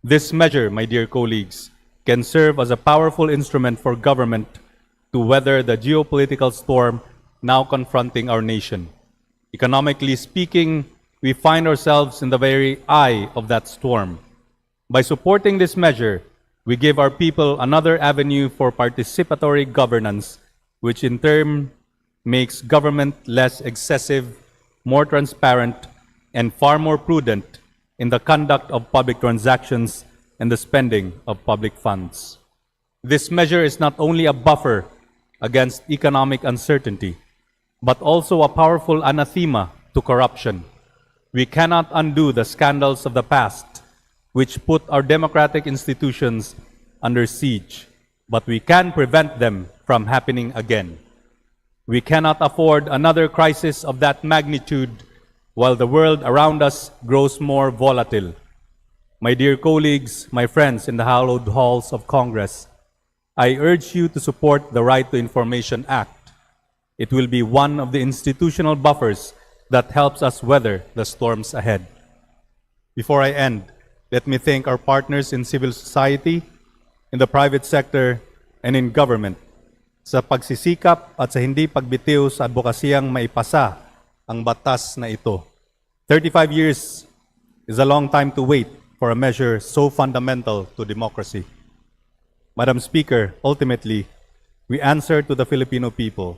This measure, my dear colleagues, can serve as a powerful instrument for government to weather the geopolitical storm now confronting our nation. Economically speaking, we find ourselves in the very eye of that storm. By supporting this measure, we give our people another avenue for participatory governance, which in turn makes government less excessive, more transparent, and far more prudent in the conduct of public transactions and the spending of public funds. This measure is not only a buffer against economic uncertainty, but also a powerful anathema to corruption. We cannot undo the scandals of the past, which put our democratic institutions under siege, but we can prevent them from happening again. We cannot afford another crisis of that magnitude while the world around us grows more volatile. My dear colleagues, my friends in the hallowed halls of Congress, I urge you to support the Right to Information Act. It will be one of the institutional buffers that helps us weather the storms ahead. Before I end, let me thank our partners in civil society, in the private sector, and in government sa pagsisikap at sa hindi pagbitiw sa advokasiyang maipasa ang batas na ito. 35 years is a long time to wait for a measure so fundamental to democracy. Madam Speaker, ultimately, we answer to the Filipino people.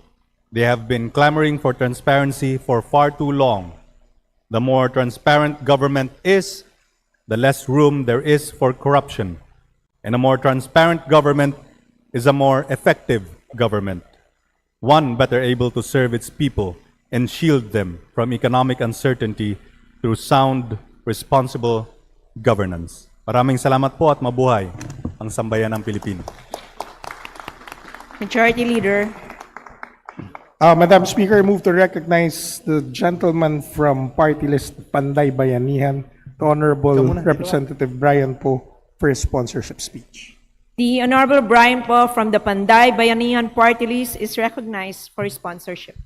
They have been clamoring for transparency for far too long. The more transparent government is, the less room there is for corruption. And a more transparent government is a more effective government, one better able to serve its people and shield them from economic uncertainty through sound, responsible governance. Maraming salamat po at mabuhay ang sambayan ng Pilipino. Majority Leader. Madam Speaker, I move to recognize the gentleman from Party List Panday Bayanihan, the Honorable Representative Brian Po, for his sponsorship speech. The Honorable Brian Po from the Panday Bayanihan Party List is recognized for his sponsorship.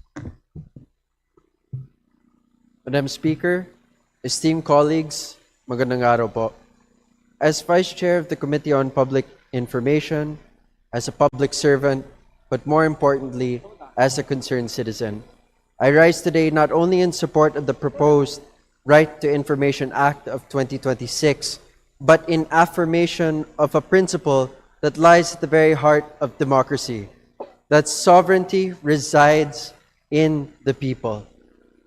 Madam Speaker, esteemed colleagues, magandang araw po. As Vice Chair of the Committee on Public Information, as a public servant, but more importantly, as a concerned citizen, I rise today not only in support of the proposed Right to Information Act of 2026, but in affirmation of a principle that lies at the very heart of democracy, that sovereignty resides in the people,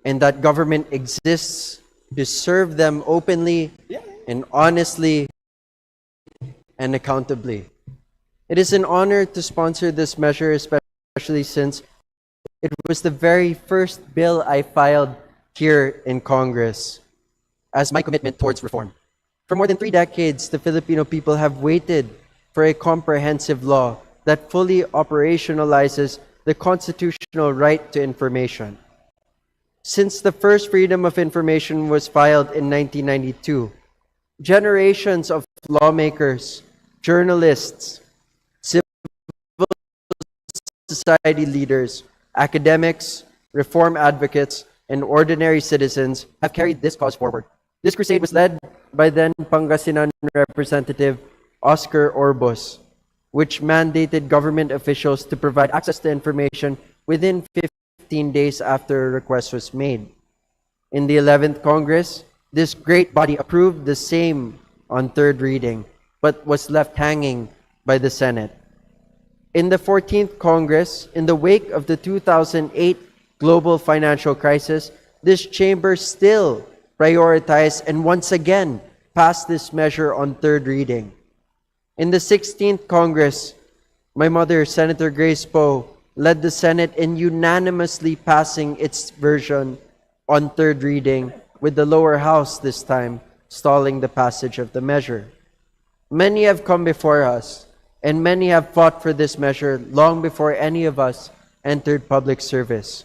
and that government exists to serve them openly and honestly and accountably. It is an honor to sponsor this measure, especially since it was the very first bill I filed here in Congress as my commitment towards reform. For more than 3 decades, the Filipino people have waited for a comprehensive law that fully operationalizes the constitutional right to information. Since the first Freedom of Information was filed in 1992, generations of lawmakers, journalists, civil society leaders, academics, reform advocates, and ordinary citizens have carried this cause forward. This crusade was led by then Pangasinan Representative Oscar Orbos, which mandated government officials to provide access to information within 15 days after a request was made. In the 11th Congress, this great body approved the same on third reading, but was left hanging by the Senate. In the 14th Congress, in the wake of the 2008 global financial crisis, this chamber still prioritized and once again passed this measure on third reading. In the 16th Congress, my mother, Senator Grace Poe, led the Senate in unanimously passing its version on third reading, with the lower house this time stalling the passage of the measure. Many have come before us, and many have fought for this measure long before any of us entered public service.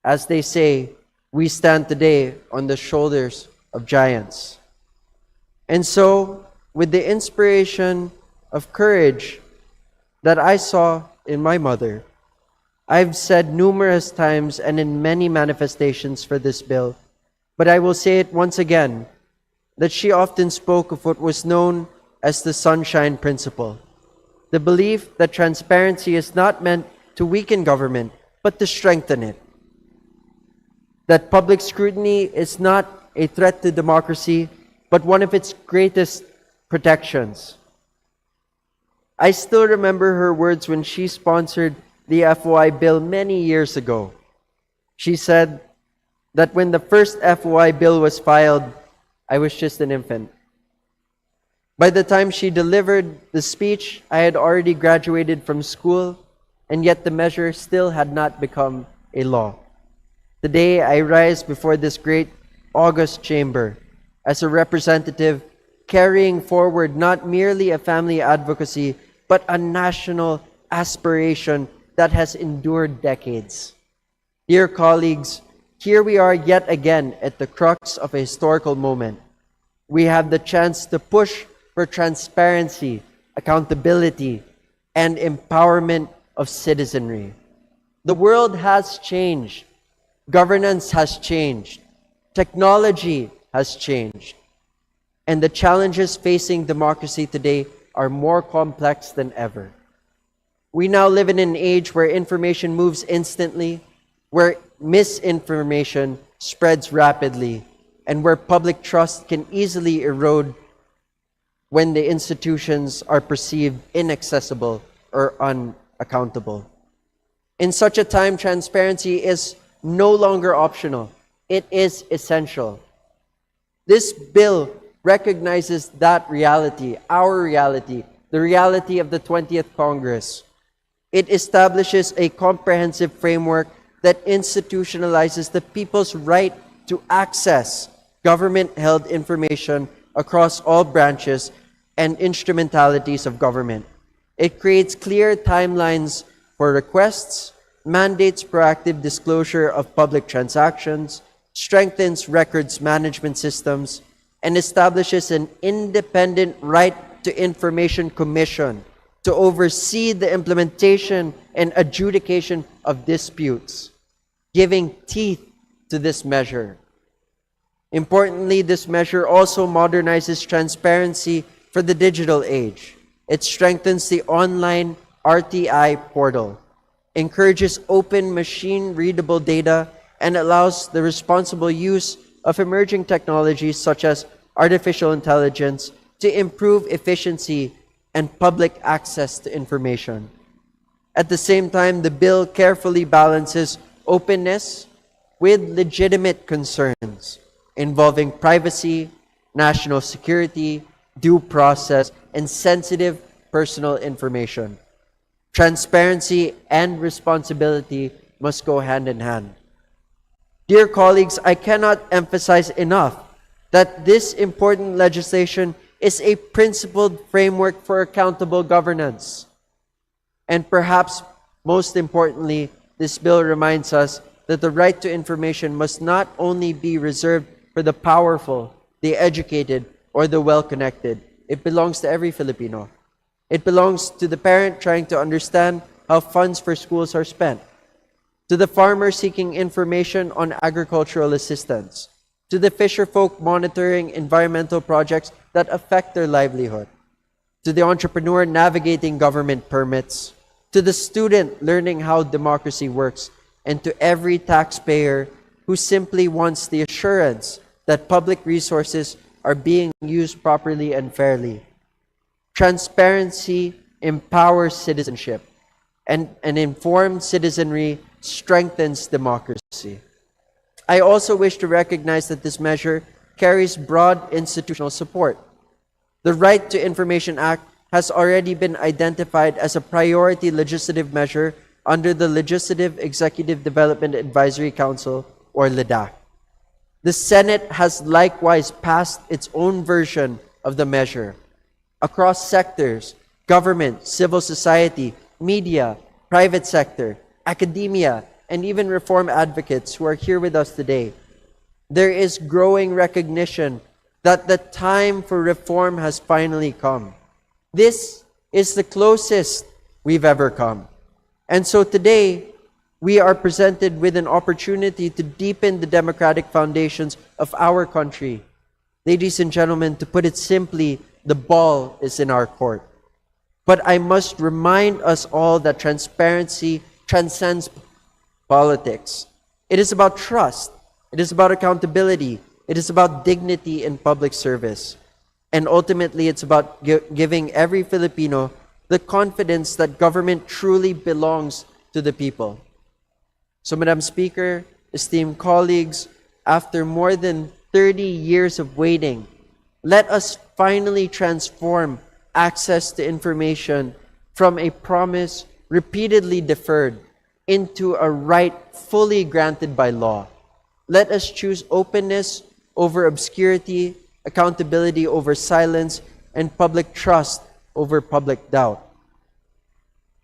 As they say, we stand today on the shoulders of giants. And so, with the inspiration of courage that I saw in my mother, I've said numerous times and in many manifestations for this bill, but I will say it once again, that she often spoke of what was known as the Sunshine Principle. The belief that transparency is not meant to weaken government, but to strengthen it. That public scrutiny is not a threat to democracy, but one of its greatest protections. I still remember her words when she sponsored the FOI bill many years ago. She said that when the first FOI bill was filed, I was just an infant. By the time she delivered the speech, I had already graduated from school, and yet the measure still had not become a law. Today, I rise before this great august chamber as a representative carrying forward not merely a family advocacy, but a national aspiration that has endured decades. Dear colleagues, here we are yet again at the crux of a historical moment. We have the chance to push for transparency, accountability, and empowerment of citizenry. The world has changed. Governance has changed. Technology has changed. And the challenges facing democracy today are more complex than ever. We now live in an age where information moves instantly, where misinformation spreads rapidly, and where public trust can easily erode when the institutions are perceived inaccessible or unaccountable. In such a time, transparency is no longer optional. It is essential. This bill recognizes that reality, our reality, the reality of the 20th Congress. It establishes a comprehensive framework that institutionalizes the people's right to access government-held information across all branches and instrumentalities of government. It creates clear timelines for requests, mandates proactive disclosure of public transactions, strengthens records management systems, and establishes an independent right to information commission to oversee the implementation and adjudication of disputes, giving teeth to this measure. Importantly, this measure also modernizes transparency for the digital age. It strengthens the online RTI portal, encourages open machine-readable data, and allows the responsible use of emerging technologies such as artificial intelligence to improve efficiency and public access to information. At the same time, the bill carefully balances openness with legitimate concerns involving privacy, national security, due process, and sensitive personal information. Transparency and responsibility must go hand in hand. Dear colleagues, I cannot emphasize enough that this important legislation is a principled framework for accountable governance. And perhaps most importantly, this bill reminds us that the right to information must not only be reserved for the powerful, the educated, or the well-connected. It belongs to every Filipino. It belongs to the parent trying to understand how funds for schools are spent, to the farmer seeking information on agricultural assistance, to the fisherfolk monitoring environmental projects that affect their livelihood, to the entrepreneur navigating government permits, to the student learning how democracy works, and to every taxpayer who simply wants the assurance that public resources are being used properly and fairly. Transparency empowers citizenship, and an informed citizenry strengthens democracy. I also wish to recognize that this measure carries broad institutional support. The Right to Information Act has already been identified as a priority legislative measure under the Legislative Executive Development Advisory Council, or LEDAC. The Senate has likewise passed its own version of the measure. Across sectors, government, civil society, media, private sector, academia, and even reform advocates who are here with us today, there is growing recognition that the time for reform has finally come. This is the closest we've ever come. And so today, we are presented with an opportunity to deepen the democratic foundations of our country. Ladies and gentlemen, to put it simply, the ball is in our court. But I must remind us all that transparency transcends politics. It is about trust. It is about accountability. It is about dignity in public service. And ultimately, it's about giving every Filipino the confidence that government truly belongs to the people. So, Madam Speaker, esteemed colleagues, after more than 30 years of waiting, let us finally transform access to information from a promise repeatedly deferred into a right fully granted by law. Let us choose openness over obscurity, accountability over silence, and public trust over public doubt.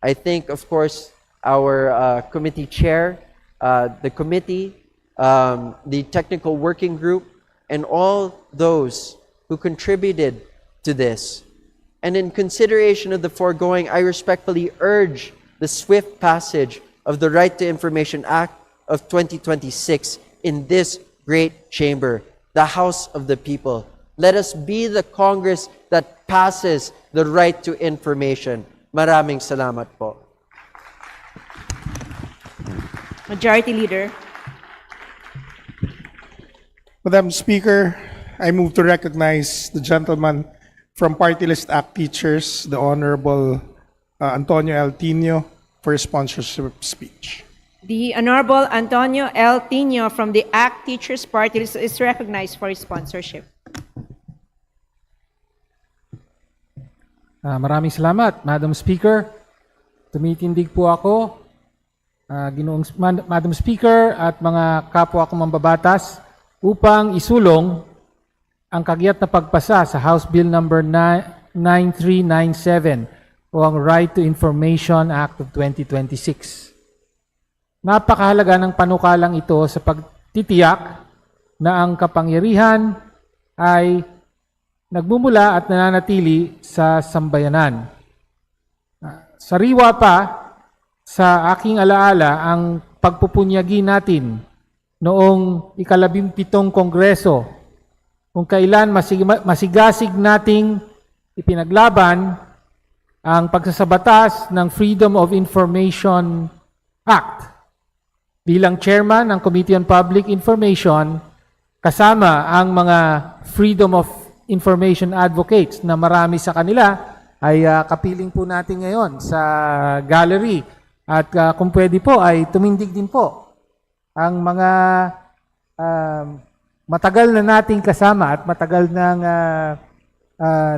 I think, of course, our committee chair, the committee, the technical working group, and all those who contributed to this. And in consideration of the foregoing, I respectfully urge the swift passage of the Right to Information Act of 2026 in this great chamber, the House of the People. Let us be the Congress that passes the right to information. Maraming salamat po. Majority Leader. Madam Speaker, I move to recognize the gentleman from Party List Act Teachers, the Honorable Antonio L. Tino, for sponsorship speech. The Honorable Antonio L. Tino from the ACT Teachers Party List is recognized for his sponsorship. Maraming salamat, Madam Speaker. Tumitindig po ako, Madam Speaker at mga kapwa kong mambabatas upang isulong ang kagyat na pagpasa sa House Bill number 9397 o ang Right to Information Act of 2026. Napakahalaga ng panukalang ito sa pagtitiyak na ang kapangyarihan ay nagmumula at nananatili sa sambayanan. Sariwa pa sa aking alaala ang pagpupunyagi natin noong ika-17 Kongreso kung kailan masigasig nating ipinaglaban ang pagsasabatas ng Freedom of Information Act. Bilang chairman ng Committee on Public Information, kasama ang mga Freedom of Information Advocates na marami sa kanila ay kapiling po natin ngayon sa gallery. At kung pwede po ay tumindig din po ang mga matagal na nating kasama at matagal nang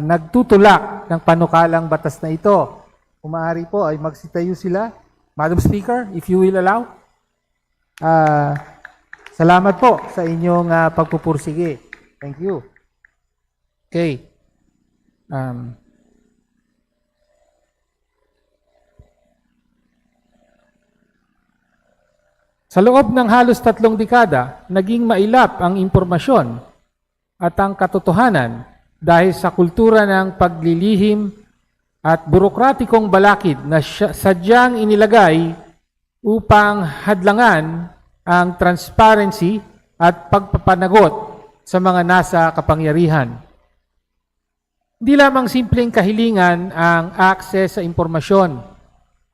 nagtutulak ng panukalang batas na ito. Kung maaari po ay magsitayo sila. Madam Speaker, if you will allow. Salamat po sa inyong pagpupursige. Thank you. Okay. Sa loob ng halos 3 dekada, naging mailap ang impormasyon at ang katotohanan dahil sa kultura ng paglilihim at burokratikong balakid na sadyang inilagay upang hadlangan ang transparency at pagpapanagot sa mga nasa kapangyarihan. Hindi lamang simpleng kahilingan ang access sa impormasyon.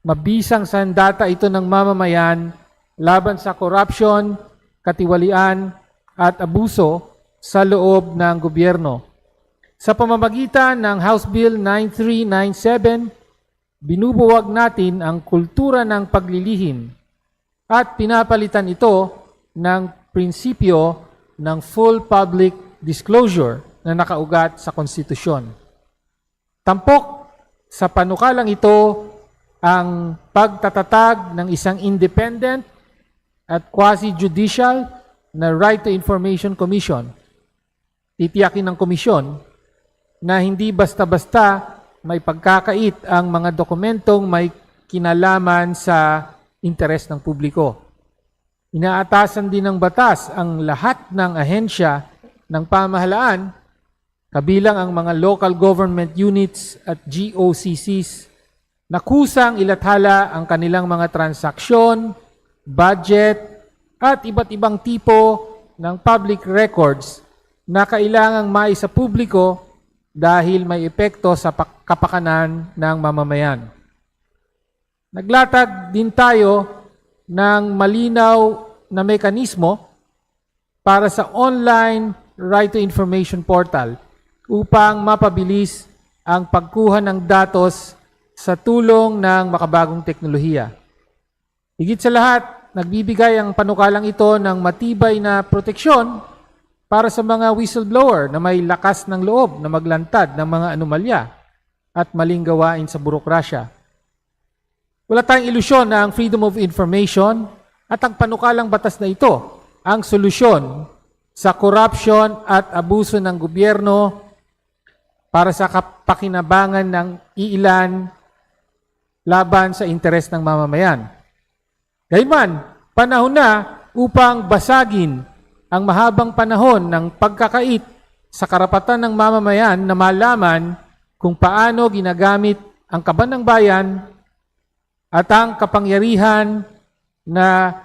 Mabisang sandata ito ng mamamayan laban sa corruption, katiwalian at abuso sa loob ng gobyerno. Sa pamamagitan ng House Bill 9397, binubuwag natin ang kultura ng paglilihim at pinapalitan ito ng prinsipyo ng full public disclosure na nakaugat sa konstitusyon. Tampok sa panukalang ito ang pagtatatag ng isang independent at quasi-judicial na Right to Information Commission. Titiyakin ng komisyon na hindi basta-basta may pagkakait ang mga dokumentong may kinalaman sa interes ng publiko. Inaatasan din ng batas ang lahat ng ahensya ng pamahalaan, kabilang ang mga local government units at GOCCs, na kusang ilathala ang kanilang mga transaksyon, budget, at iba't ibang tipo ng public records na kailangang maisa publiko dahil may epekto sa kapakanan ng mamamayan. Naglatag din tayo ng malinaw na mekanismo para sa online Right to Information Portal upang mapabilis ang pagkuha ng datos sa tulong ng makabagong teknolohiya. Higit sa lahat, nagbibigay ang panukalang ito ng matibay na proteksyon para sa mga whistleblower na may lakas ng loob na maglantad ng mga anomalya at maling gawain sa burokrasya. Wala tayong ilusyon na ang freedom of information at ang panukalang batas na ito ang solusyon sa corruption at abuso ng gobyerno para sa kapakinabangan ng iilan laban sa interes ng mamamayan. Gayunman, panahon na upang basagin ang mahabang panahon ng pagkakait sa karapatan ng mamamayan na malaman kung paano ginagamit ang kaban ng bayan at ang kapangyarihan na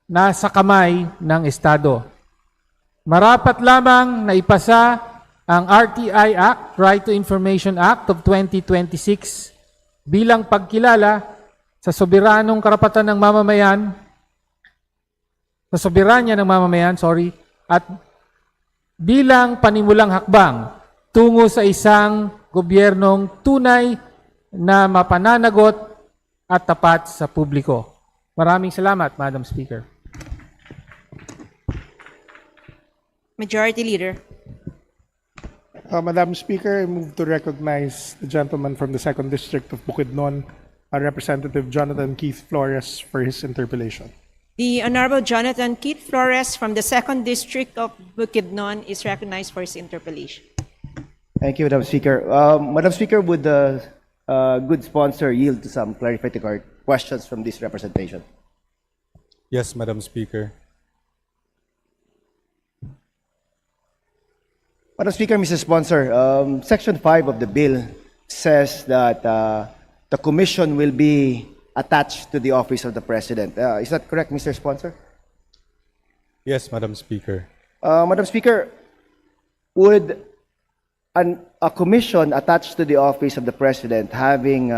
nasa kamay ng Estado. Marapat lamang na ipasa ang RTI Act, Right to Information Act of 2026 bilang pagkilala sa soberanong karapatan ng mamamayan, sa soberanya ng mamamayan, at bilang panimulang hakbang tungo sa isang gobyernong tunay na mapananagot at tapat sa publiko. Maraming salamat, Madam Speaker. Majority Leader. Madam Speaker, I move to recognize the gentleman from the 2nd District of Bukidnon, Representative Jonathan Keith Flores, for his interpellation. The Honorable Jonathan Keith Flores from the 2nd District of Bukidnon is recognized for his interpellation. Thank you, Madam Speaker. Madam Speaker, would the good sponsor yield to some clarificatory questions from this representation? Yes, Madam Speaker. Madam Speaker, Mr. Sponsor, Section 5 of the bill says that the commission will be attached to the office of the President. Is that correct, Mr. Sponsor? Yes, Madam Speaker. Madam Speaker, would a commission attached to the office of the President having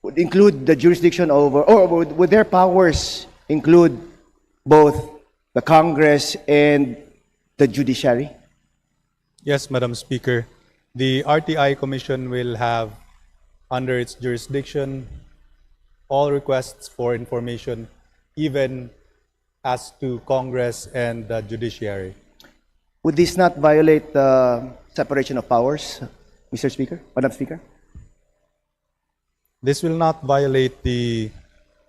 would include the jurisdiction over, or would their powers include both the Congress and the judiciary? Yes, Madam Speaker. The RTI Commission will have under its jurisdiction all requests for information, even as to Congress and the judiciary. Would this not violate the separation of powers, Mr. Speaker, Madam Speaker? This will not violate the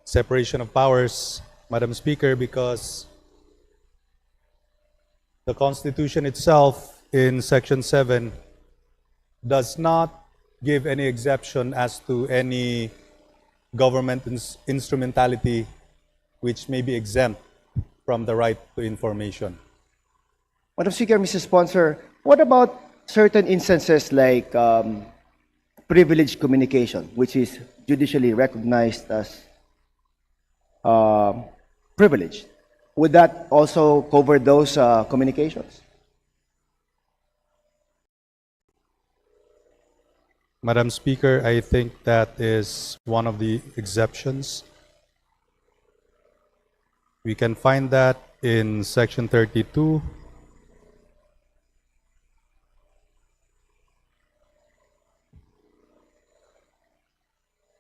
separation of powers, Madam Speaker, because the Constitution itself in Section 7 does not give any exception as to any government instrumentality which may be exempt from the right to information. Madam Speaker, Mr. Sponsor, what about certain instances like privileged communication, which is judicially recognized as privileged? Would that also cover those communications? Madam Speaker, I think that is one of the exceptions. We can find that in Section 32.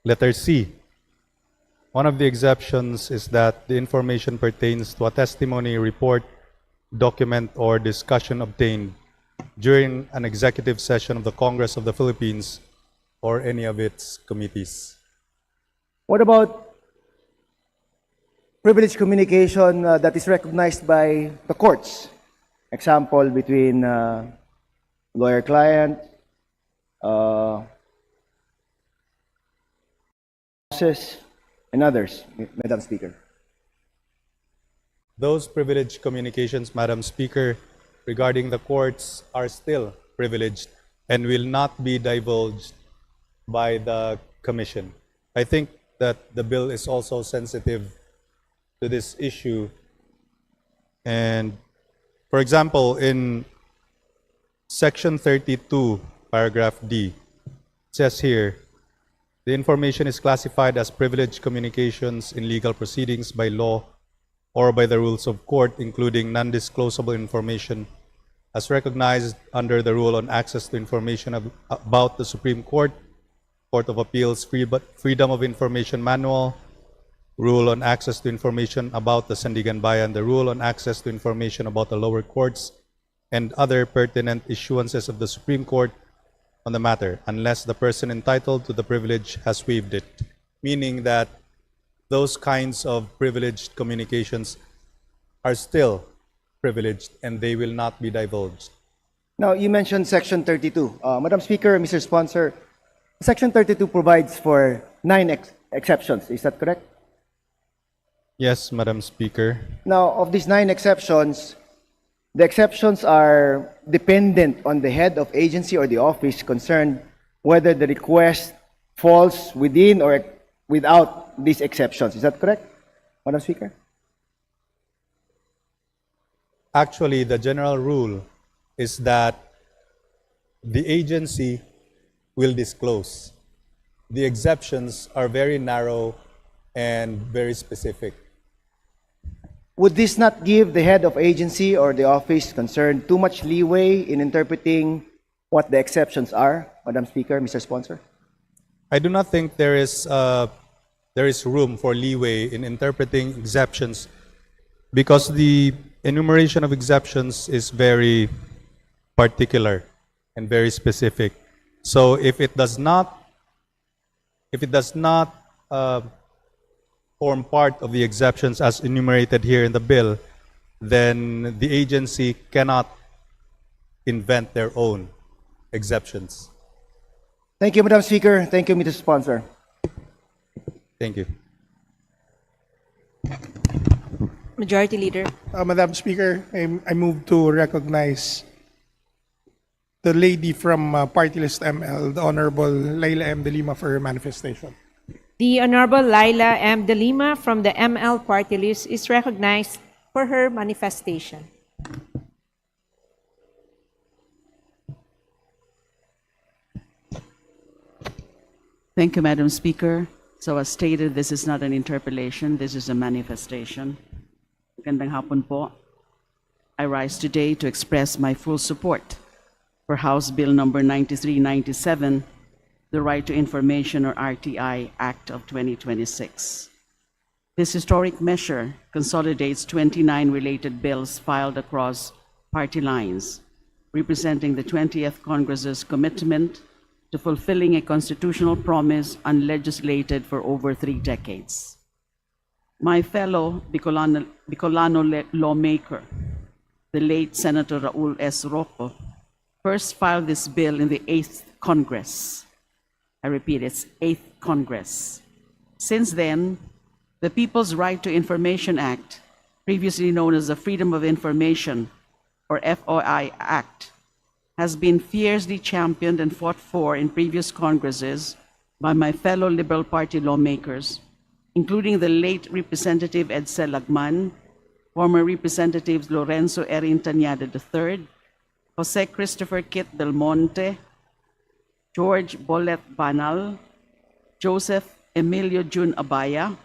Letter C. One of the exceptions is that the information pertains to a testimony, report, document, or discussion obtained during an executive session of the Congress of the Philippines or any of its committees. What about privileged communication that is recognized by the courts? Example, between lawyer-client, and others, Madam Speaker. Those privileged communications, Madam Speaker, regarding the courts are still privileged and will not be divulged by the Commission. I think that the bill is also sensitive to this issue. And, for example, in Section 32, paragraph D, it says here, the information is classified as privileged communications in legal proceedings by law or by the rules of court, including non-disclosable information as recognized under the Rule on Access to Information about the Supreme Court, Court of Appeals Freedom of Information Manual, Rule on Access to Information about the Sandigan Bayan, the Rule on Access to Information about the lower courts, and other pertinent issuances of the Supreme Court on the matter, unless the person entitled to the privilege has waived it, meaning that those kinds of privileged communications are still privileged and they will not be divulged. Now, you mentioned Section 32. Madam Speaker, Mr. Sponsor, Section 32 provides for 9 exceptions. Is that correct? Yes, Madam Speaker. Now, of these 9 exceptions, the exceptions are dependent on the head of agency or the office concerned whether the request falls within or without these exceptions. Is that correct, Madam Speaker? Actually, the general rule is that the agency will disclose. The exceptions are very narrow and very specific. Would this not give the head of agency or the office concerned too much leeway in interpreting what the exceptions are, Madam Speaker, Mr. Sponsor? I do not think there is room for leeway in interpreting exceptions because the enumeration of exceptions is very particular and very specific. So if it does not form part of the exceptions as enumerated here in the bill, then the agency cannot invent their own exceptions. Thank you, Madam Speaker. Thank you, Mr. Sponsor. Thank you. Majority Leader. Madam Speaker, I move to recognize the lady from Party List ML, the Honorable Laila M. De Lima, for her manifestation. The Honorable Laila M. De Lima from the ML Party List is recognized for her manifestation. Thank you, Madam Speaker. So as stated, this is not an interpellation, this is a manifestation. Magandang hapon po. I rise today to express my full support for House Bill number 9397, the Right to Information or RTI Act of 2026. This historic measure consolidates 29 related bills filed across party lines, representing the 20th Congress's commitment to fulfilling a constitutional promise unlegislated for over 3 decades. My fellow Bicolano lawmaker, the late Senator Raul S. Rocco, first filed this bill in the 8th Congress. I repeat, it's 8th Congress. Since then, the People's Right to Information Act, previously known as the Freedom of Information, or FOI Act, has been fiercely championed and fought for in previous Congresses by my fellow Liberal Party lawmakers, including the late Representative Edsel Lagman, former Representatives Lorenzo Erin Tañada III, Jose Christopher Kit Del Monte, George Bolet Banal, Joseph Emilio Jun Abaya,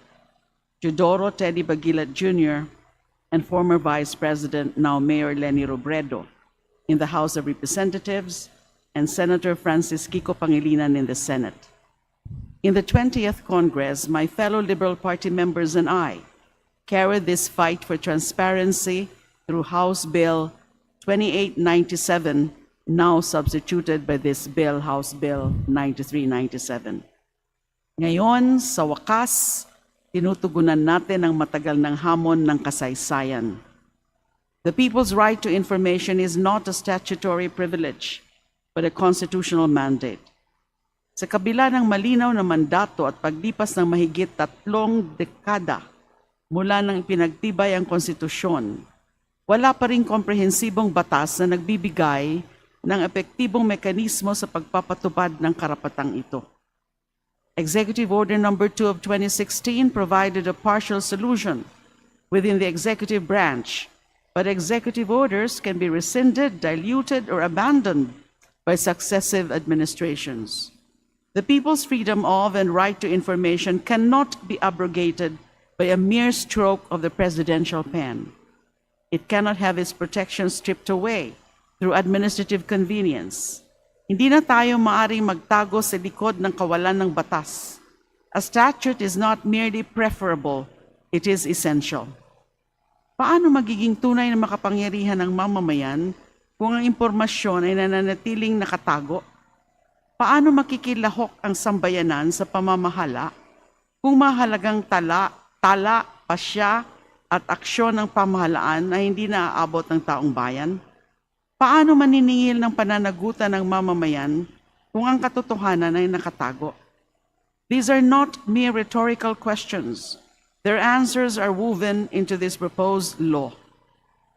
Teodoro Teddy Bagilat Jr., and former Vice President, now Mayor Leni Robredo, in the House of Representatives, and Senator Francis Kiko Pangilinan in the Senate. In the 20th Congress, my fellow Liberal Party members and I carried this fight for transparency through House Bill 2897, now substituted by this bill, House Bill 9397. Ngayon, sa wakas, tinutugunan natin ang matagal ng hamon ng kasaysayan. The people's right to information is not a statutory privilege, but a constitutional mandate. Sa kabila ng malinaw na mandato at paglipas ng mahigit 3 dekada mula nang ipinagtibay ang konstitusyon, wala pa ring komprehensibong batas na nagbibigay ng epektibong mekanismo sa pagpapatupad ng karapatang ito. Executive Order Number 2 of 2016 provided a partial solution within the executive branch, but executive orders can be rescinded, diluted, or abandoned by successive administrations. The people's freedom of and right to information cannot be abrogated by a mere stroke of the presidential pen. It cannot have its protection stripped away through administrative convenience. Hindi na tayo maaring magtago sa likod ng kawalan ng batas. A statute is not merely preferable, it is essential. Paano magiging tunay na makapangyarihan ng mamamayan kung ang impormasyon ay nananatiling nakatago? Paano makikilahok ang sambayanan sa pamamahala kung mahalagang tala, pasya at aksyon ng pamahalaan ay hindi naaabot ng taong bayan? Paano maniningil ng pananagutan ng mamamayan kung ang katotohanan ay nakatago? These are not mere rhetorical questions. Their answers are woven into this proposed law.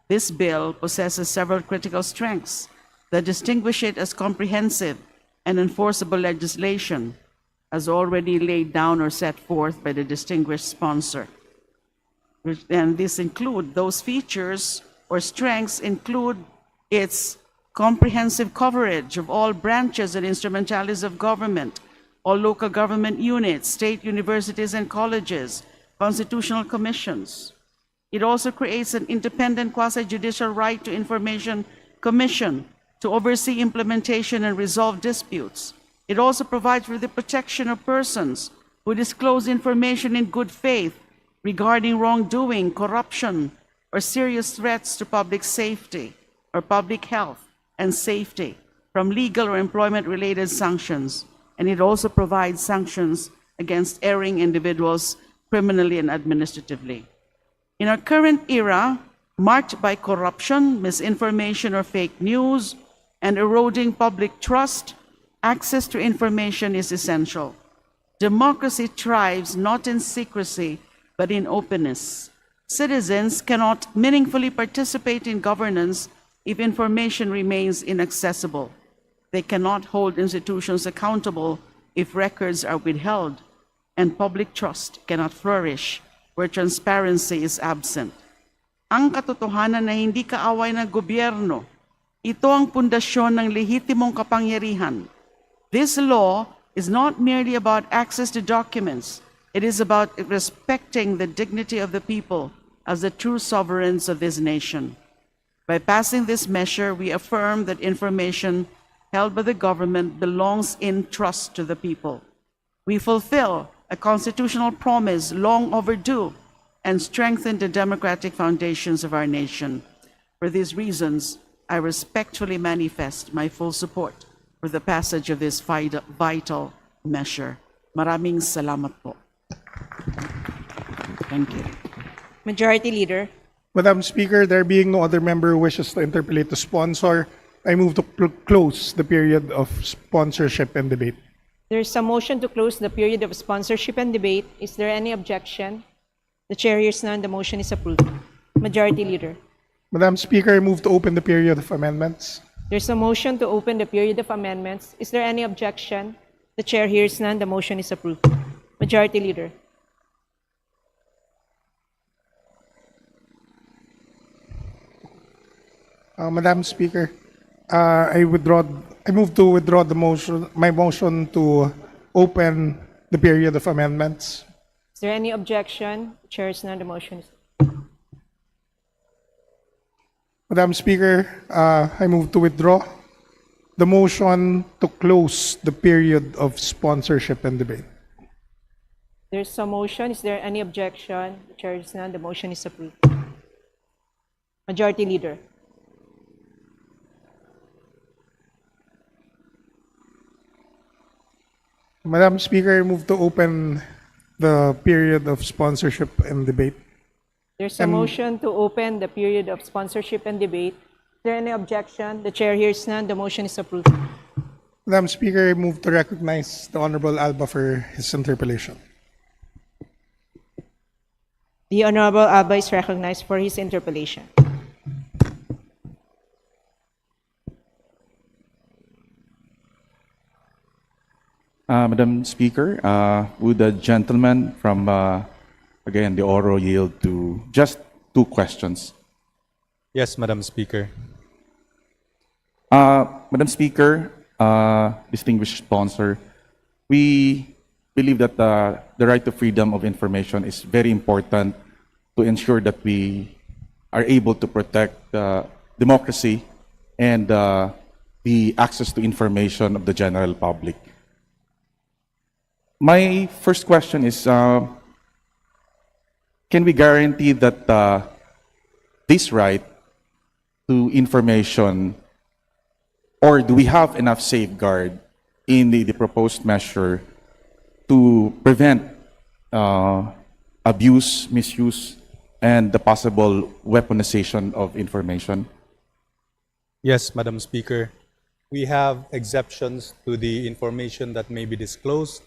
This bill possesses several critical strengths that distinguish it as comprehensive and enforceable legislation, as already laid down or set forth by the distinguished sponsor. And those features or strengths include its comprehensive coverage of all branches and instrumentalities of government, all local government units, state universities and colleges, constitutional commissions. It also creates an independent quasi-judicial right to information commission to oversee implementation and resolve disputes It also provides for the protection of persons who disclose information in good faith regarding wrongdoing, corruption, or serious threats to public safety or public health and safety from legal or employment-related sanctions. And it also provides sanctions against erring individuals criminally and administratively. In our current era, marked by corruption, misinformation, or fake news, and eroding public trust, access to information is essential. Democracy thrives not in secrecy, but in openness. Citizens cannot meaningfully participate in governance if information remains inaccessible. They cannot hold institutions accountable if records are withheld, and public trust cannot flourish where transparency is absent. Ang katotohanan na hindi kaaway ng gobyerno, ito ang pundasyon ng lehitimong kapangyarihan. This law is not merely about access to documents. It is about respecting the dignity of the people as the true sovereigns of this nation. By passing this measure, we affirm that information held by the government belongs in trust to the people. We fulfill a constitutional promise long overdue and strengthen the democratic foundations of our nation. For these reasons, I respectfully manifest my full support for the passage of this vital measure. Maraming salamat po. Thank you. Majority Leader. Madam Speaker, there being no other member who wishes to interpolate the sponsor, I move to close the period of sponsorship and debate. There is a motion to close the period of sponsorship and debate. Is there any objection? The chair hears none. The motion is approved. Majority Leader. Madam Speaker, I move to open the period of amendments. There's a motion to open the period of amendments. Is there any objection? The chair hears none. The motion is approved. Majority Leader. Madam Speaker, I move to withdraw my motion to open the period of amendments. Is there any objection? The chair hears none. The motion is Madam Speaker, I move to withdraw the motion to close the period of sponsorship and debate. There's a motion. Is there any objection? The chair hears none. The motion is approved. Majority Leader. Madam Speaker, I move to open the period of sponsorship and debate. There's a motion to open the period of sponsorship and debate. Is there any objection? The chair hears none. The motion is approved. Madam Speaker, I move to recognize the Honorable Alba for his interpellation. The Honorable Alba is recognized for his interpellation. Madam Speaker, would the gentleman from, again, the Oro yield to just 2 questions? Yes, Madam Speaker. Madam Speaker, distinguished sponsor, we believe that the right to freedom of information is very important to ensure that we are able to protect democracy and the access to information of the general public. My first question is, can we guarantee that this right to information, or do we have enough safeguard in the proposed measure to prevent abuse, misuse, and the possible weaponization of information? Yes, Madam Speaker. We have exceptions to the information that may be disclosed.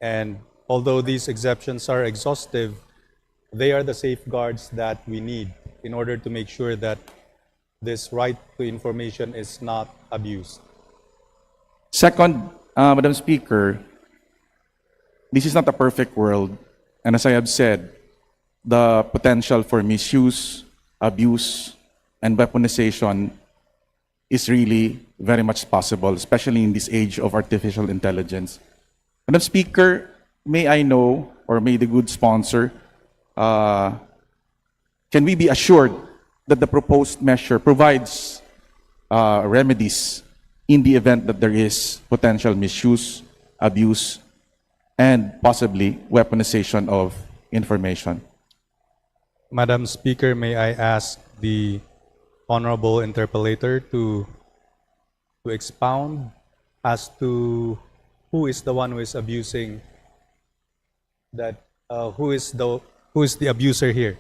And although these exceptions are exhaustive, they are the safeguards that we need in order to make sure that this right to information is not abused. Second, Madam Speaker, this is not a perfect world. And as I have said, the potential for misuse, abuse, and weaponization is really very much possible, especially in this age of artificial intelligence. Madam Speaker, may I know, or may the good sponsor, can we be assured that the proposed measure provides remedies in the event that there is potential misuse, abuse, and possibly weaponization of information. Madam Speaker, may I ask the honorable interpellator to expound as to who is the one who is abusing that, who is the abuser here?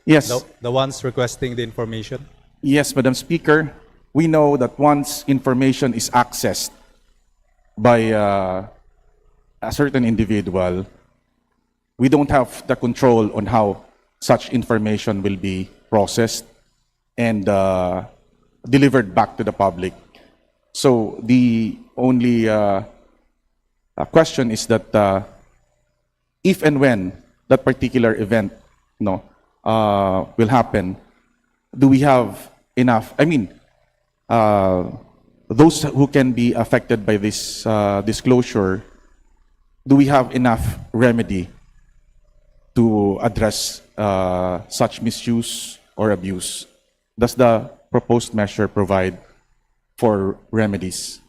Yes. The ones requesting the information? Yes, Madam Speaker. We know that once information is accessed by a certain individual, we don't have the control on how such information will be processed and delivered back to the public. So the only question is that if and when that particular event will happen, do we have enough? I mean, those who can be affected by this disclosure, do we have enough remedy to address such misuse or abuse? Does the proposed measure provide for remedies?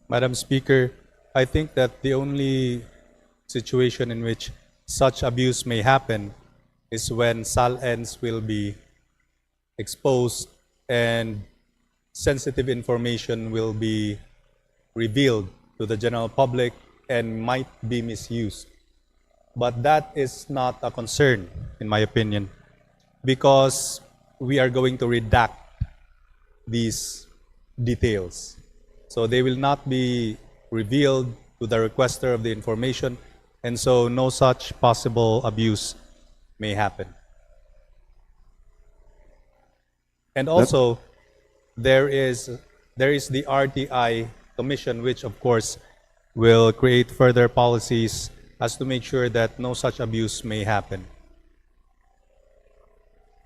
Madam Speaker, I think that the only situation in which such abuse may happen is when SALNs will be exposed and sensitive information will be revealed to the general public and might be misused. But that is not a concern, in my opinion, because we are going to redact these details. So they will not be revealed to the requester of the information, and so no such possible abuse may happen. And also, there is the RTI Commission, which of course will create further policies as to make sure that no such abuse may happen.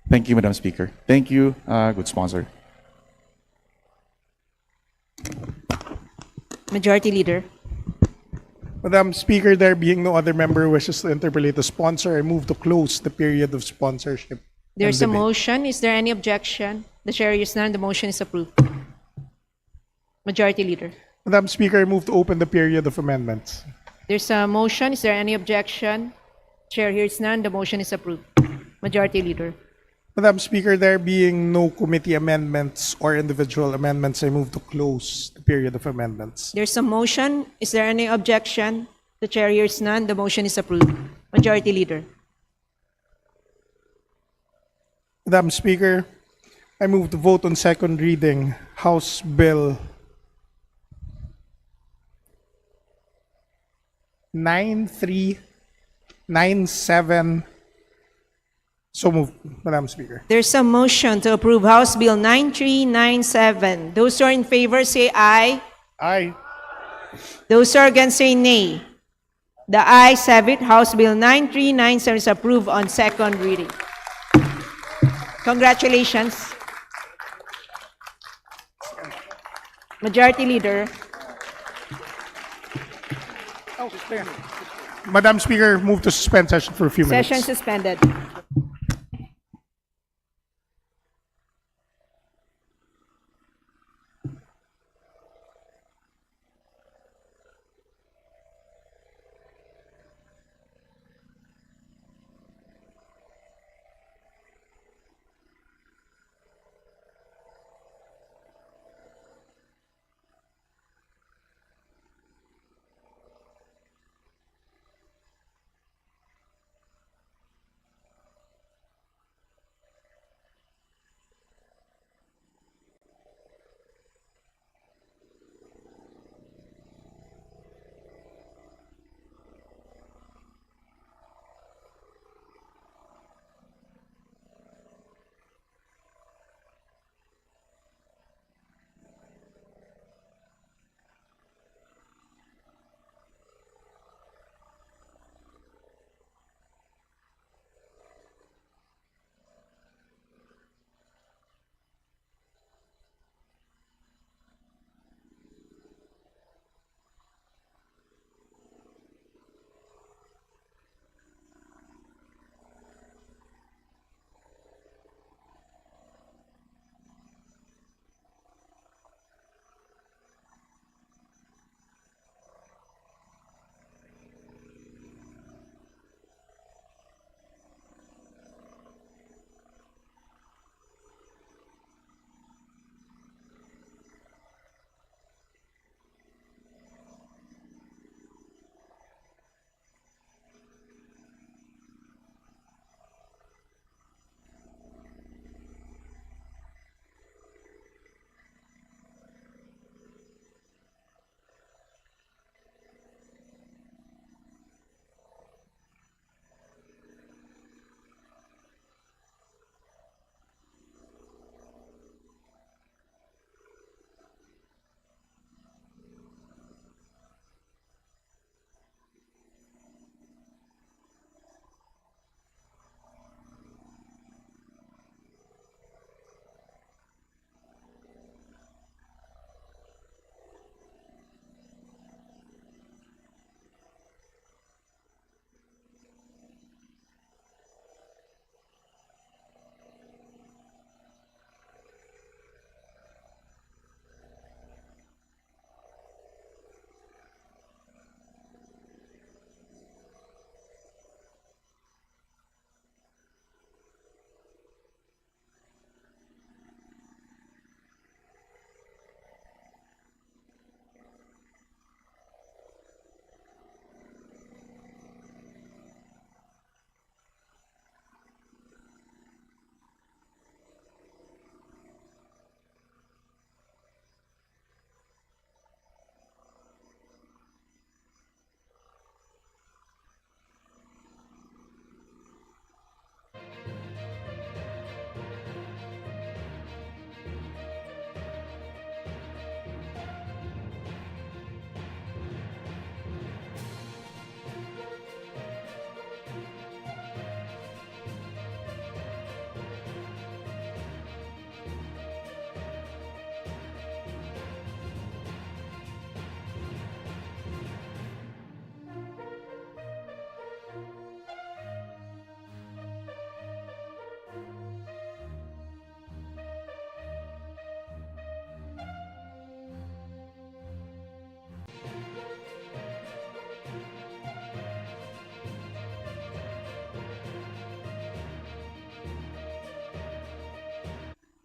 Thank you, Madam Speaker. Thank you, good sponsor. Majority Leader. Madam Speaker, there being no other member who wishes to interpolate the sponsor, I move to close the period of sponsorship. There's a and debate. motion. Is there any objection? The chair hears none. The motion is approved. Majority Leader. Madam Speaker, I move to open the period of amendments. There's a motion. Is there any objection? Chair hears none. The motion is approved. Majority Leader. Madam Speaker, there being no committee amendments or individual amendments, I move to close the period of amendments. There's a motion. Is there any objection? The chair hears none. The motion is approved. Majority Leader. Madam Speaker, I move to vote on second reading House Bill 9397. So moved, Madam Speaker. There's a motion to approve House Bill 9397. Those who are in favor say aye. Aye. Those who are against say nay. The ayes have it. House Bill 9397 is approved on second reading. Congratulations. Majority Leader. Madam Speaker, move to suspend session for a few minutes. Session suspended.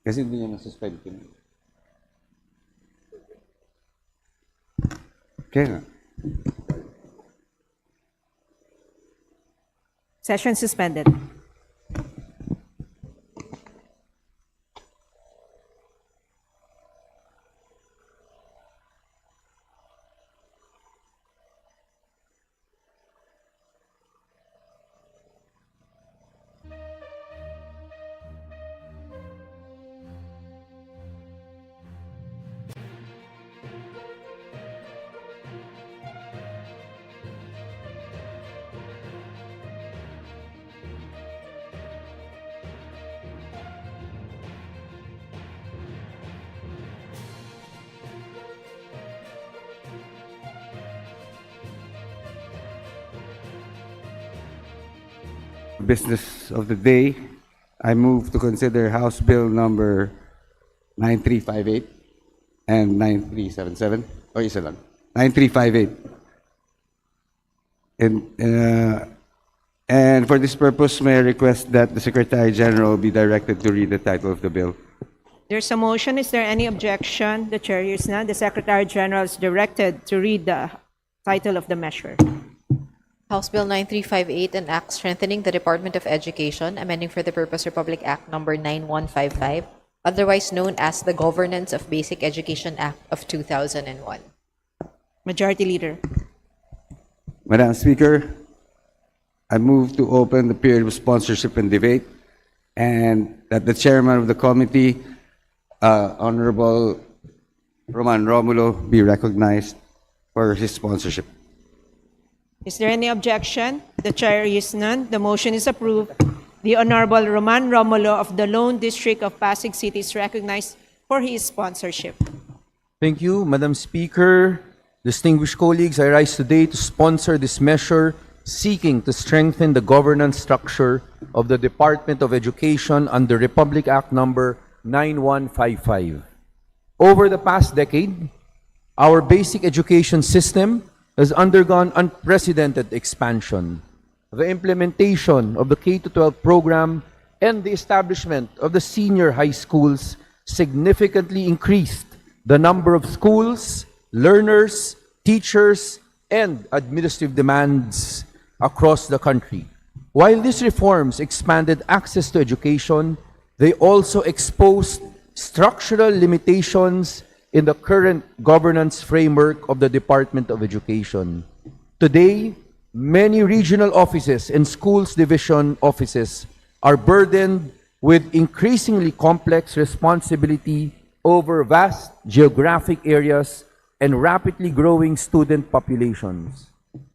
Kasi hindi niya nasuspend. Okay nga. Session suspended. Business of the day, I move to consider House Bill number 9358 and 9377. O isa lang. 9358. And for this purpose, may I request that the Secretary General be directed to read the title of the bill. There's a motion. Is there any objection? The chair hears none. The Secretary General is directed to read the title of the measure. House Bill 9358, an act strengthening the Department of Education, amending for the purpose Republic Act number 9155, otherwise known as the Governance of Basic Education Act of 2001. Majority Leader. Madam Speaker, I move to open the period of sponsorship and debate, and that the chairman of the committee, Honorable Roman Romulo, be recognized for his sponsorship. Is there any objection? The chair hears none. The motion is approved. The Honorable Roman Romulo of the Lone District of Pasig City is recognized for his sponsorship. Thank you, Madam Speaker. Distinguished colleagues, I rise today to sponsor this measure seeking to strengthen the governance structure of the Department of Education under Republic Act number 9155. Over the past decade, our basic education system has undergone unprecedented expansion. The implementation of the K-12 program and the establishment of the senior high schools significantly increased the number of schools, learners, teachers, and administrative demands across the country. While these reforms expanded access to education, they also exposed structural limitations in the current governance framework of the Department of Education. Today, many regional offices and schools division offices are burdened with increasingly complex responsibility over vast geographic areas and rapidly growing student populations.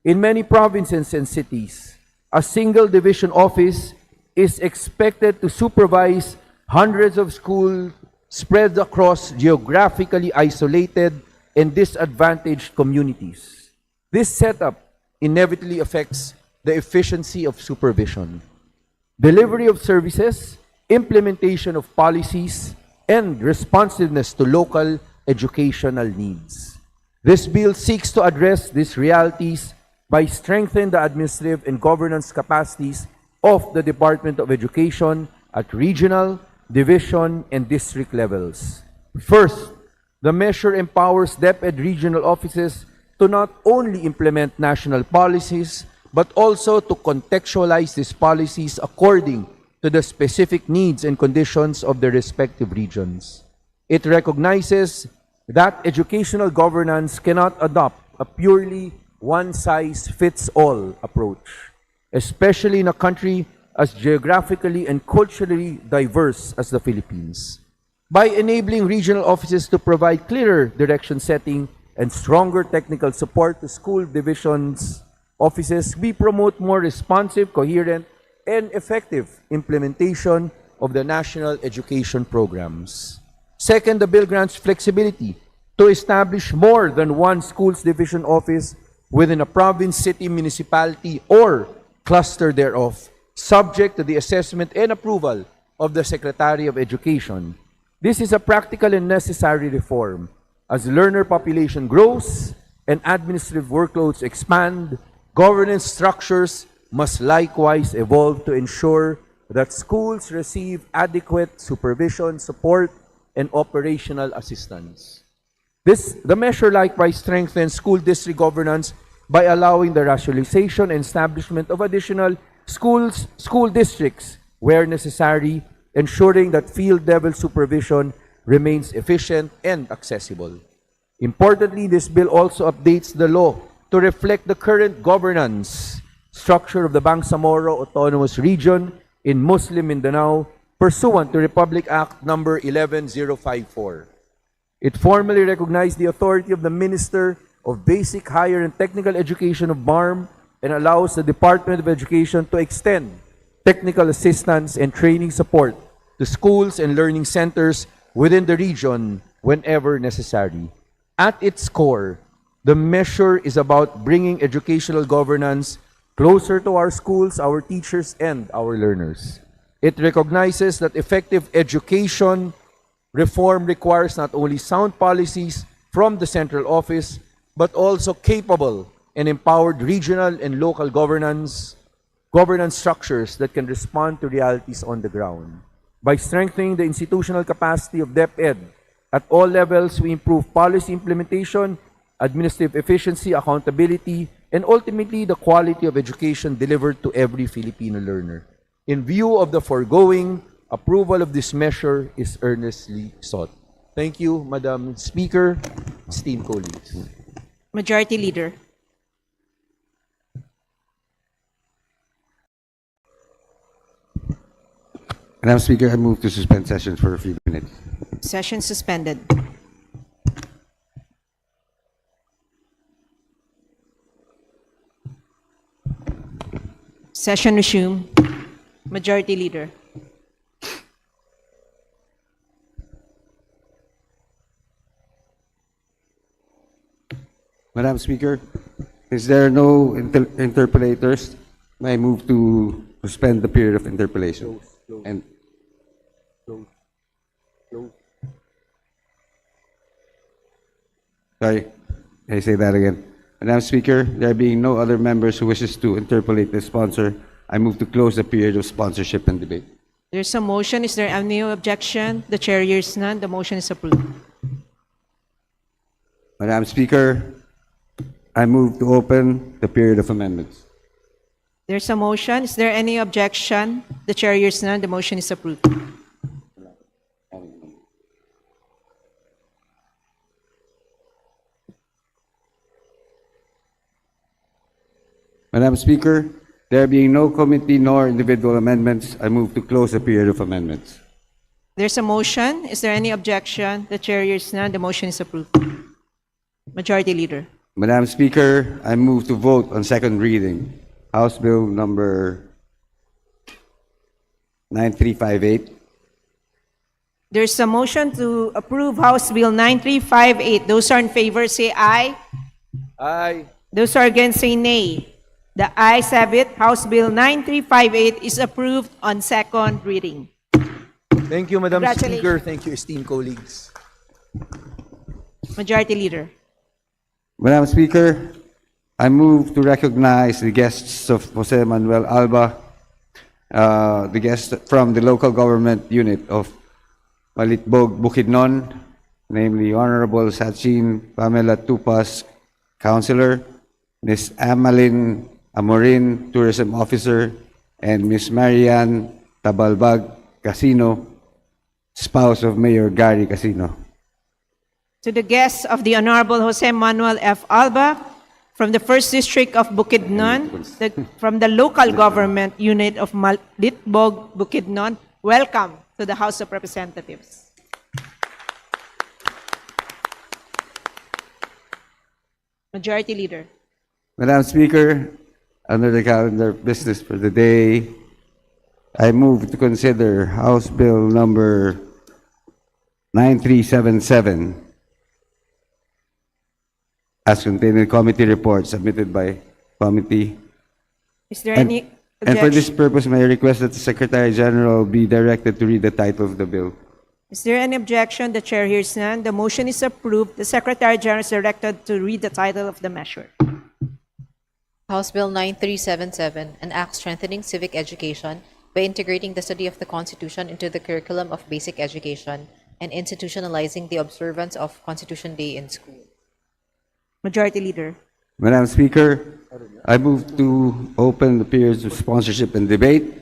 In many provinces and cities, a single division office is expected to supervise hundreds of schools spread across geographically isolated and disadvantaged communities. This setup inevitably affects the efficiency of supervision, delivery of services, implementation of policies, and responsiveness to local educational needs. This bill seeks to address these realities by strengthening the administrative and governance capacities of the Department of Education at regional, division, and district levels. First, the measure empowers DepEd regional offices to not only implement national policies, but also to contextualize these policies according to the specific needs and conditions of their respective regions. It recognizes that educational governance cannot adopt a purely one-size-fits-all approach, especially in a country as geographically and culturally diverse as the Philippines. By enabling regional offices to provide clearer direction setting and stronger technical support to school divisions offices, we promote more responsive, coherent, and effective implementation of the national education programs. Second, the bill grants flexibility to establish more than one schools division office within a province, city, municipality, or cluster thereof, subject to the assessment and approval of the Secretary of Education. This is a practical and necessary reform. As learner population grows and administrative workloads expand, governance structures must likewise evolve to ensure that schools receive adequate supervision, support, and operational assistance. The measure likewise strengthens school district governance by allowing the rationalization and establishment of additional school districts where necessary, ensuring that field-level supervision remains efficient and accessible. Importantly, this bill also updates the law to reflect the current governance structure of the Bangsamoro Autonomous Region in Muslim Mindanao pursuant to Republic Act number 11054. It formally recognized the authority of the Minister of Basic, Higher, and Technical Education of BARM and allows the Department of Education to extend technical assistance and training support to schools and learning centers within the region whenever necessary. At its core, the measure is about bringing educational governance closer to our schools, our teachers, and our learners. It recognizes that effective education reform requires not only sound policies from the central office, but also capable and empowered regional and local governance structures that can respond to realities on the ground. By strengthening the institutional capacity of DepEd at all levels, we improve policy implementation, administrative efficiency, accountability, and ultimately the quality of education delivered to every Filipino learner. In view of the foregoing, approval of this measure is earnestly sought. Thank you, Madam Speaker, esteemed colleagues. Majority Leader. Madam Speaker, I move to suspend session for a few minutes. Session suspended. Session resumed. Majority Leader. Madam Speaker, is there no interpellators? May I move to suspend the period of interpellation? And sorry, I say that again. Madam Speaker, there being no other members who wishes to interpolate the sponsor, I move to close the period of sponsorship and debate. There's a motion. Is there any objection? The chair hears none. The motion is approved. Madam Speaker, I move to open the period of amendments. There's a motion. Is there any objection? The chair hears none. The motion is approved. Madam Speaker, there being no committee nor individual amendments, I move to close the period of amendments. There's a motion. Is there any objection? The chair hears none. The motion is approved. Majority Leader. Madam Speaker, I move to vote on second reading, House Bill number 9358. There's a motion to approve House Bill 9358. Those are in favor say aye. Aye. Those are against say nay. The ayes have it. House Bill 9358 is approved on second reading. Thank you, Madam Congratulations. Speaker. Thank you, esteemed colleagues. Majority Leader. Madam Speaker, I move to recognize the guests of Jose Manuel Alba, the guests from the local government unit of Malitbog, Bukidnon, namely Honorable Sachin Pamela Tupas, Councilor, Ms. Amalin Amorin, Tourism Officer, and Ms. Marian Tabalbag Casino, spouse of Mayor Gary Casino. To the guests of the Honorable Jose Manuel F. Alba from the 1st District of Bukidnon, from the local government unit of Malitbog, Bukidnon, welcome to the House of Representatives. Majority Leader. Madam Speaker, under the calendar of business for the day, I move to consider House Bill number 9377 as contained in committee report submitted by committee. Is there any And for this objection? purpose, may I request that the Secretary General be directed to read the title of the bill. Is there any objection? The chair hears none. The motion is approved. The Secretary General is directed to read the title of the measure. House Bill 9377, an act strengthening civic education by integrating the study of the Constitution into the curriculum of basic education and institutionalizing the observance of Constitution Day in school. Majority Leader. Madam Speaker, I move to open the periods of sponsorship and debate,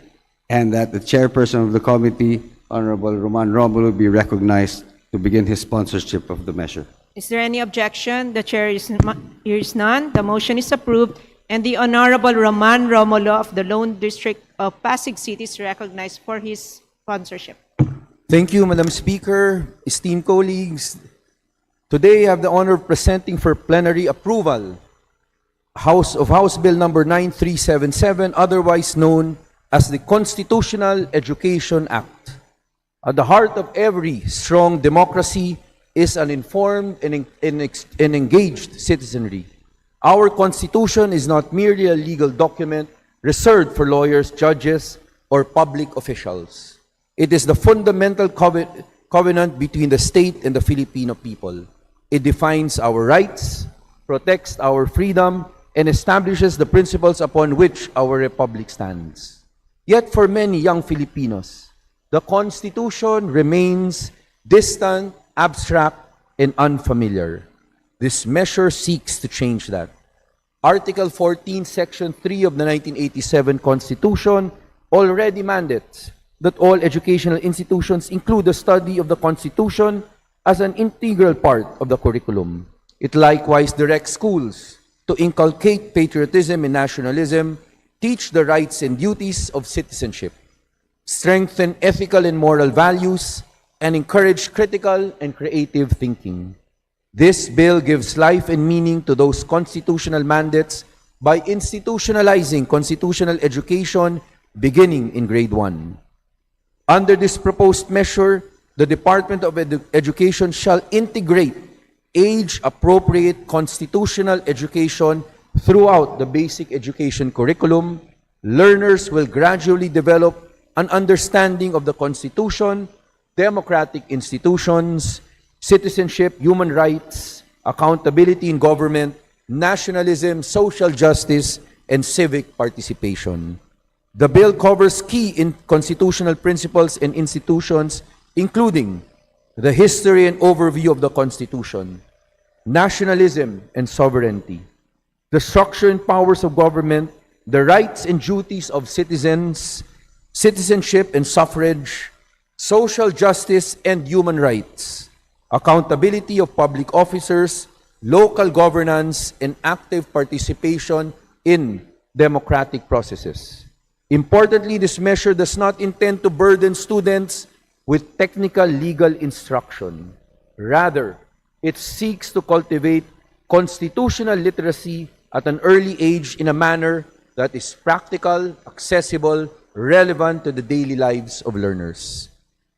and that the chairperson of the committee, Honorable Roman Romulo, be recognized to begin his sponsorship of the measure. Is there any objection? The chair hears none. The motion is approved, and the Honorable Roman Romulo of the Lone District of Pasig City is recognized for his sponsorship. Thank you, Madam Speaker, esteemed colleagues. Today, I have the honor of presenting for plenary approval House Bill number 9377, otherwise known as the Constitutional Education Act. At the heart of every strong democracy is an informed and engaged citizenry. Our Constitution is not merely a legal document reserved for lawyers, judges, or public officials. It is the fundamental covenant between the state and the Filipino people. It defines our rights, protects our freedom, and establishes the principles upon which our republic stands. Yet for many young Filipinos, the Constitution remains distant, abstract, and unfamiliar. This measure seeks to change that. Article 14, Section 3 of the 1987 Constitution already mandates that all educational institutions include the study of the Constitution as an integral part of the curriculum. It likewise directs schools to inculcate patriotism and nationalism, teach the rights and duties of citizenship, strengthen ethical and moral values, and encourage critical and creative thinking. This bill gives life and meaning to those constitutional mandates by institutionalizing constitutional education beginning in grade 1. Under this proposed measure, the Department of Education shall integrate age-appropriate constitutional education throughout the basic education curriculum. Learners will gradually develop an understanding of the Constitution, democratic institutions, citizenship, human rights, accountability in government, nationalism, social justice, and civic participation. The bill covers key constitutional principles and institutions, including the history and overview of the Constitution, nationalism and sovereignty, the structure and powers of government, the rights and duties of citizens, citizenship and suffrage, social justice and human rights, accountability of public officers, local governance, and active participation in democratic processes. Importantly, this measure does not intend to burden students with technical legal instruction. Rather, it seeks to cultivate constitutional literacy at an early age in a manner that is practical, accessible, relevant to the daily lives of learners.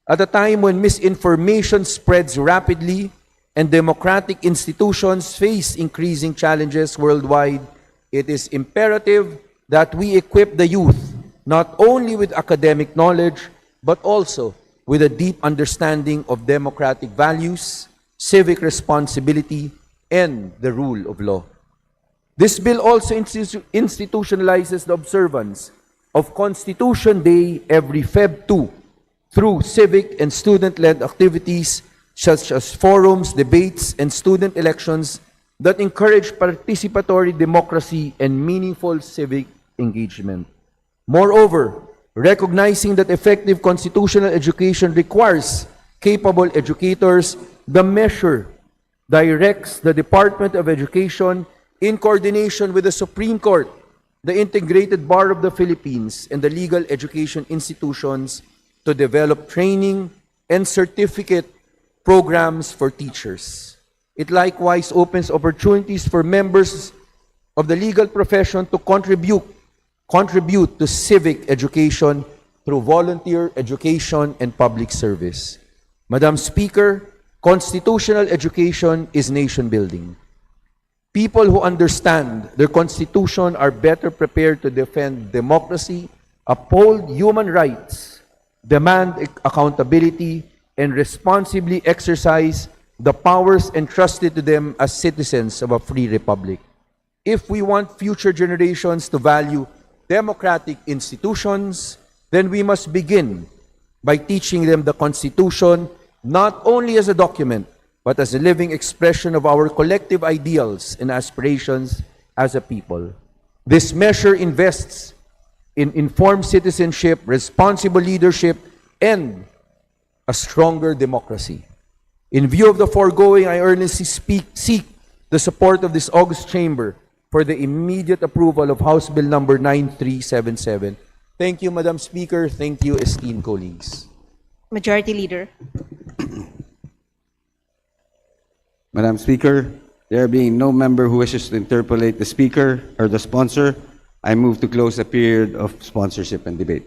At a time when misinformation spreads rapidly and democratic institutions face increasing challenges worldwide, it is imperative that we equip the youth not only with academic knowledge, but also with a deep understanding of democratic values, civic responsibility, and the rule of law. This bill also institutionalizes the observance of Constitution Day every Feb 2 through civic and student-led activities such as forums, debates, and student elections that encourage participatory democracy and meaningful civic engagement. Moreover, recognizing that effective constitutional education requires capable educators, the measure directs the Department of Education in coordination with the Supreme Court, the Integrated Bar of the Philippines, and the legal education institutions to develop training and certificate programs for teachers. It likewise opens opportunities for members of the legal profession to contribute to civic education through volunteer education and public service. Madam Speaker, constitutional education is nation building. People who understand their constitution are better prepared to defend democracy, uphold human rights, demand accountability, and responsibly exercise the powers entrusted to them as citizens of a free republic. If we want future generations to value democratic institutions, then we must begin by teaching them the Constitution not only as a document, but as a living expression of our collective ideals and aspirations as a people. This measure invests in informed citizenship, responsible leadership, and a stronger democracy. In view of the foregoing, I earnestly seek the support of this august chamber for the immediate approval of House Bill number 9377. Thank you, Madam Speaker. Thank you, esteemed colleagues. Majority Leader. Madam Speaker, there being no member who wishes to interpolate the Speaker or the sponsor, I move to close the period of sponsorship and debate.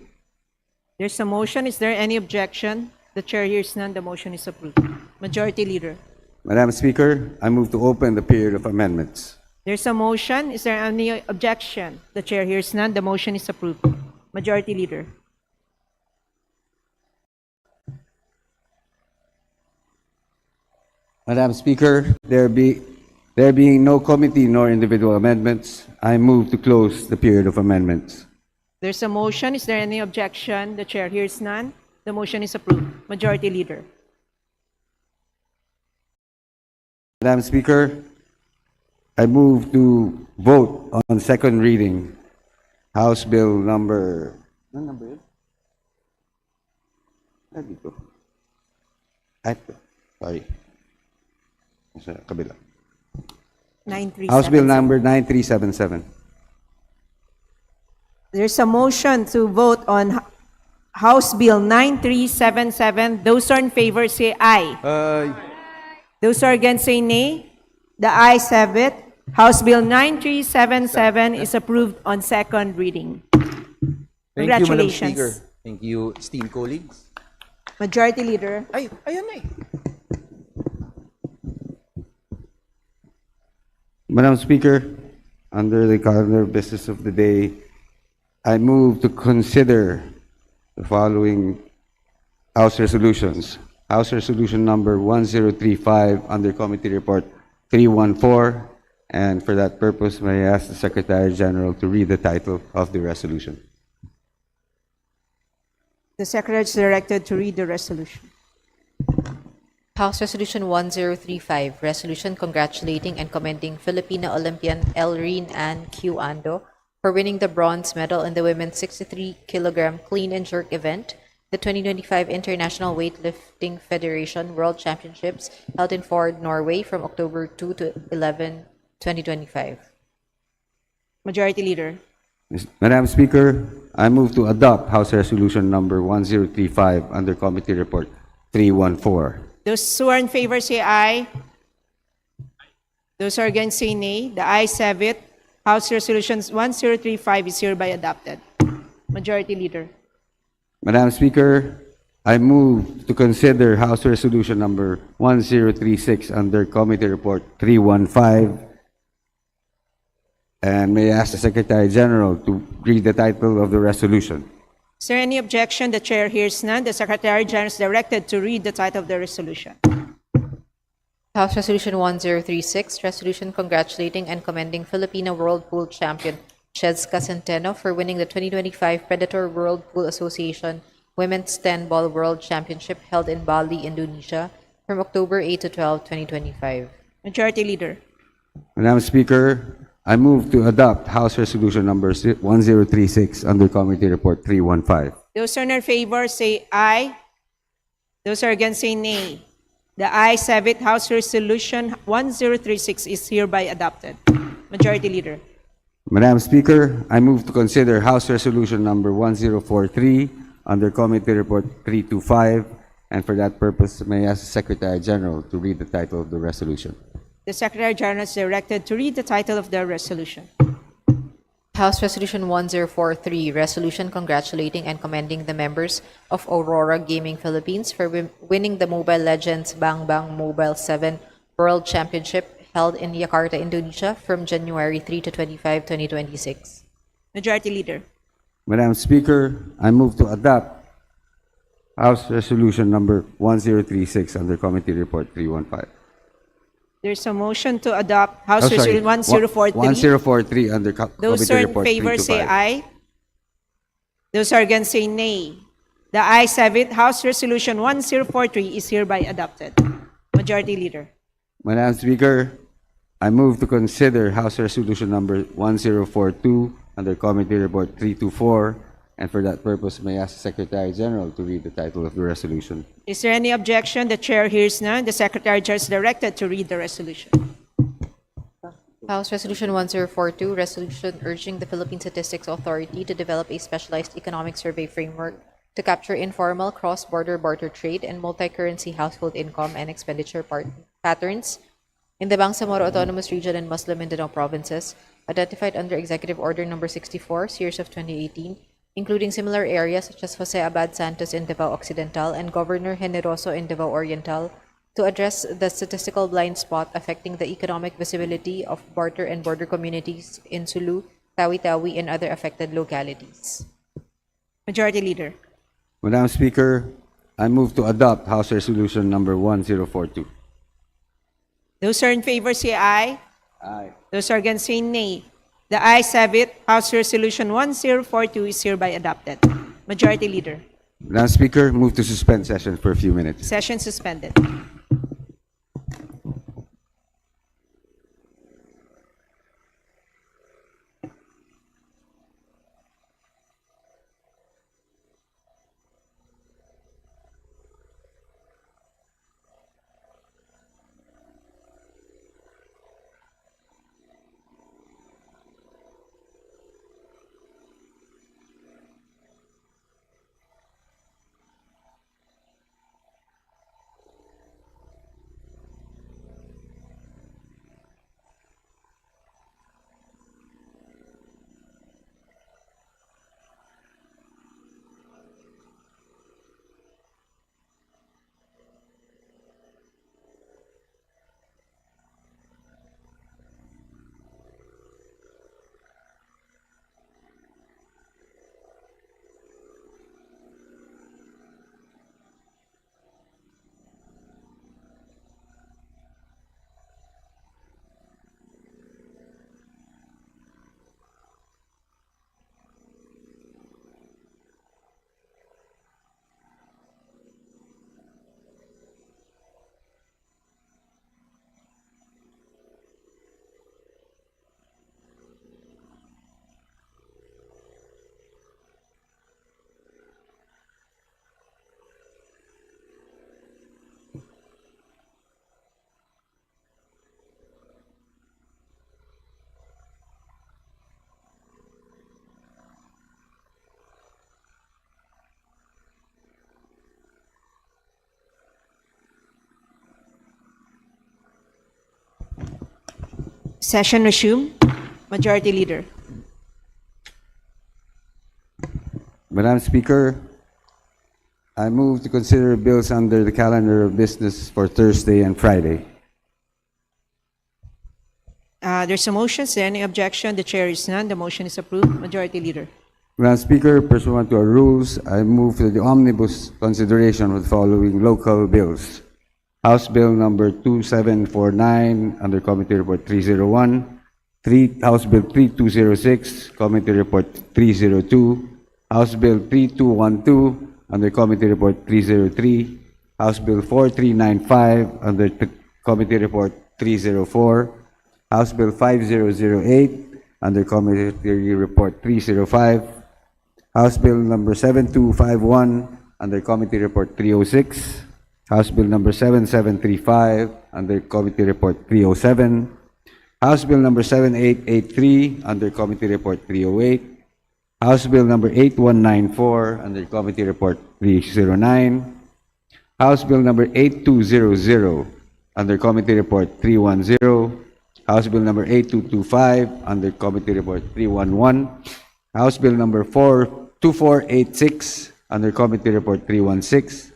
There's a motion. Is there any objection? The chair hears none. The motion is approved. Majority Leader. Madam Speaker, I move to open the period of amendments. There's a motion. Is there any objection? The chair hears none. The motion is approved. Majority Leader. Madam Speaker, there being no committee nor individual amendments, I move to close the period of amendments. There's a motion. Is there any objection? The chair hears none. The motion is approved. Majority Leader. Madam Speaker, I move to vote on second reading House Bill number... Ano number yun? Dito. Ito. Sorry. Sa kabila. 9377. House Bill number 9377. There's a motion to vote on House Bill 9377. Those are in favor say aye. Aye. Those are against say nay. The ayes have it. House Bill 9377 is approved on second reading. Thank you, Madam Congratulations. Speaker. Thank you, esteemed colleagues. Majority Leader. Ayan na eh. Madam Speaker, under the calendar of business of the day, I move to consider the following House resolutions. House Resolution number 1035 under Committee Report 314, and for that purpose, may I ask the Secretary General to read the title of the resolution. The Secretary is directed to read the resolution. House Resolution 1035, resolution congratulating and commending Filipina Olympian Elrene Ann Q. Ando for winning the bronze medal in the women's 63-kilogram clean and jerk event, the 2025 International Weightlifting Federation World Championships held in Ford, Norway from October 2 to 11, 2025. Majority Leader. Madam Speaker, I move to adopt House Resolution number 1035 under Committee Report 314. Those who are in favor say aye. Those who are against say nay. The ayes have it. House Resolution 1035 is hereby adopted. Majority Leader. Madam Speaker, I move to consider House Resolution number 1036 under Committee Report 315. And may I ask the Secretary General to read the title of the resolution. Is there any objection? The chair hears none. The Secretary General is directed to read the title of the resolution. House Resolution 1036, resolution congratulating and commending Filipino World Pool Champion Chezka Centeno for winning the 2025 Predator World Pool Association Women's 10-Ball World Championship held in Bali, Indonesia from October 8 to 12, 2025. Majority Leader. Madam Speaker, I move to adopt House Resolution number 1036 under Committee Report 315. Those who are in favor say aye. Those who are against say nay. The ayes have it. House Resolution 1036 is hereby adopted. Majority Leader. Madam Speaker, I move to consider House Resolution number 1043 under Committee Report 325, and for that purpose, may I ask the Secretary General to read the title of the resolution. The Secretary General is directed to read the title of the resolution. House Resolution 1043, resolution congratulating and commending the members of Aurora Gaming Philippines for winning the Mobile Legends Bang Bang Mobile 7 World Championship held in Jakarta, Indonesia from January 3 to 25, 2026. Majority Leader. Madam Speaker, I move to adopt House Resolution number 1036 under Committee Report 315. There's a motion to adopt House Resolution 1043. 1043 under Those Committee who are in Report favor say 325. aye. Those are against say nay. The ayes have it. House Resolution 1043 is hereby adopted. Majority Leader. Madam Speaker, I move to consider House Resolution number 1042 under Committee Report 324, and for that purpose, may I ask the Secretary General to read the title of the resolution. Is there any objection? The Chair hears none. The Secretary General is directed to read the resolution. House Resolution 1042, resolution urging the Philippine Statistics Authority to develop a specialized economic survey framework to capture informal cross-border barter trade and multi-currency household income and expenditure patterns in the Bangsamoro Autonomous Region and Muslim Mindanao provinces, identified under Executive Order Number 64, Series of 2018, including similar areas such as Jose Abad Santos in Davao Occidental and Governor Generoso in Davao Oriental, to address the statistical blind spot affecting the economic visibility of barter and border communities in Sulu, Tawi-Tawi, and other affected localities. Majority Leader. Madam Speaker, I move to adopt House Resolution number 1042. Those are in favor say aye. Aye. Those are against say nay. The ayes have it. House Resolution 1042 is hereby adopted. Majority Leader. Madam Speaker, move to suspend session for a few minutes. Session suspended. Session resumed. Majority Leader. Madam Speaker, I move to consider bills under the calendar of business for Thursday and Friday. There's a motion. Is there any objection? The Chair is none. The motion is approved. Majority Leader. Madam Speaker, pursuant to our rules, I move to the omnibus consideration of the following local bills. House Bill number 2749 under Committee Report 301, House Bill 3206, Committee Report 302, House Bill 3212 under Committee Report 303, House Bill 4395 under Committee Report 304, House Bill 5008 under Committee Report 305, House Bill number 7251 under Committee Report 306, House Bill number 7735 under Committee Report 307, House Bill number 7883 under Committee Report 308, House Bill number 8194 under Committee Report 309, House Bill number 8200 under Committee Report 310, House Bill number 8225 under Committee Report 311, House Bill number 2486 under Committee Report 316,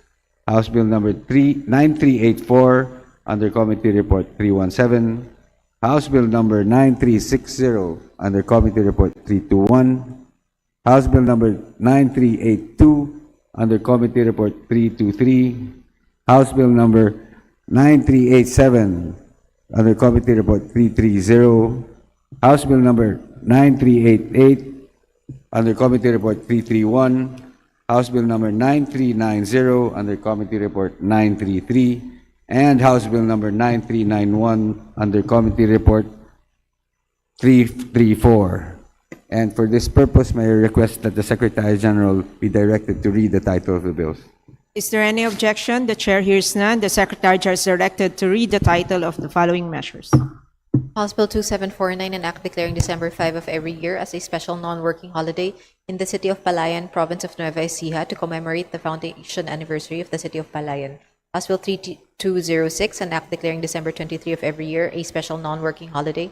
House Bill number 9384 under Committee Report 317, House Bill number 9360 under Committee Report 321, House Bill number 9382 under Committee Report 323, House Bill number 9387 under Committee Report 330, House Bill number 9388 under Committee Report 331, House Bill number 9390 under Committee Report 933, and House Bill number 9391 under Committee Report 334. And for this purpose, may I request that the Secretary General be directed to read the title of the bills. Is there any objection? The chair hears none. The Secretary General is directed to read the title of the following measures. House Bill 2749, an act declaring December 5 of every year as a special non-working holiday in the city of Palayan, province of Nueva Ecija, to commemorate the foundation anniversary of the city of Palayan. House Bill 3206, an act declaring December 23 of every year a special non-working holiday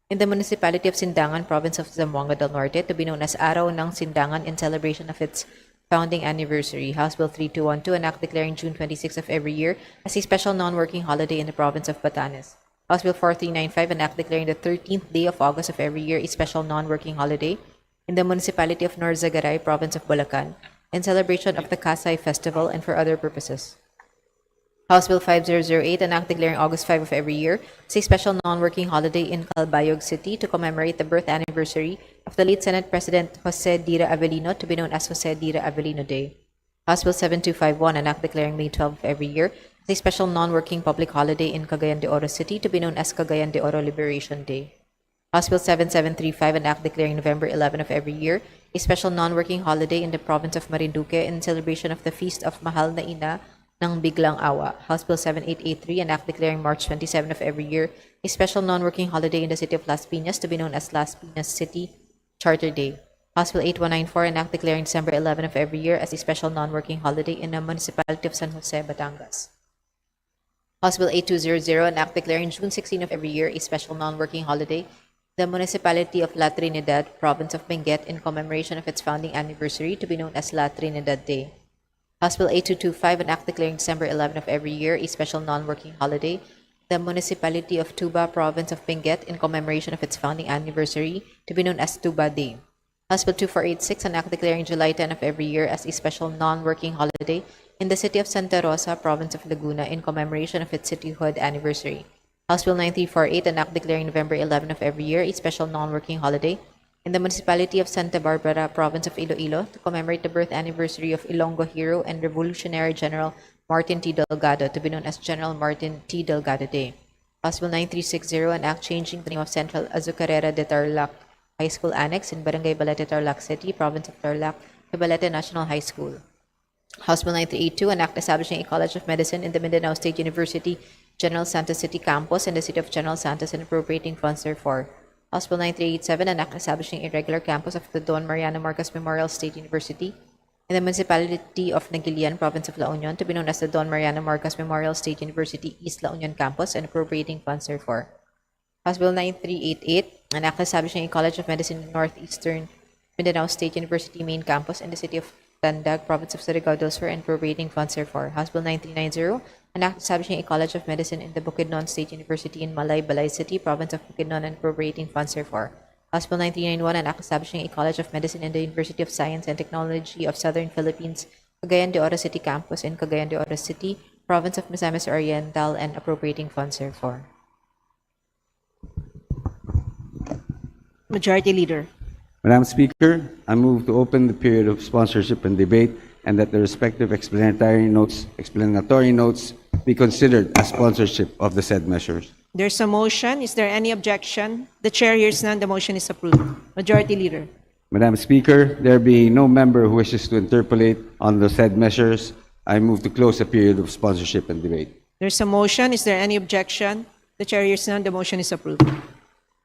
in the municipality of Sindangan, province of Zamboanga del Norte, to be known as Araw ng Sindangan in celebration of its founding anniversary. House Bill 3212, an act declaring June 26 of every year as a special non-working holiday in the province of Batanes. House Bill 4395, an act declaring the 13th day of August of every year a special non-working holiday in the municipality of Norzagaray, province of Bulacan, in celebration of the Kasay Festival and for other purposes. House Bill 5008, an act declaring August 5 of every year as a special non-working holiday in Calbayog City to commemorate the birth anniversary of the late Senate President Jose Dira Avellino, to be known as Jose Dira Avellino Day. House Bill 7251, an act declaring May 12 of every year as a special non-working public holiday in Cagayan de Oro City, to be known as Cagayan de Oro Liberation Day. House Bill 7735, an act declaring November 11 of every year a special non-working holiday in the province of Marinduque in celebration of the Feast of Mahal na Ina ng Biglang Awa. House Bill 7883, an act declaring March 27 of every year a special non-working holiday in the city of Las Piñas, to be known as Las Piñas City Charter Day. House Bill 8194, an act declaring December 11 of every year as a special non-working holiday in the municipality of San Jose, Batangas. House Bill 8200, an act declaring June 16 of every year a special non-working holiday in the municipality of La Trinidad, province of Benguet, in commemoration of its founding anniversary, to be known as La Trinidad Day. House Bill 8225, an act declaring December 11 of every year a special non-working holiday in the municipality of Tuba, province of Benguet, in commemoration of its founding anniversary, to be known as Tuba Day. House Bill 2486, an act declaring July 10 of every year as a special non-working holiday in the city of Santa Rosa, province of Laguna, in commemoration of its cityhood anniversary. House Bill 9348, an act declaring November 11 of every year a special non-working holiday in the municipality of Santa Barbara, province of Iloilo, to commemorate the birth anniversary of Ilonggo hero and Revolutionary General Martin T. Delgado, to be known as General Martin T. Delgado Day. House Bill 9360, an act changing the name of Central Azucarera de Tarlac High School Annex in Barangay Balete, Tarlac City, province of Tarlac, to Balete National High School. House Bill 9382, an act establishing a College of Medicine in the Mindanao State University General Santos City Campus in the city of General Santos and appropriating funds therefor. House Bill 9387, an act establishing a regular campus of the Don Mariano Marcos Memorial State University in the municipality of Nagilian, province of La Union, to be known as the Don Mariano Marcos Memorial State University East La Union Campus and appropriating funds therefor. House Bill 9388, an act establishing a College of Medicine in Northeastern Mindanao State University Main Campus in the city of Tandag, province of Surigao del Sur, and appropriating funds therefor. House Bill 9390, an act establishing a College of Medicine in the Bukidnon State University in Malay Balay City, province of Bukidnon, and appropriating funds therefor. House Bill 9391, an act establishing a College of Medicine in the University of Science and Technology of Southern Philippines, Cagayan de Oro City Campus in Cagayan de Oro City, province of Misamis Oriental, and appropriating funds therefor. Majority Leader. Madam Speaker, I move to open the period of sponsorship and debate and that the respective explanatory notes be considered as sponsorship of the said measures. There's a motion. Is there any objection? The chair hears none. The motion is approved. Majority Leader. Madam Speaker, there being no member who wishes to interpolate on the said measures, I move to close the period of sponsorship and debate. There's a motion. Is there any objection? The chair hears none. The motion is approved.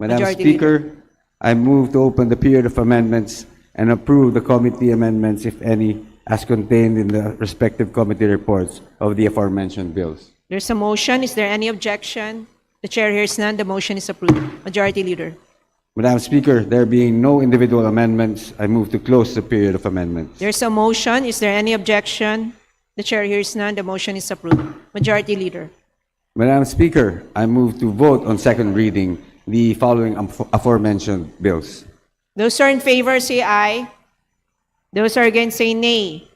Madam Majority Speaker, Leader. I move to open the period of amendments and approve the committee amendments, if any, as contained in the respective committee reports of the aforementioned bills. There's a motion. Is there any objection? The chair hears none. The motion is approved. Majority Leader. Madam Speaker, there being no individual amendments, I move to close the period of amendments. There's a motion. Is there any objection? The chair hears none. The motion is approved. Majority Leader. Madam Speaker, I move to vote on second reading the following aforementioned bills. Those who are in favor say aye. Those who are against say nay.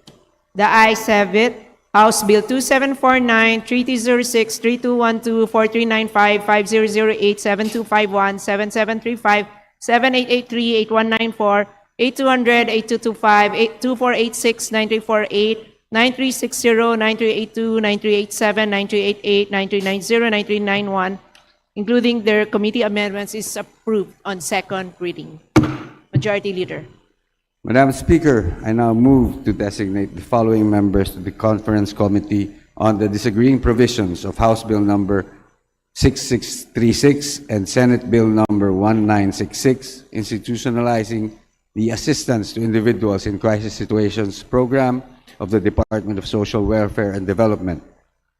The ayes have it. House Bill 2749, 3206, 3212, 4395, 5008, 7251, 7735, 7883, 8194, 8200, 8225, 2486, 9348, 9360, 9382, 9387, 9388, 9390, 9391, including their committee amendments, is approved on second reading. Majority Leader. Madam Speaker, I now move to designate the following members to the Conference Committee on the disagreeing provisions of House Bill number 6636 and Senate Bill number 1966, institutionalizing the Assistance to Individuals in Crisis Situations program of the Department of Social Welfare and Development,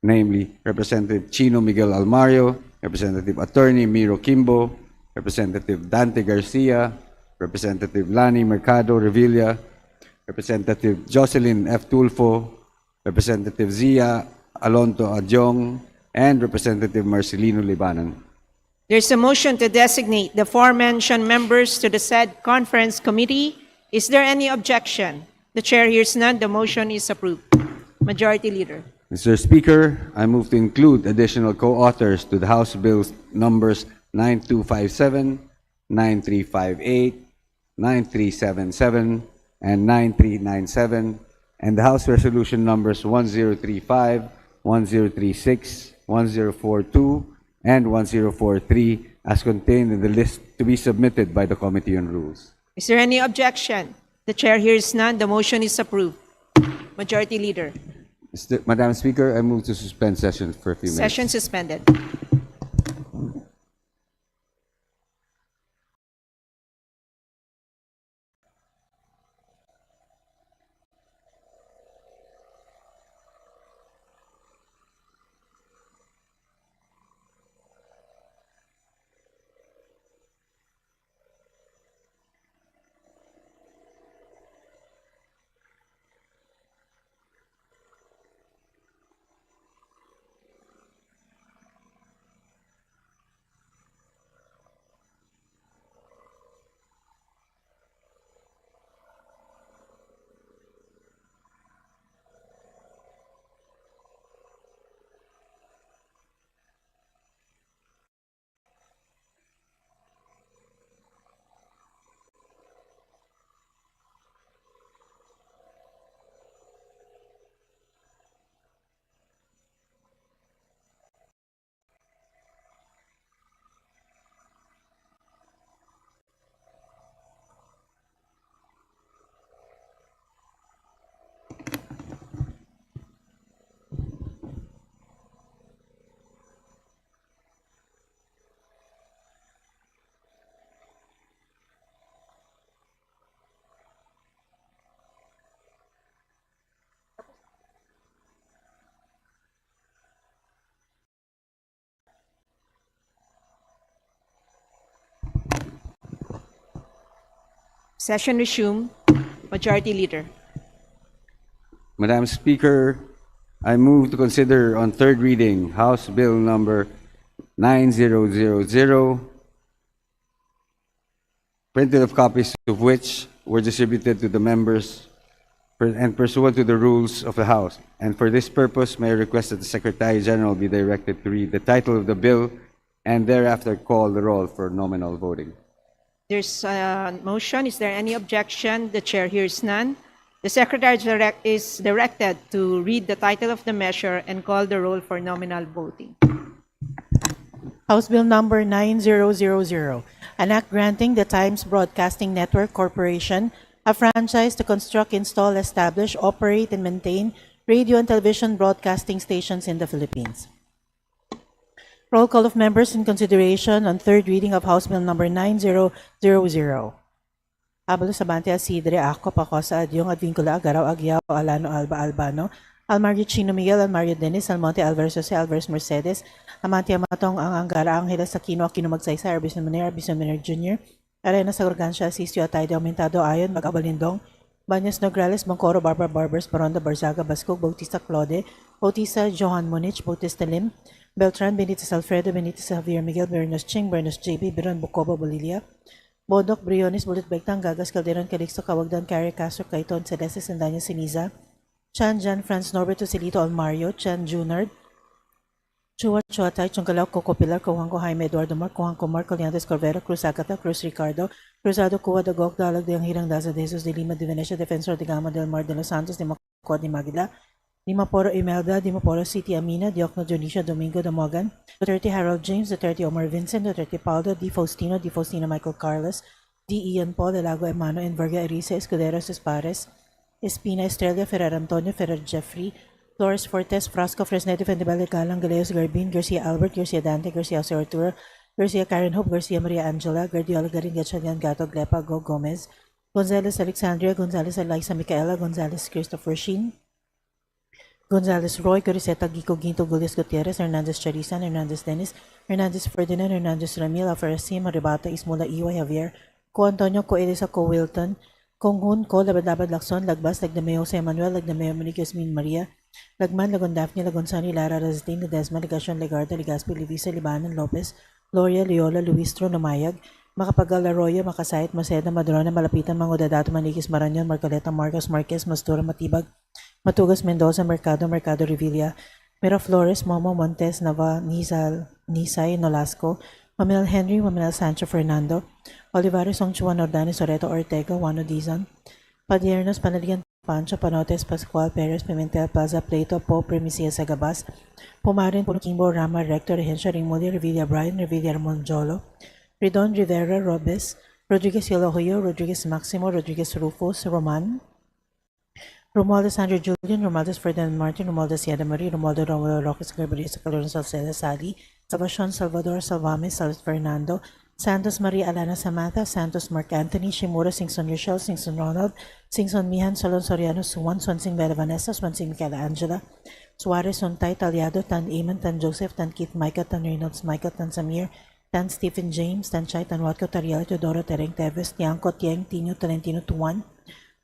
namely Representative Chino Miguel Almario, Representative Attorney Miro Kimbo, Representative Dante Garcia, Representative Lani Mercado Revilla, Representative Jocelyn F. Tulfo, Representative Zia Alonto Adjong, and Representative Marcelino Libanon. There's a motion to designate the aforementioned members to the said conference committee. Is there any objection? The chair hears none. The motion is approved. Majority Leader. Mr. Speaker, I move to include additional co-authors to the House Bills numbers 9257, 9358, 9377, and 9397, and the House Resolution numbers 1035, 1036, 1042, and 1043 as contained in the list to be submitted by the Committee on Rules. Is there any objection? The chair hears none. The motion is approved. Majority Leader. Madam Speaker, I move to suspend session for a few minutes. Session suspended. Session resumed. Majority Leader. Madam Speaker, I move to consider on third reading House Bill number 9000, printed of copies of which were distributed to the members and pursuant to the rules of the House. And for this purpose, may I request that the Secretary General be directed to read the title of the bill and thereafter call the roll for nominal voting. There's a motion. Is there any objection? The chair hears none. The Secretary is directed to read the title of the measure and call the roll for nominal voting. House Bill number 9000, an act granting the Times Broadcasting Network Corporation a franchise to construct, install, establish, operate, and maintain radio and television broadcasting stations in the Philippines. Roll call of members in consideration on third reading of House Bill number 9000. Abalo Sabante Asidre, Ako, Pacosa, Adyong, Advincula, Agaraw, Aguiao, Alano, Alba, Albano, Almario Chino Miguel, Almario Dennis, Almonte, Alvarez Jose, Alvarez Mercedes, Amante Amatong, Ang Angara, Angeles Aquino, Aquino Magsaysay, Arbison Manera, Arbison Manera Jr., Arena Sagorgansya, Asistio, Atay de Aumentado, Ayon, Mag-Abalindong, Banyas Nograles, Bangkoro, Barbara Barbers, Baronda, Barzaga, Bascog, Bautista Claude, Bautista Johan Monich, Bautista Lim, Beltran, Benitez Alfredo, Benitez Javier Miguel, Bernos Ching, Bernos JB, Biron Bucoba, Bolilia, Bodok, Briones, Bulit Begtang, Gagas, Calderon, Calixto, Kawagdan, Carrie Castro, Caiton, Cedeses, and Daniel Siniza, Chan, Jan, Franz, Norberto, Celito, Almario, Chan, Junard, Chua, Chuatay, Chongalaw, Coco Pilar, Cojuanco, Jaime, Eduardo Mar, Cojuanco Mar, Coliantes, Corvera, Cruz Agata, Cruz Ricardo, Cruzado Cuba de Goc, Dalag de Hirang Daza de Jesus de Lima de Venecia, Defensor de Gama del Mar de los Santos, de Macod de Magila, Di Maporo Imelda, Di Maporo City Amina, Diokno Dionisio Domingo de Mogan, Duterte Harold James, Duterte Omar Vincent, Duterte Paldo, Di Faustino Michael Carlos, D. Ian Paul, De Lago Emano, Enverga Erisa, Escuderos Espares, Espina Estrella, Ferrer Antonio, Ferrer Jeffrey, Flores Fortes, Frasco Fresneto, Fendibel Galang, Galeos Garbin, Garcia Albert, Garcia Dante, Garcia Jose Arturo, Garcia Karen Hope, Garcia Maria Angela, Guardiola Garin Gatchalian Gato, Glepa Go Gomez, Gonzalez Alexandria, Gonzalez Eliza Micaela, Gonzalez Christopher Sheen, Gonzalez Roy, Coriseta Gico Ginto, Gulias Gutierrez, Hernandez Charisan, Hernandez Dennis, Hernandez Ferdinand, Hernandez Ramil, Alfarasim, Maribata, Ismula Iway, Javier, Co Antonio, Co Elisa, Co Wilton, Kong Hun, Co Labad-Labad Lacson, Lagbas, Lagdameo Jose Manuel, Lagdameo Monique Yasmin Maria, Lagman, Lagon Daphne, Lagonsani, Lara Razdin, Ledesma, Legacion, Legarda, Legaspi, Livisa, Libanan, Lopez, Gloria, Leola, Luistro, Lumayag, Makapagal, Arroyo, Makasayat, Maceda, Madrona, Malapitan, Mangodadato, Maniquis, Maranyon, Marcoleta, Marcos, Marquez, Mastura, Matibag, Matugas, Mendoza, Mercado Revilla, Miraflores, Momo, Montes, Nava, Nisay, Nolasco, Mamel Henry, Mamel Sancho Fernando, Olivares, Songchuan, Ordanes, Soreto, Ortega, Juano Dizon, Padiernos, Panalian, Pancho, Panotes, Pascual, Perez, Pimentel, Plaza, Plato, Po, Primicia, Sagabas, Pumarin, Puno, Rama, Rector, Regencia, Rimuli, Revilla, Brian, Revilla, Monjolo, Ridon, Rivera, Robes, Rodriguez Yolohoyo, Rodriguez Maximo, Rodriguez Rufus, Roman, Romualdez Sandro Julian, Romualdez Ferdinand Martin, Romualdez Yada Marie, Romualdo Romulo Roques Garbaria, Calorno Salceda Sali, Salvacion Salvador Salvame, Salas Fernando, Santos Maria Alana Samantha, Santos Mark Anthony, Shimura, Singson Rochelle, Singson Ronald, Singson Mihan, Solon Soriano, Suwan, Swansing Bella Vanessa, Swansing Michaela Angela, Suarez, Sontay, Talyado, Tan Eamon, Tan Joseph, Tan Keith Micah, Tan Reynolds Michael, Tan Samir, Tan Stephen James, Tan Chay, Tan Watko, Tariel, Teodoro, Tereng Teves, Tiangco, Tieng, Tino, Talentino, Tuan,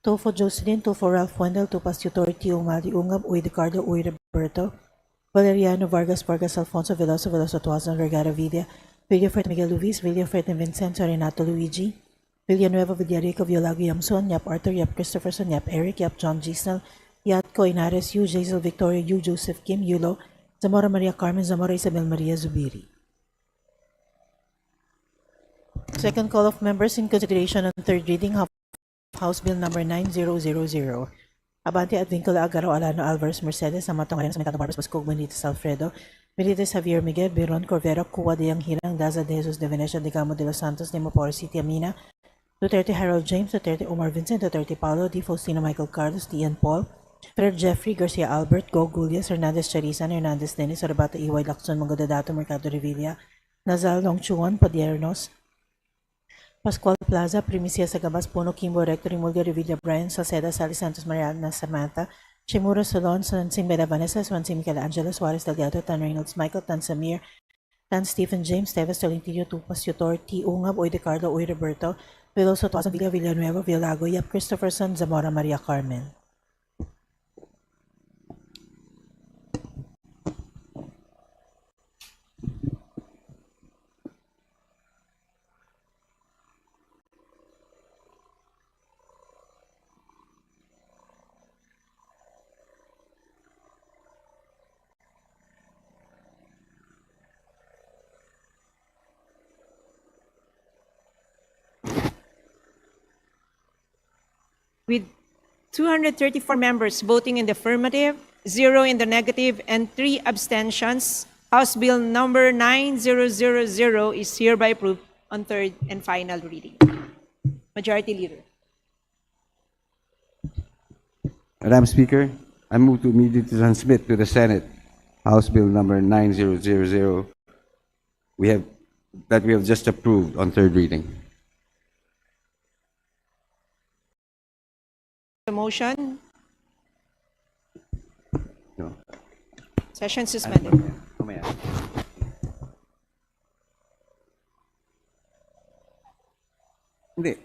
Tofo Jocelyn, Tofo Ralph Wendell, Tupas Tutor, Tio Mali Ungab, Uy Ricardo, Uy Roberto, Valeriano Vargas, Alfonso Veloso Tuazon, Vergara Villa, Villafert Miguel Luis, Villafert and Vincenzo, Renato Luigi, Villanueva, Villarico, Violago, Yamson, Yap Arthur, Yap Christopherson, Yap Eric, Yap John Gisnell, Yatko Inares, Yu Jaisal Victoria, Yu Joseph Kim, Yulo, Zamora Maria Carmen, Zamora Isabel Maria Zubiri. Second call of members in consideration on third reading of House Bill number 9000. Abante Advincula Agaro Alano Alvarez Mercedes, Amatong Arias Metado Barbas Bascog Benitez Alfredo, Benitez Javier Miguel, Biron Corvera, Cuwa de Hirang, Daza de Jesus de Venecia, de Gamo de los Santos, de Mapor City Amina, Duterte Harold James, Duterte Omar Vincent, Duterte Paulo, Di Faustino Michael Carlos, D. Ian Paul, Fer Jeffrey, Garcia Albert, Go Gulias, Hernandez Charisan, Hernandez Dennis, Orabata Iway Lacson, Mangodadato, Mercado Revilla, Nazal Longchuan, Padiernos, Pascual Plaza, Primicia Sagabas, Puno, Kimbo, Rector, Imulga, Revilla, Brian, Salceda, Sally Santos, Mariana, Samantha, Chimura, Solon, Swansing, Beda Vanessa, Swansing, Michael Angela, Suarez, Delgado, Tan Reynolds, Michael, Tan Samir, Tan Stephen James, Teves, Tolentino, Tupas, Tutor, T. Ungab, Uy Ricardo, Uy Roberto, Veloso, Tuasan, Villa, Villanueva, Villago, Yap Christopherson, Zamora, Maria Carmen. With 234 members voting in the affirmative, 0 in the negative, and 3 abstentions, House Bill number 9000 is hereby approved on third and final reading. Majority Leader. Madam Speaker, I move to immediately transmit to the Senate House Bill number 9000 we have just approved on third reading. The motion. No. Session suspended. Mamaya. Hindi.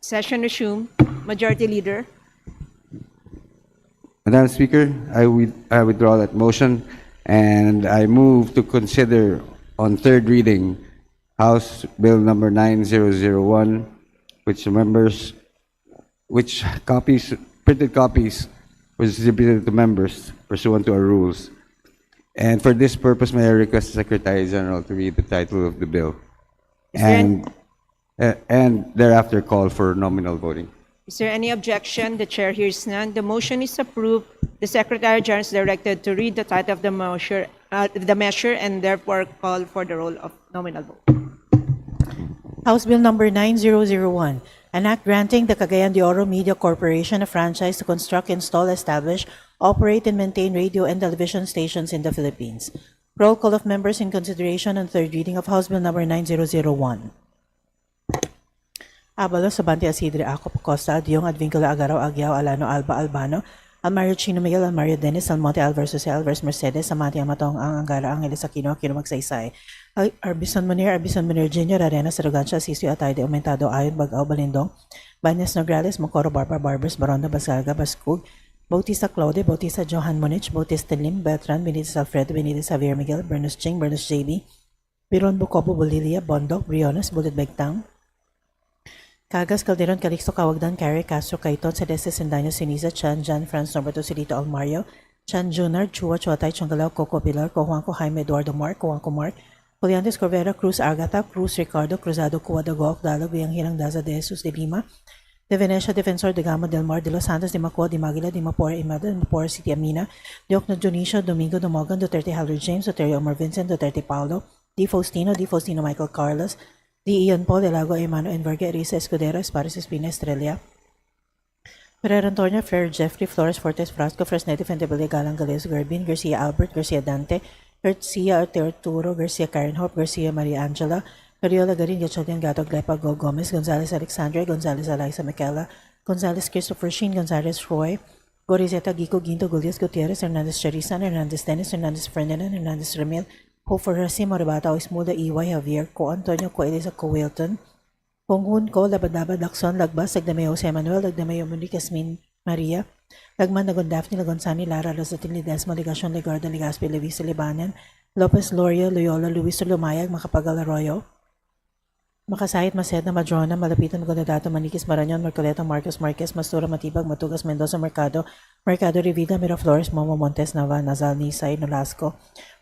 Session resumed. Majority Leader. Madam Speaker, I withdraw that motion, and I move to consider on third reading House Bill number 9001, which printed copies were distributed to members pursuant to our rules. And for this purpose, may I request the Secretary General to read the title of the bill and thereafter call for nominal voting. Is there any objection? The chair hears none. The motion is approved. The Secretary General is directed to read the title of the measure and therefore call for the roll of nominal vote. House Bill number 9001, an act granting the Cagayan de Oro Media Corporation a franchise to construct, install, establish, operate, and maintain radio and television stations in the Philippines. Roll call of members in consideration on third reading of House Bill number 9001. Abalo, Sabante, Asidre, Acop, Costa, Diong, Advincula, Agaraw, Aguiao, Alano, Alba, Albano, Almario, Chino, Miguel, Almario, Dennis, Almonte, Alvarez, Jose, Alvarez, Mercedes, Amati, Amatong, Angara, Angeles, Aquino, Aquino, Magsaysay, Arbison Munir, Jr., Arena, Sarugansha, Sisio, Atay, de Aumentado, Ayon, Bagao, Balindong, Banyas, Nograles, Mocoro, Barbara, Barbers, Baronda, Basarga, Bascug, Bautista Claude, Bautista Johan Monich, Bautista Lim, Beltran, Benitez Alfredo, Benitez Javier Miguel, Bernus Ching, Bernus JB, Biron Bucobo, Bolilia, Bondok, Briones, Bulit Begtang, Cagas, Calderon, Calixto, Cawagdan, Carrie, Castro, Caiton, Celeste, Sendaño, Siniza, Chan, Jan, Franz, Norberto, Silito, Almario, Chan, Junar, Chua, Chuatay, Chongalao, Coco, Pilar, Cojuanco, Jaime, Eduardo, Mark, Cojuanco, Mark, Juliantes, Corvera, Cruz, Agata, Cruz, Ricardo, Cruzado, Cuadago, Dalog, Bianghirang, Daza, De Jesus, De Lima, De Venecia, Defensor, De Gama, Del Mar, De Los Santos, De Macua, De Maguila, De Mapora, Imada, De Mapora, City Amina, De Ocno, Dionisio, Domingo, Domogan, Duterte, Howard James, Duterte, Omar Vincent, Duterte, Paulo, D. Faustino, Michael Carlos, D. Ian Paul, De Lago, Emano, Enverga, Risa, Escudero, Espares, Espina, Estrella, Pereira, Antonio, Flair, Jeffrey, Flores, Fortes, Frasco, Fresnete, Fentebele, Galang, Galeos, Garbin, Garcia, Albert, Garcia, Dante, Garcia, Arturo, Garcia, Karen Hope, Garcia, Maria Angela, Cariola, Garin, Gachodian, Gato, Glepa, Go, Gomez, Gonzales, Alexandra, Gonzales, Eliza, Michaela, Gonzales, Christopher Sheen, Gonzales, Roy, Gorizeta, Gico, Ginto, Gulias, Gutierrez, Hernandez, Charisan, Hernandez, Dennis, Hernandez, Ferdinand, Hernandez, Ramil, Hope for Rasi, Moribata, Ismuda, EY, Javier, Co. Antonio, Co. Elisa, Co. Wilton, Ponghun, Co. Labad-Labad, Lacson, Lagbas, Lagdamay, Jose Manuel, Lagdamay, Monique, Asmin, Maria, Lagman, Lagon, Daphne, Lagonsani, Lara, Rosatin, Ledesma, Ligasyon, Legarda, Legaspi, Levisa, Libanan, Lopez, Loria, Loyola, Luis, Lumayag, Makapagal, Arroyo, Makasahit, Maceda, Madrona, Malapitan, Magandadato, Maniquis, Marañon, Marcoleta, Marcos, Marquez, Mastura, Matibag, Matugas, Mendoza, Mercado, Revida, Miraflores, Momo, Montes, Nava, Nazal, Nisay, Nolasco,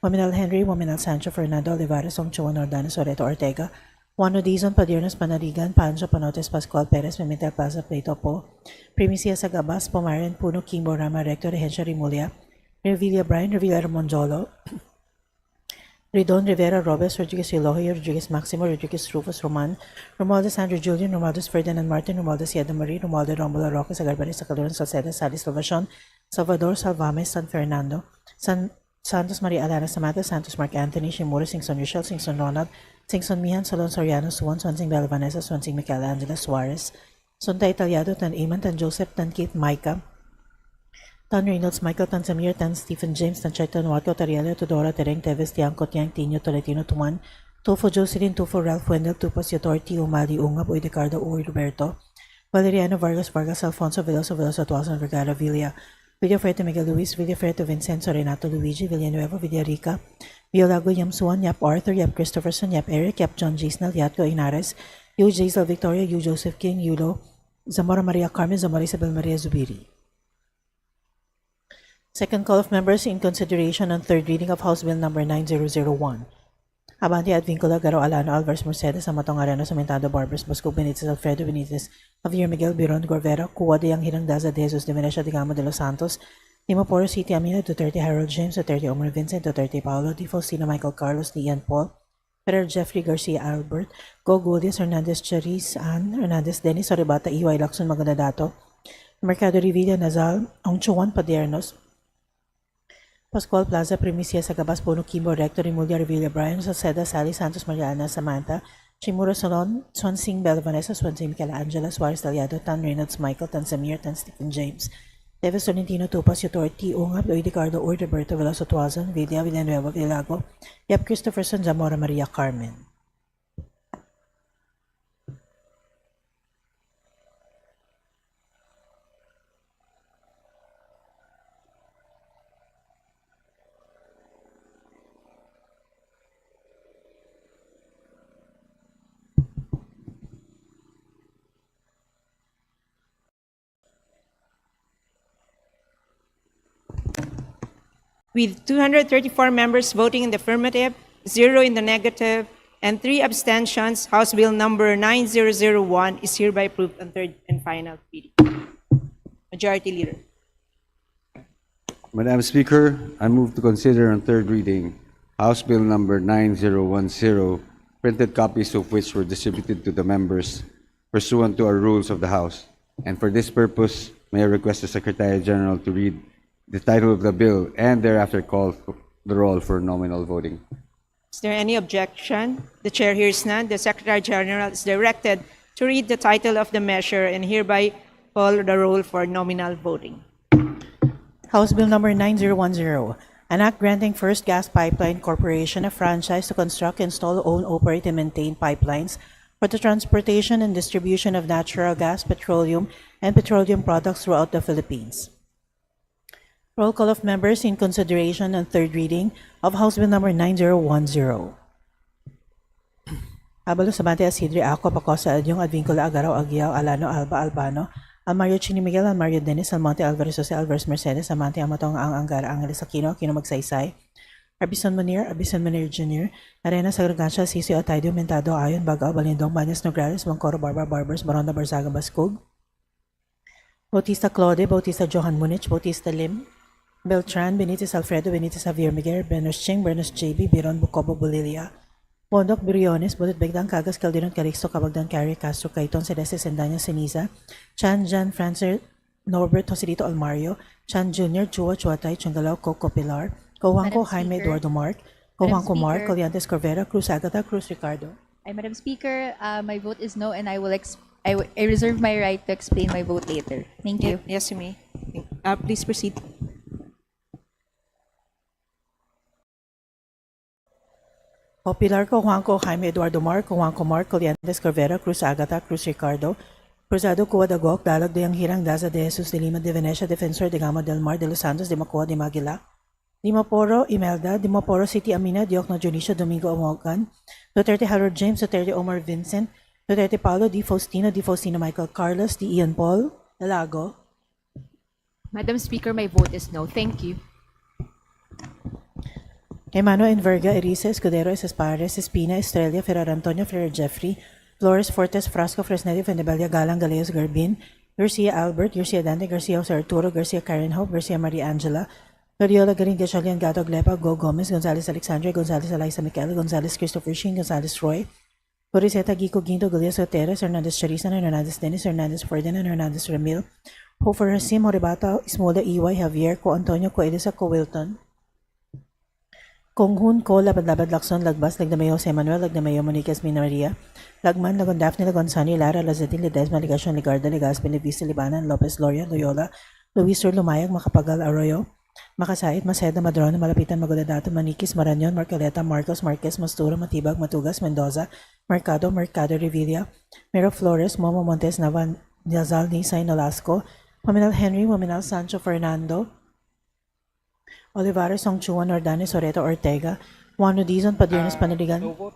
Waminal Henry, Waminal Sancho, Fernando, Olivares, Ongchuan, Ordanes, Oreto, Ortega, Juan Dizon, Padiernos, Panarigan, Pancho, Panotes, Pascual, Perez, Pimentel, Plaza, Pleito, Po, Primicia, Sagabas, Pomarian, Puno, Kimbo, Rama, Rector, Regencia, Rimulya, Revilla, Brian, Revilla, Monjolo, Ridon, Rivera, Robes, Rodriguez, Eloy, Rodriguez, Maximo, Rodriguez, Rufus, Roman, Romualdez, Andrew Julian, Romualdez, Ferdinand Martin, Romualdez, Yeda Marie, Romualdo, Romulo, Roque, Sagarbaris, Sacaloran, Salceda, Salis, Salvacion, Salvador, Salvames, San Fernando, Santos Maria Alana Samantha, Santos Mark Anthony, Shimura, Singson Rochelle, Singson Ronald, Singson Mihan, Solon Soriano, Suwan, Swansing Bella Vanessa, Swansing Michelangelo Suarez, Sonta Italiado, Tan Eman, Tan Joseph, Tan Keith, Micah, Tan Reynolds, Michael, Tan Samir, Tan Stephen James, Tan Chaitan Watko, Tariela, Tudora, Tereng, Teves, Tiangco, Tiang, Tino, Tolentino, Tuman, Tufo, Jocelyn, Tufo, Ralph Wendell, Tupas, Yotorti, Umali, Ungab, Uidecardo, Uy, Roberto, Valeriano, Vargas, Alfonso, Veloso, Tuason, Vergara, Villa, Villafrete, Miguel Luis, Villafrete, Vincenzo, Renato, Luigi, Villanueva, Villarica, Violago, Yam Suan, Yap Arthur, Yap Christopherson, Yap Eric, Yap John Gisnal, Yatco Inares, Yu Jaisal Victoria, Yu Joseph King, Yulo, Zamora Maria Carmen, Zamora Isabel Maria Zubiri. Second call of members in consideration on third reading of House Bill number 9001. Abante Advincula, Garo Alano, Alvarez Mercedes, Amatong Areno, Samentado, Barbers, Bosco Benitez, Alfredo Benitez, Javier Miguel, Biron, Gorvera, Cuwa de Hirang Daza, De Jesus, De Venecia, De Gamo, De Los Santos, Dimaporo City, Amina, Duterte, Harold James, Duterte, Omar Vincent, Duterte, Paulo, Di Faustino, Michael Carlos, Di Ian Paul, Pereira Jeffrey, Garcia Albert, Go Godias, Hernandez Charis, Ann, Hernandez Dennis, Oribata, EY Lacson, Magandadato, Mercado Revilla, Nazal, Ongchuan, Padernos, Pascual Plaza, Primicia, Sagabas, Puno, Kimbo, Rector, Rimulya, Revilla, Brian, Salceda, Sally, Santos, Mariana, Samantha, Shimura, Solon, Swansing, Bella Vanessa, Swansing, Michelangelo, Suarez, Daliado, Tan Reynolds, Michael, Tan Samir, Tan Stephen James, Teves, Tolentino, Tupas, Yotorti, Ungab, Oidecardo, Ur, Roberto, Veloso, Tuazon, Villa, Villanueva, Villago, Yap Christopherson, Zamora, Maria Carmen. With 234 members voting in the affirmative, 0 in the negative, and 3 abstentions, House Bill number 9001 is hereby approved on third and final reading. Majority Leader. Madam Speaker, I move to consider on third reading House Bill number 9010, printed copies of which were distributed to the members pursuant to our rules of the House. And for this purpose, may I request the Secretary General to read the title of the bill and thereafter call the roll for nominal voting. Is there any objection? The chair hears none. The Secretary General is directed to read the title of the measure and hereby call the roll for nominal voting. House Bill number 9010, an act granting First Gas Pipeline Corporation a franchise to construct, install, own, operate, and maintain pipelines for the transportation and distribution of natural gas, petroleum, and petroleum products throughout the Philippines. Roll call of members in consideration on third reading of House Bill number 9010. Abalo Sabante Asidri Ako Pacosa Adyong Advincula Agaraw Agiao Alano Alba Albano Almario Chini Miguel Almario Dennis Almonte Alvarez Jose Alvarez Mercedes Amante Amatong Ang Angara Angeles Aquino Aquino Magsaysay Arbison Manir Jr. Arena Sagragansya Sisio Ataydio Mentado Ayon Bagao Balindong Banyas Nograles Bangkoro Barbar Barbers Baronda Barzaga Bascog Bautista Claude Bautista Johan Munich Bautista Lim Beltran Benitez Alfredo Benitez Javier Miguel Bernos Ching Bernos JB Biron Bucobo Bolilia Bondok Briones, Budot Begdang Cagas Calderon Calixto Cabagdan Carrie Castro Caiton Celeste Sendanya Ceniza, Chan Jan Francis Norbert Joselito Almario, Chan Jr. Chua Chuatay Changalaw Coco Pilar, Cojuanco Jaime Eduardo Mark, Cojuanco Mark, Coliantes Corvera, Cruz Agata, Cruz Ricardo. Madam Speaker, my vote is no, and I reserve my right to explain my vote later. Thank you. Yes, you may. Please proceed. Pilar Cojuanco Jaime Eduardo Mark, Cojuanco Mark, Coliantes Corvera, Cruz Agata, Cruz Ricardo, Cruzado Cuadagok, Dalag de Hirang, Daza de Jesus de Lima de Venecia, Defensor de Gama del Mar, de Los Santos, de Macoa de Maguila, Dimaporo Imelda, Dimaporo City Amina, Diokno Junicio Domingo Amogan, Duterte Harold James, Duterte Omar Vincent, Duterte Paulo, Di Faustino Michael Carlos, Di Ian Paul, Dalago. Madam Speaker, my vote is no. Thank you. Emano Enverga, Erisa, Escudero, Espares, Espina, Estrella, Ferrer Antonio, Ferrer Jeffrey, Flores, Fortes, Frasco, Fresnelli, Fendebelia, Galang, Galeos, Garbin, Garcia Albert, Garcia Dante, Garcia Jose Arturo, Garcia Karen Hope, Garcia Maria Angela, Guardiola, Garin, Gachalian, Gato, Glepa, Go Gomez, Gonzales, Alexandria, Gonzales, Eliza Michael, Gonzales, Christopher Sheen, Gonzales, Roy, Coriseta, Gico, Ginto, Galias, Guterres, Hernandez, Charisan, Hernandez, Dennis, Hernandez, Ferdinand, Hernandez, Ramil, Hofer, Hasim, Horibata, Ismola, EY, Javier, Co Antonio, Co Elisa, Co Wilton, Konghun Ko, Labad-Labad, Lacson, Lagbas, Lagdamayo, Jose Manuel, Lagdamayo, Moniquez, Minaria, Lagman, Lagon Daphne, Lagon Sani, Lara, Lazatin, Ledesma, Ligacion, Ligarda, Legazpi, Levista, Libanan, Lopez, Loria, Loyola, Luis Sur, Lumayag, Makapagal, Arroyo, Makasait, Maceda, Madrona, Malapitan, Magodadato, Maniquis, Marañon, Marcoleta, Marcos, Marquez, Mastura, Matibag, Matugas, Mendoza, Mercado, Revilla, Mero Flores, Momo Montes, Navan, Yazal, Nisay, Nolasco, Paminal Henry, Paminal Sancho, Fernando, Olivares, Songchuan, Ordanes, Oreto, Ortega, Juan Dizon, Padiernes, Panaligan,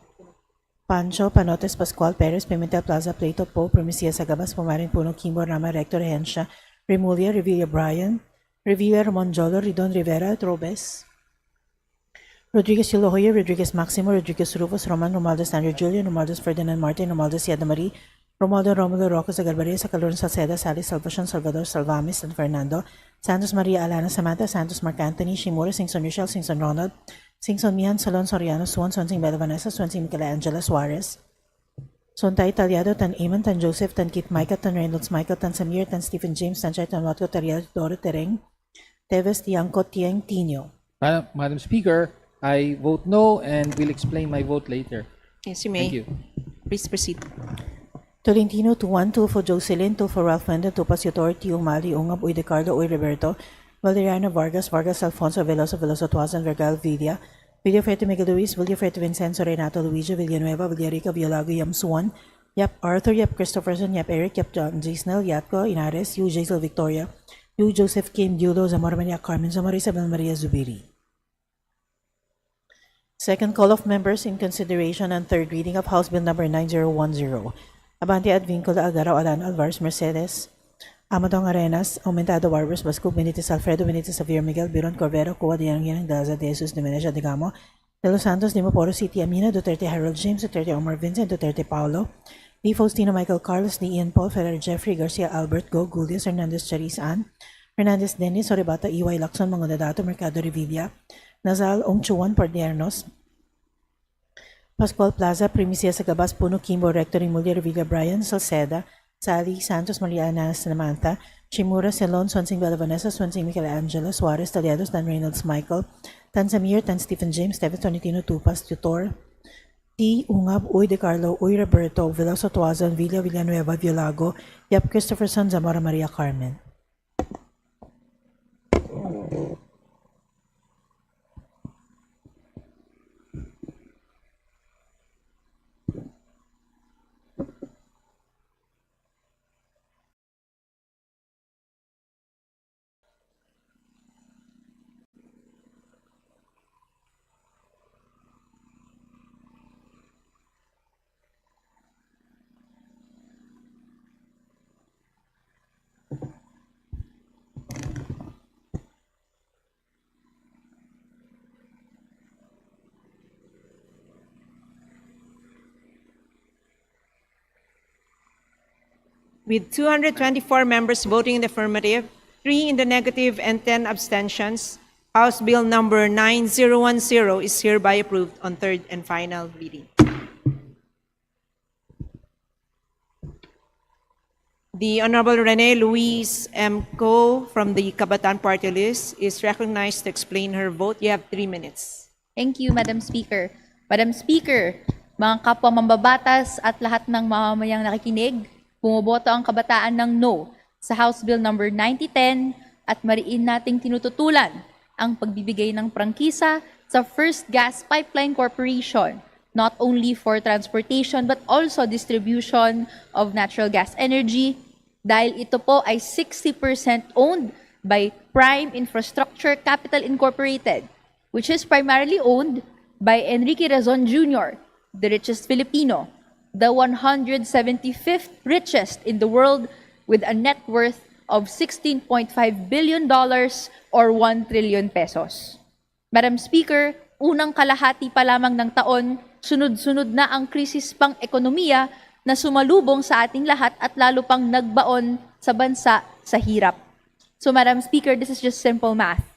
Pancho, Panotes, Pascual, Perez, Pimentel, Plaza, Plato, Poe, Primicia, Sagabas, Pumarin, Puno, Kimbo, Rama, Rector, Hensha, Remulia, Revilla, Brian, Revilla, Ramonjolo, Ridon, Rivera, Trobes, Rodriguez Yulohoya, Rodriguez Maximo, Rodriguez Rufus, Roman, Romaldo, Sandro Julian, Romaldo, Ferdinand Martin, Romaldo, Siada Marie, Romualdo Romulo Rocos Agarbaria, Sacalon Salceda, Sally Salvacion, Salvador Salvamis, San Fernando, Santos Maria Alana Samantha, Santos Mark Anthony, Shimura, Singson Michelle, Singson Ronald, Singson Mian, Salon Soriano, Swan, Swansing Bella Vanessa, Swansing Michelangela Suarez, Sontay Taliado, Tan Eamon, Tan Joseph, Tan Kit Micah, Tan Reynolds Michael, Tan Samir, Tan Stephen James, Tan Chay, Tan Watco, Tariado, Doro Tereng, Teves, Tiangco, Tieng, Tino. Madam Speaker, I vote no and will explain my vote later. Yes, you may. Thank you. Please proceed. Tolentino, 2-1, 2 for Jocelyn, 2 for Ralph Mendel, 2 Pasiutor, Tio Mali, Ungab, Uy Ricardo, Uy Roberto, Valeriano Vargas, Vargas Alfonso, Veloso, Veloso Tuazan, Vergal, Villa, Villafrete Miguel Luis, Villafrete Vincenzo, Renato Luigi, Villanueva, Villarica, Villalago, Yam Suan, Yap Arthur, Yap Christopherson, Yap Eric, Yap John Gisnel, Yatco, Inares, Yu Jaisel Victoria, Yu Joseph Kim, Yulo, Zamora Maria Carmen, Zamora Isabel Maria Zubiri. Second call of members in consideration on third reading of House Bill number 9010. Abante Advincula Agaraw Alan Alvarez Mercedes, Amadong Arenas, Aumentado Barbers, Basco, Benitez, Alfredo Benitez, Xavier Miguel, Biron, Corvero, Cuba, Diang Daza, De Jesus, Dimenesia, Digamo, De Los Santos, Dimaporo City, Amina, Duterte, Harold James, Duterte, Omar Vincent, Duterte, Paulo, D. Faustino, Michael Carlos, D. Ian Paul, Ferrer, Jeffrey, Garcia, Albert, Go, Gulius, Hernandez, Charis, Ann, Hernandez, Dennis, Oribata, EY, Lacson, Mangonadato, Mercado, Revilla, Nazal, Ongchuan, Pardiernos, Pascual Plaza, Primicia Sagabas, Puno, Kimbo, Rectory, Mulia, Revilla, Brian, Salceda, Sally, Santos, Mariana, Samantha, Chimura, Celon, Swansing, Bella Vanessa, Swansing, Michelangelo, Suarez, Taliados, Dan Reynolds, Michael, Tan Samir, Tan Stephen James, Steven Tonitino, Tupas, Tutor, T. Ungab, Uy De Carlo, Uy Roberto, Villa Sotuazon, Villa Villanueva, Violago, Yap Christopherson, Zamora Maria Carmen. With 224 members voting in the affirmative, 3 in the negative, and 10 abstentions, House Bill number 9010 is hereby approved on third and final reading. The Honorable Rene Luis M. Co. from the Kabataan Party List is recognized to explain her vote. You have 3 minutes. Thank you, Madam Speaker. Madam Speaker, mga kapwa mambabatas at lahat ng mamamayang nakikinig, bumoboto ang kabataan ng no sa House Bill number 9010 at mariin nating tinututulan ang pagbibigay ng prangkisa sa First Gas Pipeline Corporation, not only for transportation but also distribution of natural gas energy, dahil ito po ay 60% owned by Prime Infrastructure Capital Incorporated, which is primarily owned by Enrique Razon Jr., the richest Filipino, the 175th richest in the world with a net worth of $16.5 billion or 1 trillion pesos. Madam Speaker, unang kalahati pa lamang ng taon, sunod-sunod na ang krisis pang ekonomiya na sumalubong sa ating lahat at lalo pang nagbaon sa bansa sa hirap. So Madam Speaker, this is just simple math.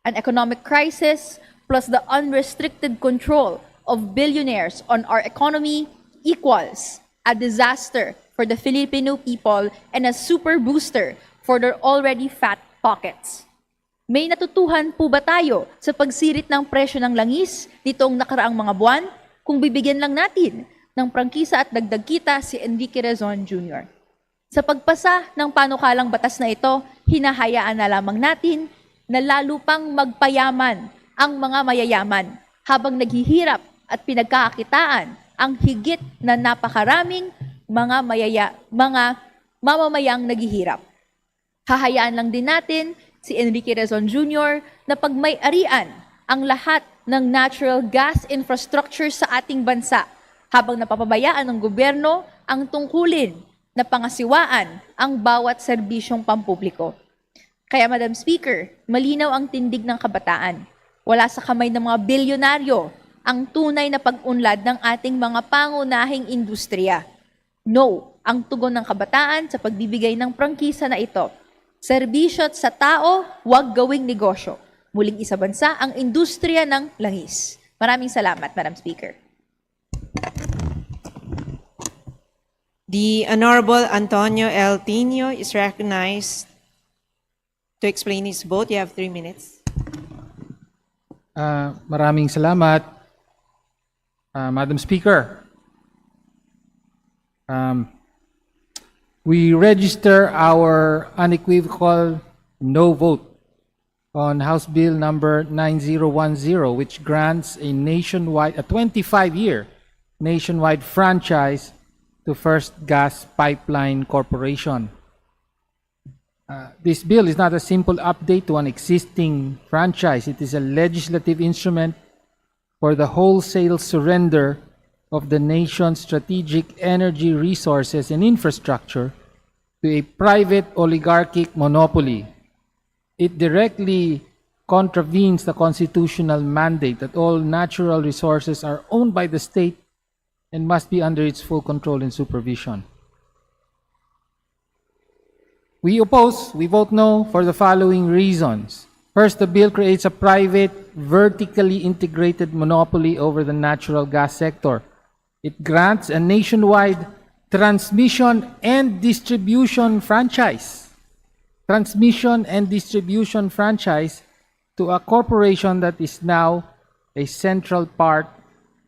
An economic crisis plus the unrestricted control of billionaires on our economy equals a disaster for the Filipino people and a super booster for their already fat pockets. May natutuhan po ba tayo sa pagsirit ng presyo ng langis nitong nakaraang mga buwan kung bibigyan lang natin ng prangkisa at dagdag kita si Enrique Razon Jr.? Sa pagpasa ng panukalang batas na ito, hinahayaan na lamang natin na lalo pang magpayaman ang mga mayayaman habang naghihirap at pinagkakakitaan ang higit na napakaraming mga mamamayang naghihirap. Hahayaan lang din natin si Enrique Razon Jr. na pagmay-arian ang lahat ng natural gas infrastructure sa ating bansa habang napapabayaan ng gobyerno ang tungkulin na pangasiwaan ang bawat serbisyong pampubliko. Kaya Madam Speaker, malinaw ang tindig ng kabataan. Wala sa kamay ng mga bilyonaryo ang tunay na pag-unlad ng ating mga pangunahing industriya. No, ang tugon ng kabataan sa pagbibigay ng prangkisa na ito. Serbisyo sa tao, huwag gawing negosyo. Muling isa bansa ang industriya ng langis. Maraming salamat, Madam Speaker. The Honorable Antonio L. Tino is recognized to explain his vote. You have 3 minutes. Maraming salamat, Madam Speaker. We register our unequivocal no vote on House Bill number 9010, which grants a 25-year nationwide franchise to First Gas Pipeline Corporation. This bill is not a simple update to an existing franchise. It is a legislative instrument for the wholesale surrender of the nation's strategic energy resources and infrastructure to a private oligarchic monopoly. It directly contravenes the constitutional mandate that all natural resources are owned by the state and must be under its full control and supervision. We oppose, we vote no for the following reasons. First, the bill creates a private, vertically integrated monopoly over the natural gas sector. It grants a nationwide transmission and distribution franchise. Transmission and distribution franchise to a corporation that is now a central part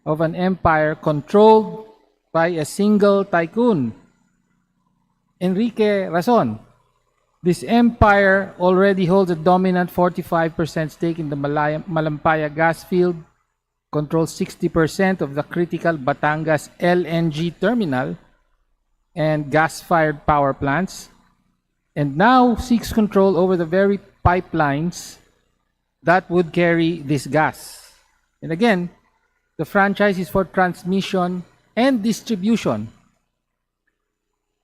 of an empire controlled by a single tycoon, Enrique Razon. This empire already holds a dominant 45% stake in the Malampaya gas field, controls 60% of the critical Batangas LNG terminal and gas-fired power plants, and now seeks control over the very pipelines that would carry this gas. And again, the franchise is for transmission and distribution.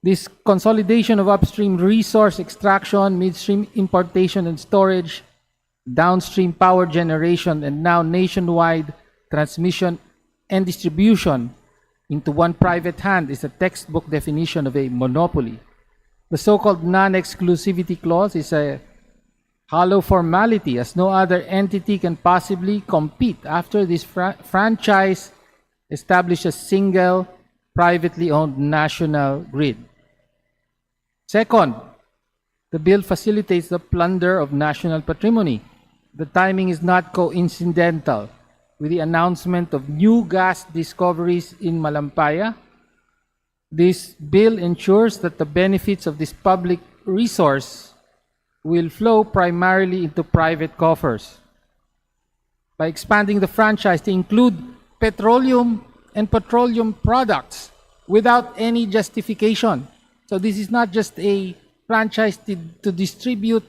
This consolidation of upstream resource extraction, midstream importation and storage, downstream power generation, and now nationwide transmission and distribution into one private hand is a textbook definition of a monopoly. The so-called non-exclusivity clause is a hollow formality, as no other entity can possibly compete after this franchise establishes a single privately owned national grid. Second, the bill facilitates the plunder of national patrimony. The timing is not coincidental with the announcement of new gas discoveries in Malampaya. This bill ensures that the benefits of this public resource will flow primarily into private coffers. By expanding the franchise to include petroleum and petroleum products without any justification. So this is not just a franchise to distribute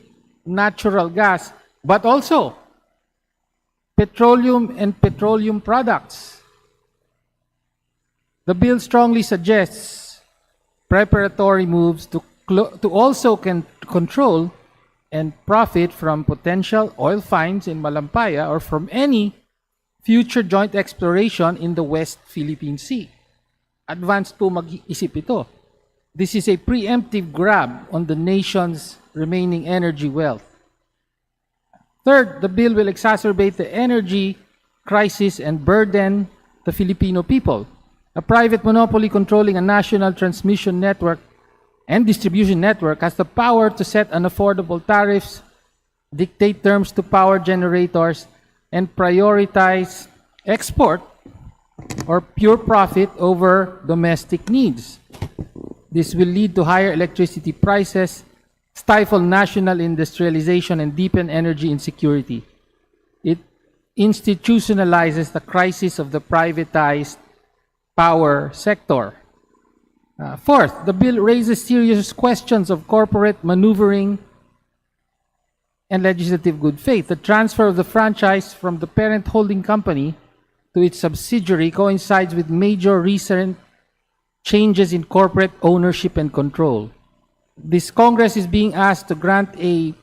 natural gas, but also petroleum and petroleum products. The bill strongly suggests preparatory moves to also control and profit from potential oil finds in Malampaya or from any future joint exploration in the West Philippine Sea. Advanced po mag-isip ito. This is a preemptive grab on the nation's remaining energy wealth. Third, the bill will exacerbate the energy crisis and burden the Filipino people. A private monopoly controlling a national transmission network and distribution network has the power to set unaffordable tariffs, dictate terms to power generators, and prioritize export or pure profit over domestic needs. This will lead to higher electricity prices, stifle national industrialization, and deepen energy insecurity. It institutionalizes the crisis of the privatized power sector. Fourth, the bill raises serious questions of corporate maneuvering and legislative good faith. The transfer of the franchise from the parent holding company to its subsidiary coincides with major recent changes in corporate ownership and control. This Congress is being asked to grant a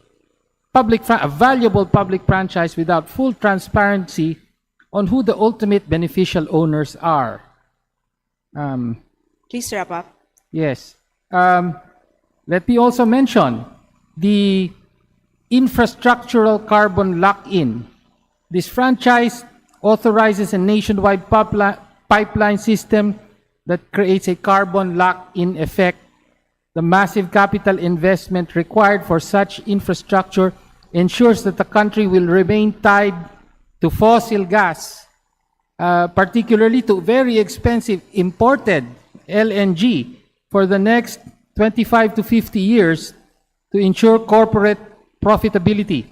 valuable public franchise without full transparency on who the ultimate beneficial owners are. Please wrap up. Yes. Let me also mention the infrastructural carbon lock-in. This franchise authorizes a nationwide pipeline system that creates a carbon lock-in effect. The massive capital investment required for such infrastructure ensures that the country will remain tied to fossil gas, particularly to very expensive imported LNG for the next 25 to 50 years to ensure corporate profitability.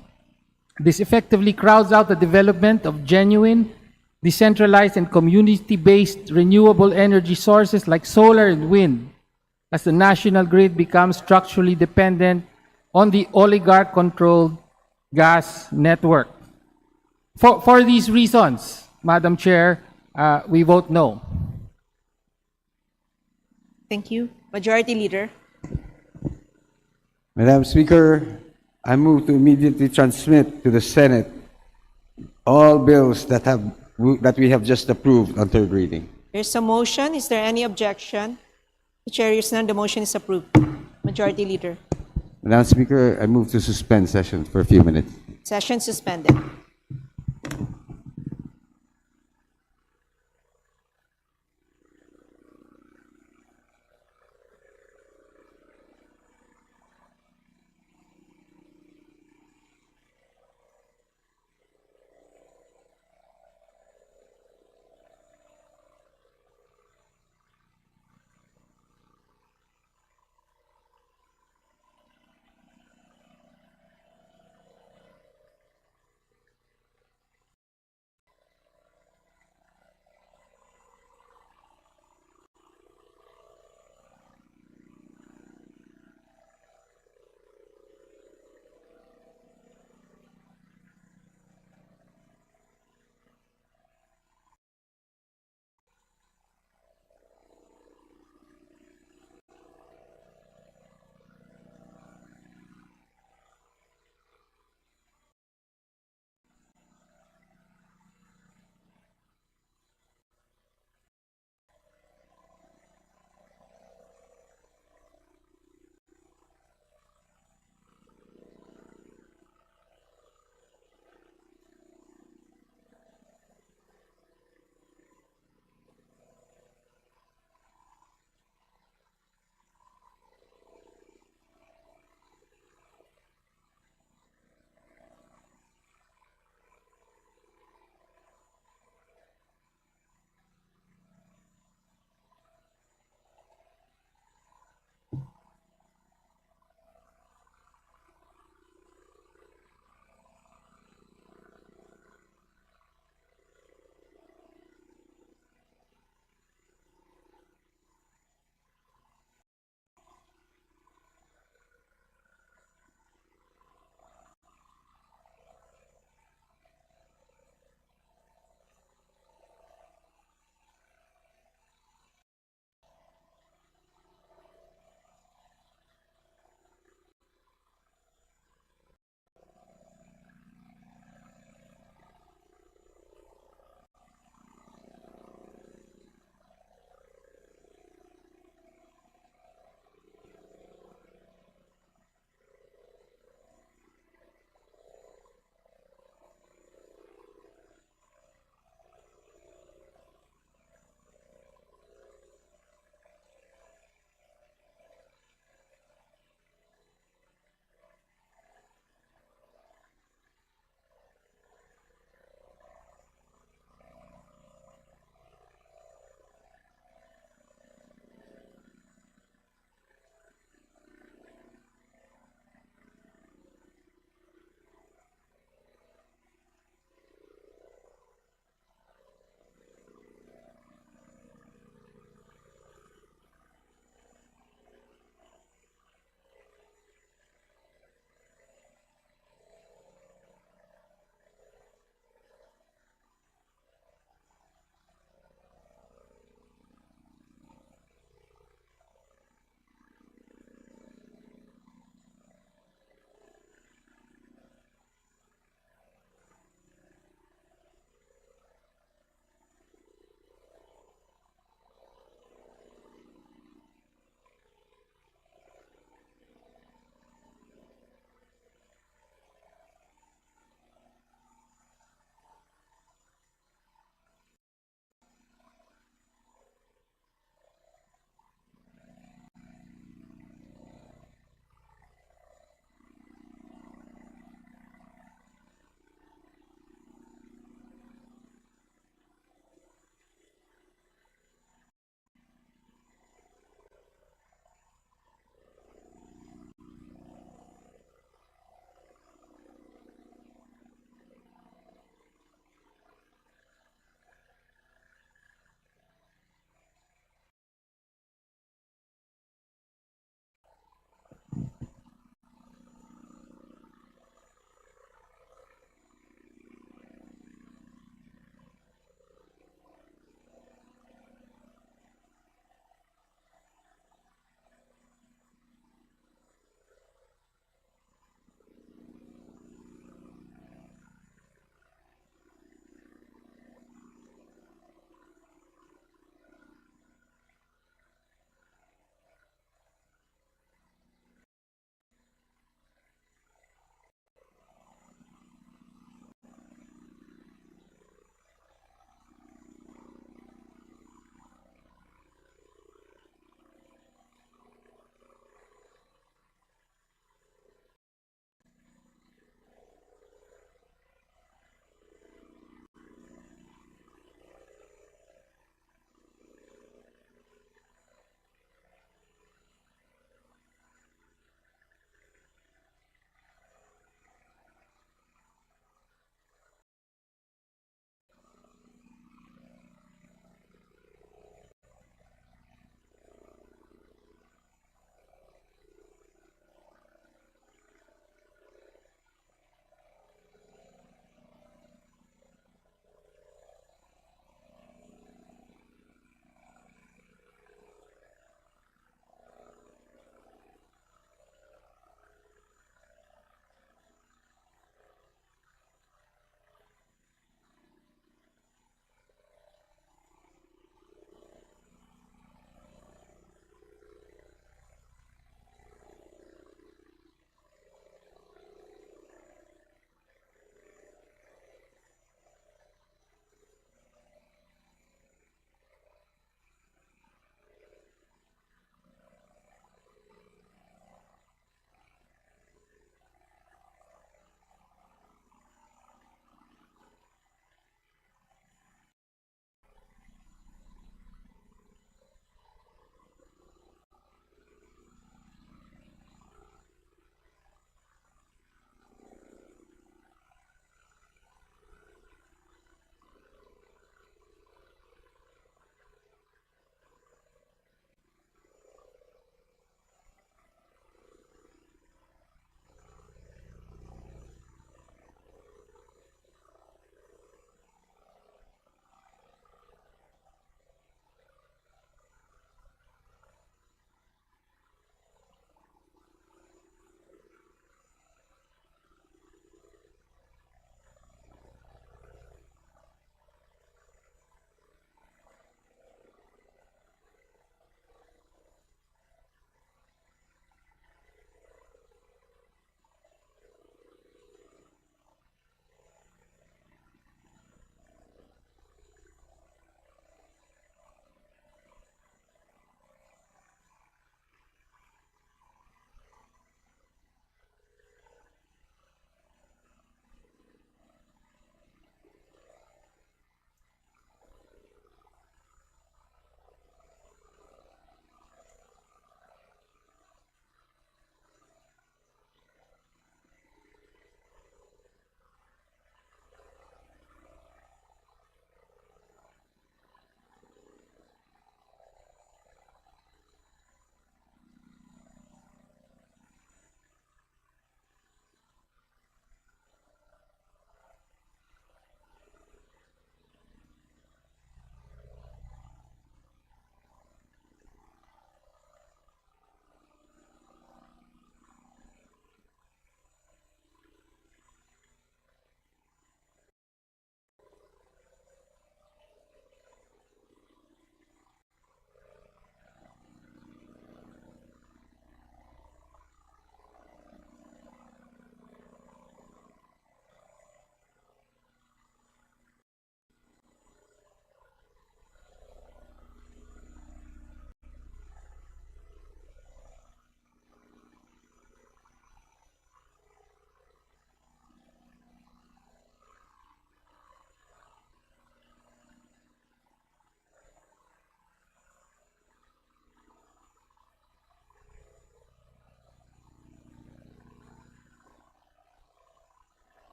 This effectively crowds out the development of genuine, decentralized, and community-based renewable energy sources like solar and wind, as the national grid becomes structurally dependent on the oligarch-controlled gas network. For these reasons, Madam Chair, we vote no. Thank you. Majority Leader. Madam Speaker, I move to immediately transmit to the Senate all bills that we have just approved on third reading. There's a motion. Is there any objection? The chair hears none. The motion is approved. Majority Leader. Madam Speaker, I move to suspend session for a few minutes. Session suspended.